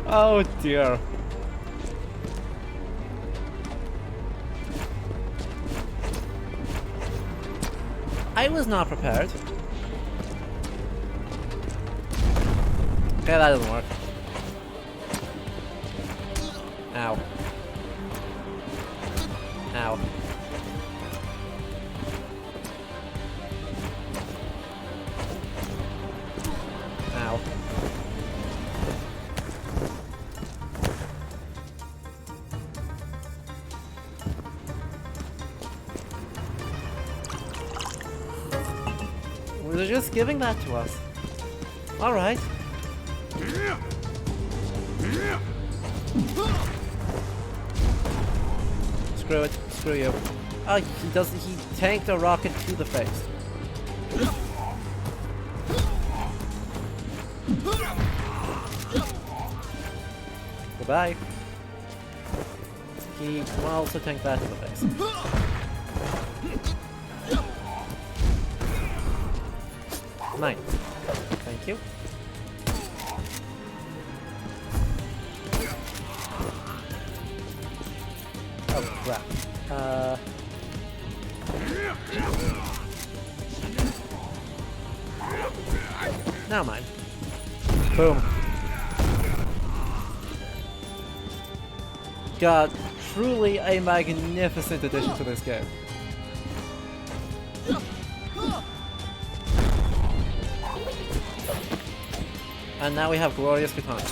Oh dear. I was not prepared. Okay, that doesn't work. Ow. Ow. Ow. They're just giving that to us. Alright. Screw it. Screw you. Oh, he tanked a rocket to the face. Goodbye. He will also tank that to the face. Mine. Thank you. Oh crap. Now mine. Boom. God, truly a magnificent addition to this game. And now we have glorious katana.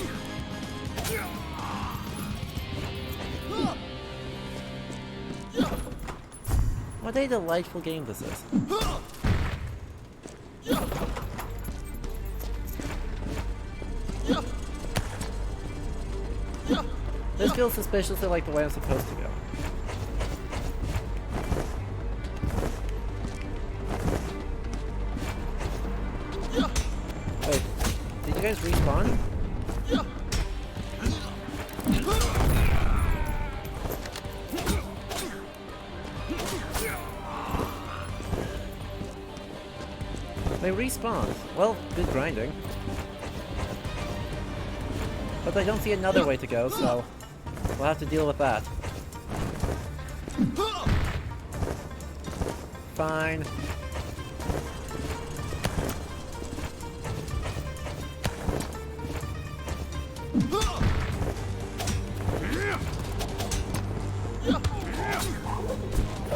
What a delightful game this is. This feels suspiciously like the way I'm supposed to go. Wait, did you guys respawn? They respawned. Well, good grinding. But I don't see another way to go, so we'll have to deal with that. Fine.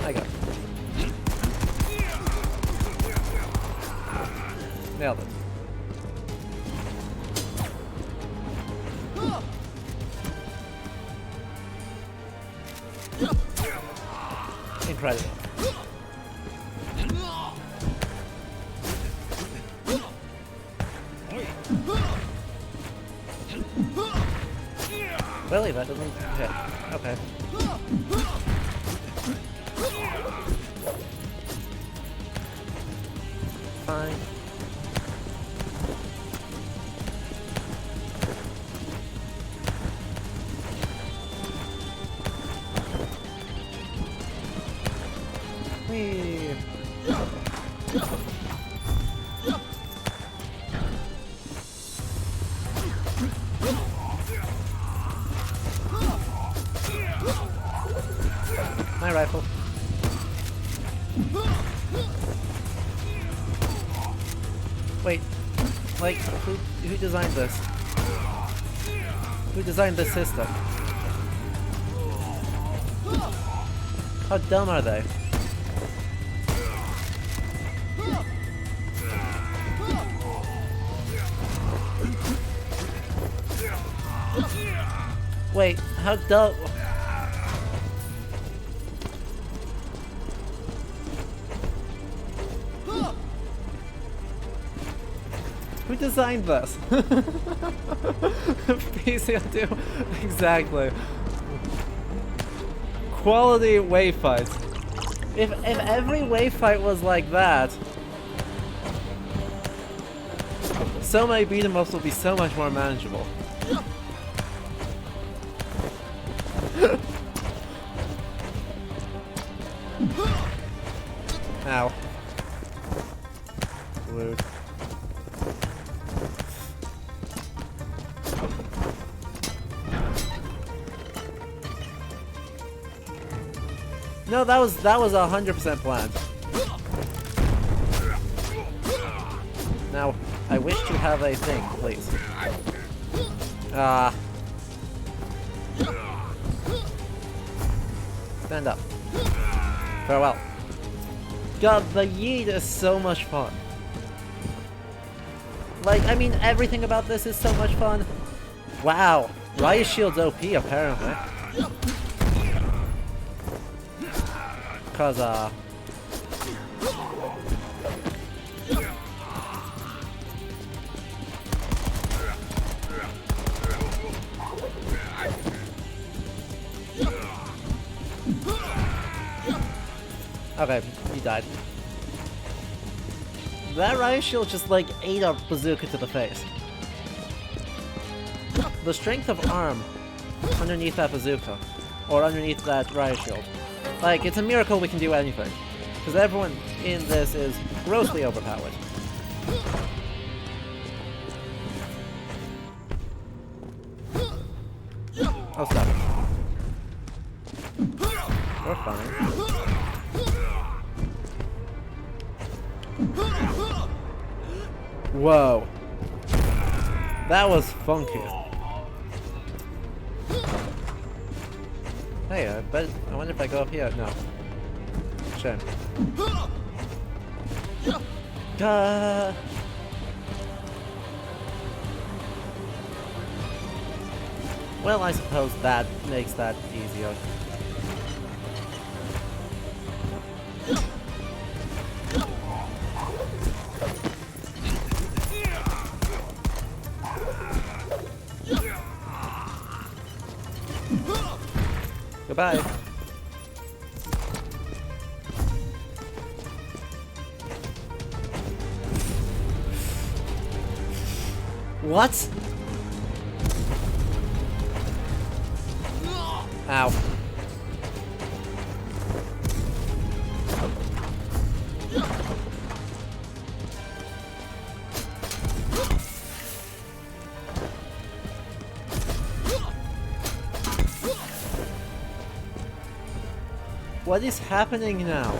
I got it. Nailed it. Incredible. Really? That doesn't hit. Okay. Fine. Whee. Like, who designed this? Who designed this system? How dumb are they? Wait, how dumb? Who designed this? PC2, exactly. Quality wave fights. If every wave fight was like that, so many beat 'em ups will be so much more manageable. Ow. Rude. No, that was 100% planned. Now, I wish to have a thing, please. Stand up. Farewell. God, the yeet is so much fun. Like, I mean, everything about this is so much fun. Wow, Riot Shield's OP apparently. Cause, okay, he died. That Riot Shield just like ate a bazooka to the face. The strength of arm underneath that bazooka, or underneath that Riot Shield. Like, it's a miracle we can do anything. Because everyone in this is grossly overpowered. Oh, stop it. We're fine. Whoa. That was funky. Hey, I wonder if I go up here. No. Shame. Well, I suppose that makes that easier. Goodbye. What? Ow. What is happening now?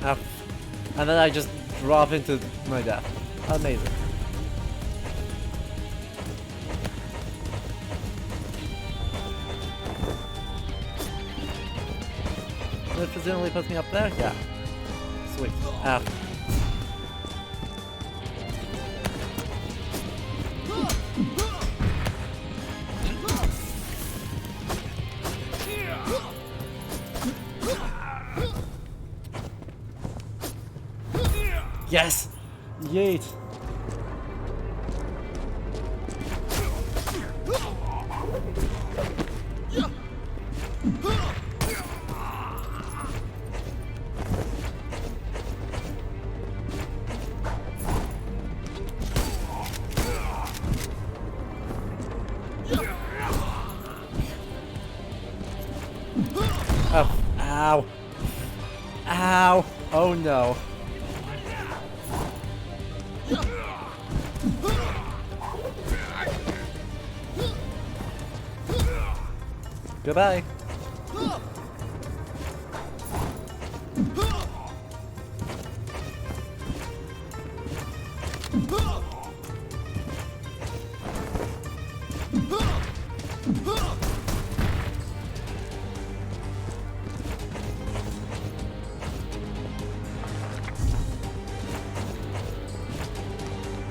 Oh. And then I just drop into my death. Amazing. It presumably puts me up there? Yeah. Sweet. Ah. Yes! Yeet! Oh, ow. Ow. Oh no. Goodbye.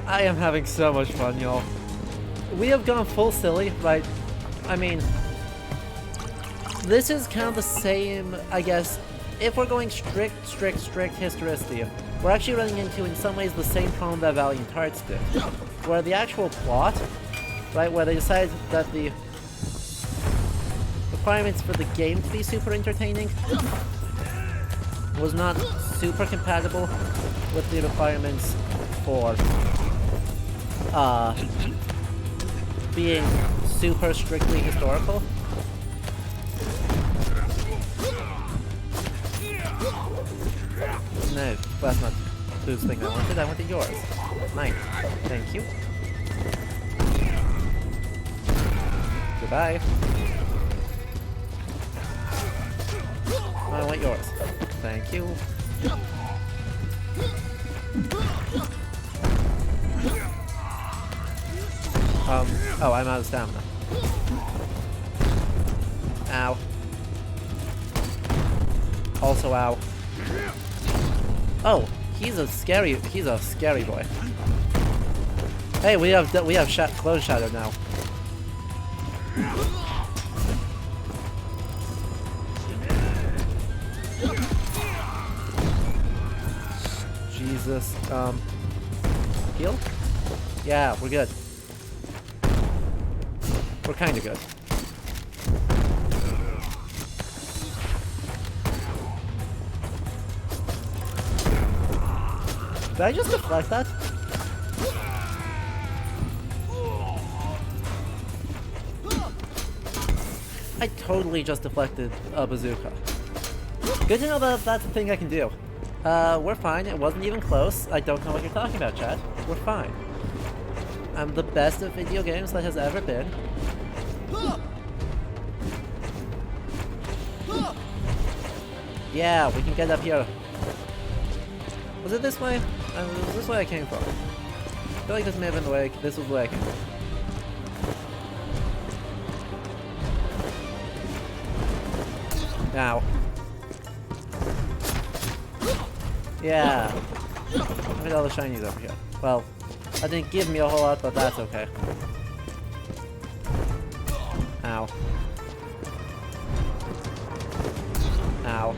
I am having so much fun, y'all. We have gone full silly, right? I mean, this is kind of the same, I guess, if we're going strict historicity, we're actually running into, in some ways, the same problem that Valiant Hearts did. Where the actual plot, right, where they decided that the requirements for the game to be super entertaining was not super compatible with the requirements for being super strictly historical. No, that's not whose thing I wanted. I wanted yours. Mine. Thank you. Goodbye. I want yours. Thank you. Oh, I'm out of stamina. Ow. Also ow. Oh, he's a scary boy. Hey, we have clone shadow now. Jesus, heal? Yeah, we're good. We're kinda good. Did I just deflect that? I totally just deflected a bazooka. Good to know that that's a thing I can do. We're fine. It wasn't even close. I don't know what you're talking about, chat. We're fine. I'm the best at video games that has ever been. Yeah, we can get up here. Was it this way? It was this way I came from. I feel like this may have been the way. This was the way I came from. Ow. Yeah. Look at all the shinies over here. Well, that didn't give me a whole lot, but that's okay. Ow. Ow.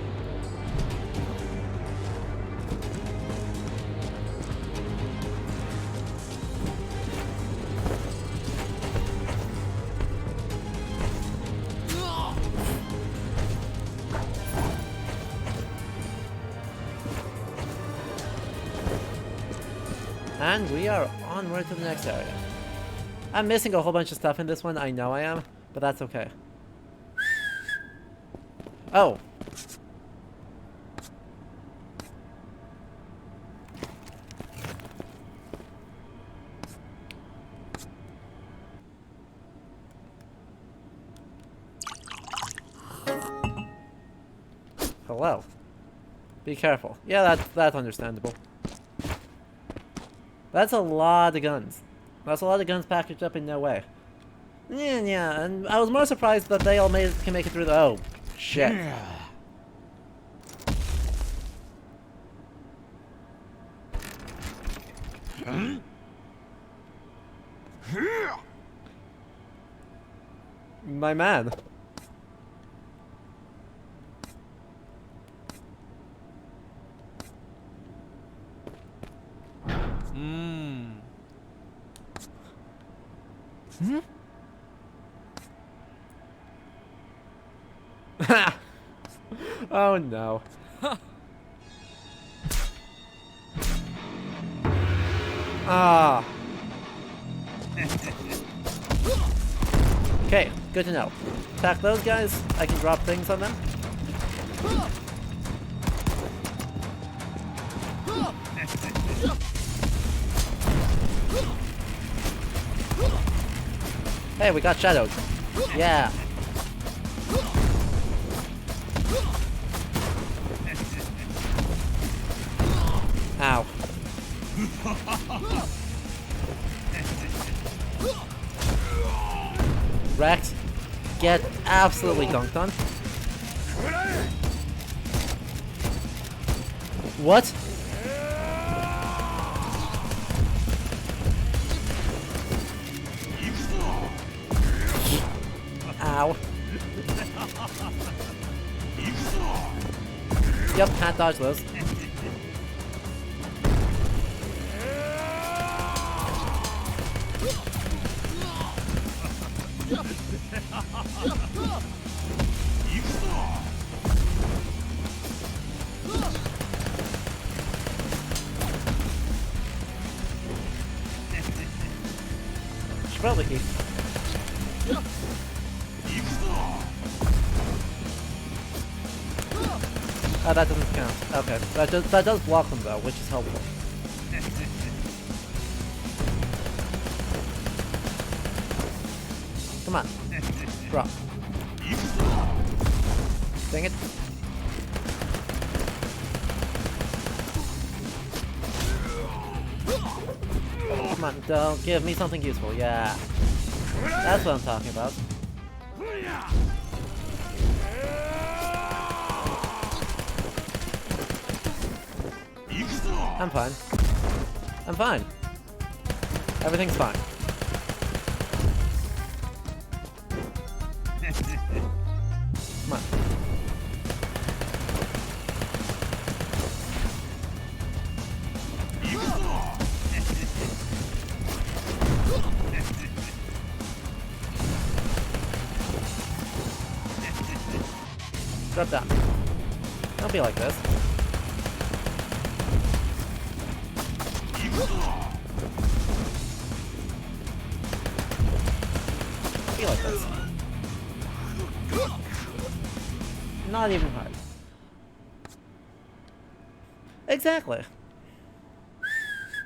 And we are onward to the next area. I'm missing a whole bunch of stuff in this one, I know I am, but that's okay. Oh. Hello. Be careful. Yeah, that's understandable. That's a lot of guns. That's a lot of guns packaged up in no way. Yeah, and I was more surprised that they all can make it through the— oh, shit. My man. Oh no. Ah. Okay, good to know. Attack those guys. I can drop things on them. Hey, we got shadowed. Yeah. Wrecked. Get absolutely dunked on. What? Ow. Yep, can't dodge those. Should probably keep. Oh, that doesn't count. Okay, that does block them though, which is helpful. Come on, drop. Dang it. Come on, don't give me something useful. Yeah, that's what I'm talking about. I'm fine. I'm fine. Everything's fine. Come on. Drop down. Don't be like this. Be like this. Not even hard. Exactly.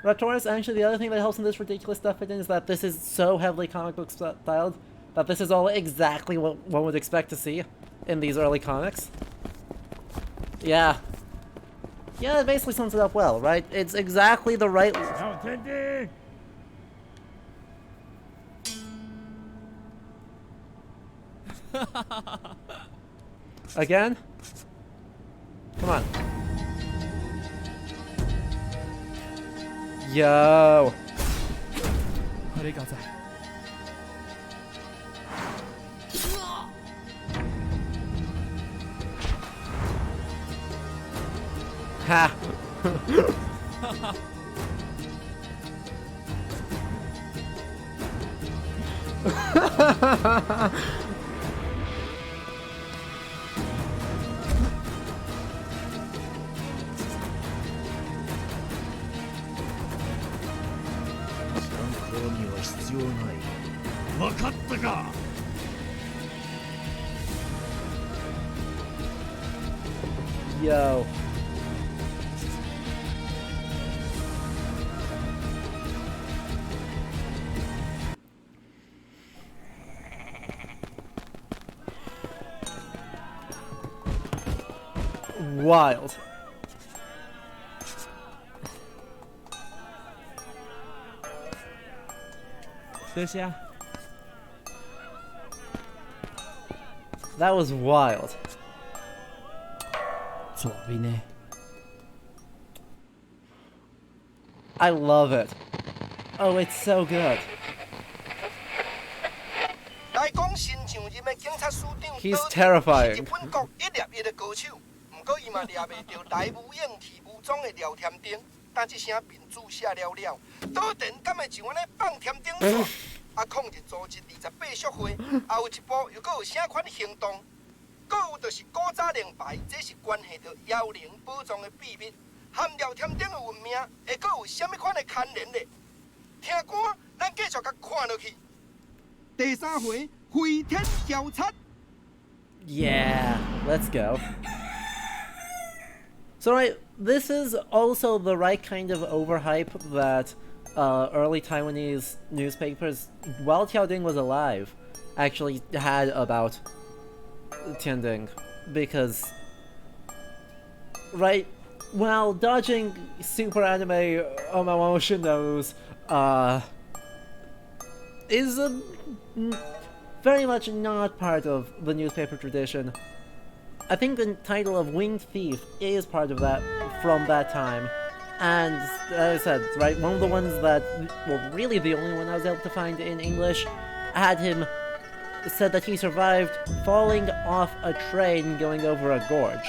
Raptoris, actually the other thing that helps in this ridiculous stuff is that this is so heavily comic book styled that this is all exactly what one would expect to see in these early comics. Yeah. Yeah, it basically sums it up well, right? It's exactly the right... Tianding! Again? Come on. Yo! 何が在？ Ha! Yo. Wild. That was wild. I love it. Oh, it's so good. He's terrifying. 日本国一粒一的高手，不过伊嘛抓袂到来无影去无踪的廖添丁。但这声面注写了了，倒电敢会像安尼放添丁煞？啊，控制组织28宿会，还有一部又搁有啥款行动？搁有就是古早灵牌，这是关系到妖灵宝藏的秘密，和廖添丁的运命会搁有啥物款的牵连咧？听歌，咱继续甲看落去。第3回飞天交叉。 Yeah, let's go. So right, this is also the right kind of overhype that early Taiwanese newspapers, while Tianding was alive, actually had about Tianding, because right, while dodging super anime Omamoshi knows is a very much not part of the newspaper tradition. I think the title of Winged Thief is part of that from that time. And as I said, right, one of the ones that, well, really the only one I was able to find in English, had him said that he survived falling off a train going over a gorge.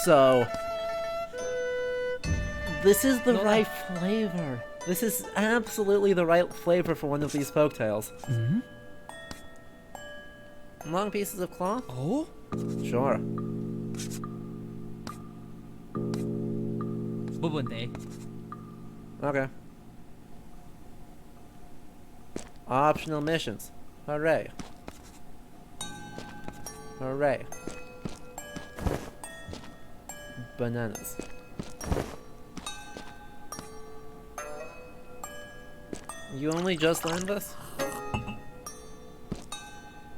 So, this is the right flavor. This is absolutely the right flavor for one of these folktales. Long pieces of cloth? Oh? Sure. Okay. Optional missions. Hooray. Hooray. Bananas. You only just learned this?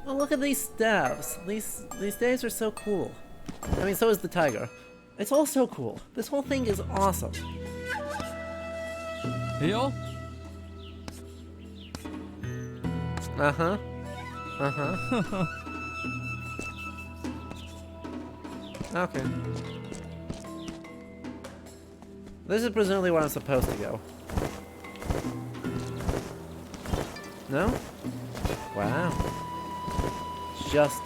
Oh, look at these stabs. These days are so cool. I mean, so is the tiger. It's all so cool. This whole thing is awesome. Yo? Uh-huh. Uh-huh. Okay. This is presumably where I'm supposed to go. No? Wow. It's just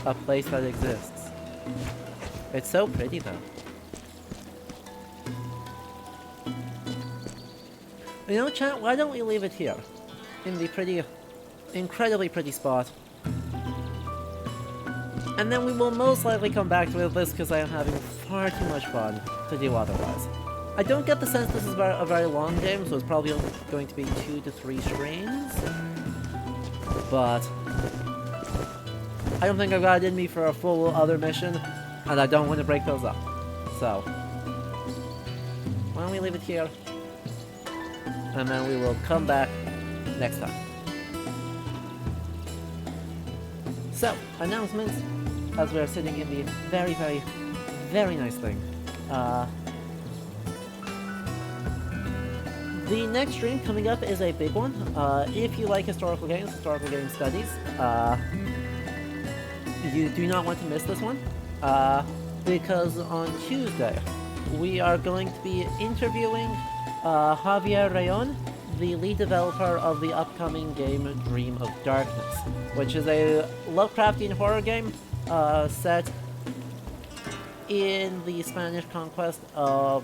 a place that exists. It's so pretty though. You know, chat, why don't we leave it here? In the pretty, incredibly pretty spot. And then we will most likely come back to this because I am having far too much fun to do otherwise. I don't get the sense this is a very long game, so it's probably going to be 2 to 3 streams. But I don't think I've got it in me for a full other mission, and I don't want to break those up. So, why don't we leave it here? And then we will come back next time. So, announcements, as we are sitting in the very, very, very nice thing. The next stream coming up is a big one. If you like historical game studies, you do not want to miss this one, because on Tuesday we are going to be interviewing Javier Rayon, the lead developer of the upcoming game Dream of Darkness, which is a Lovecraftian horror game set in the Spanish conquest of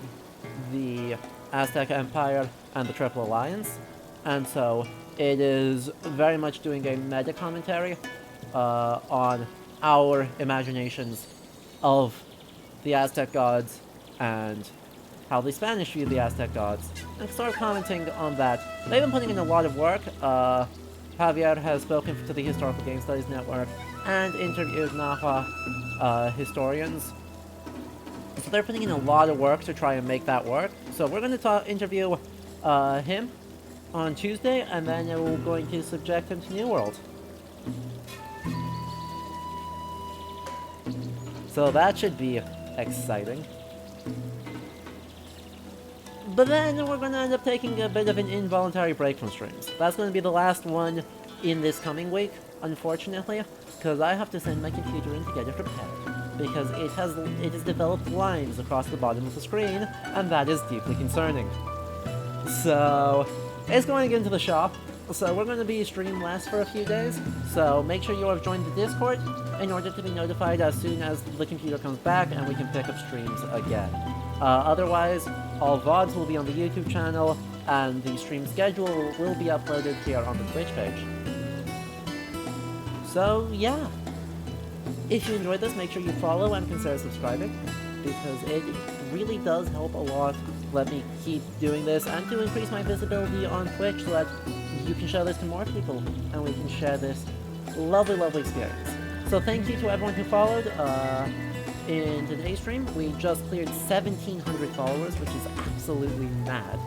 the Aztec Empire and the Triple Alliance, and so it is very much doing a meta commentary on our imaginations of the Aztec gods and how the Spanish view the Aztec gods, and start commenting on that. They've been putting in a lot of work. Javier has spoken to the Historical Game Studies Network and interviewed Nahua historians. So they're putting in a lot of work to try and make that work. So we're going to interview him on Tuesday, and then we're going to subject him to New World. So that should be exciting. But then we're going to end up taking a bit of an involuntary break from streams. That's going to be the last one in this coming week, unfortunately, because I have to send my computer in to get it repaired, because it has developed lines across the bottom of the screen, and that is deeply concerning. So it's going to get into the shop. So we're going to be streamless for a few days, so make sure you have joined the Discord in order to be notified as soon as the computer comes back and we can pick up streams again. Otherwise, all VODs will be on the YouTube channel, and the stream schedule will be uploaded here on the Twitch page. So yeah, if you enjoyed this, make sure you follow and consider subscribing, because it really does help a lot. Let me keep doing this and to increase my visibility on Twitch so that you can show this to more people and we can share this lovely, lovely experience. So thank you to everyone who followed. In today's stream, we just cleared 1,700 followers, which is absolutely mad.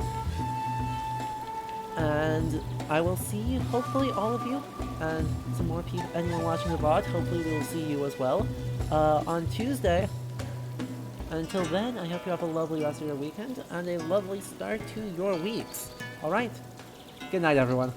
And I will see, hopefully, all of you, and some more people, anyone watching the VOD, hopefully we will see you as well, on Tuesday. Until then, I hope you have a lovely rest of your weekend and a lovely start to your weeks. Alright? Good night, everyone.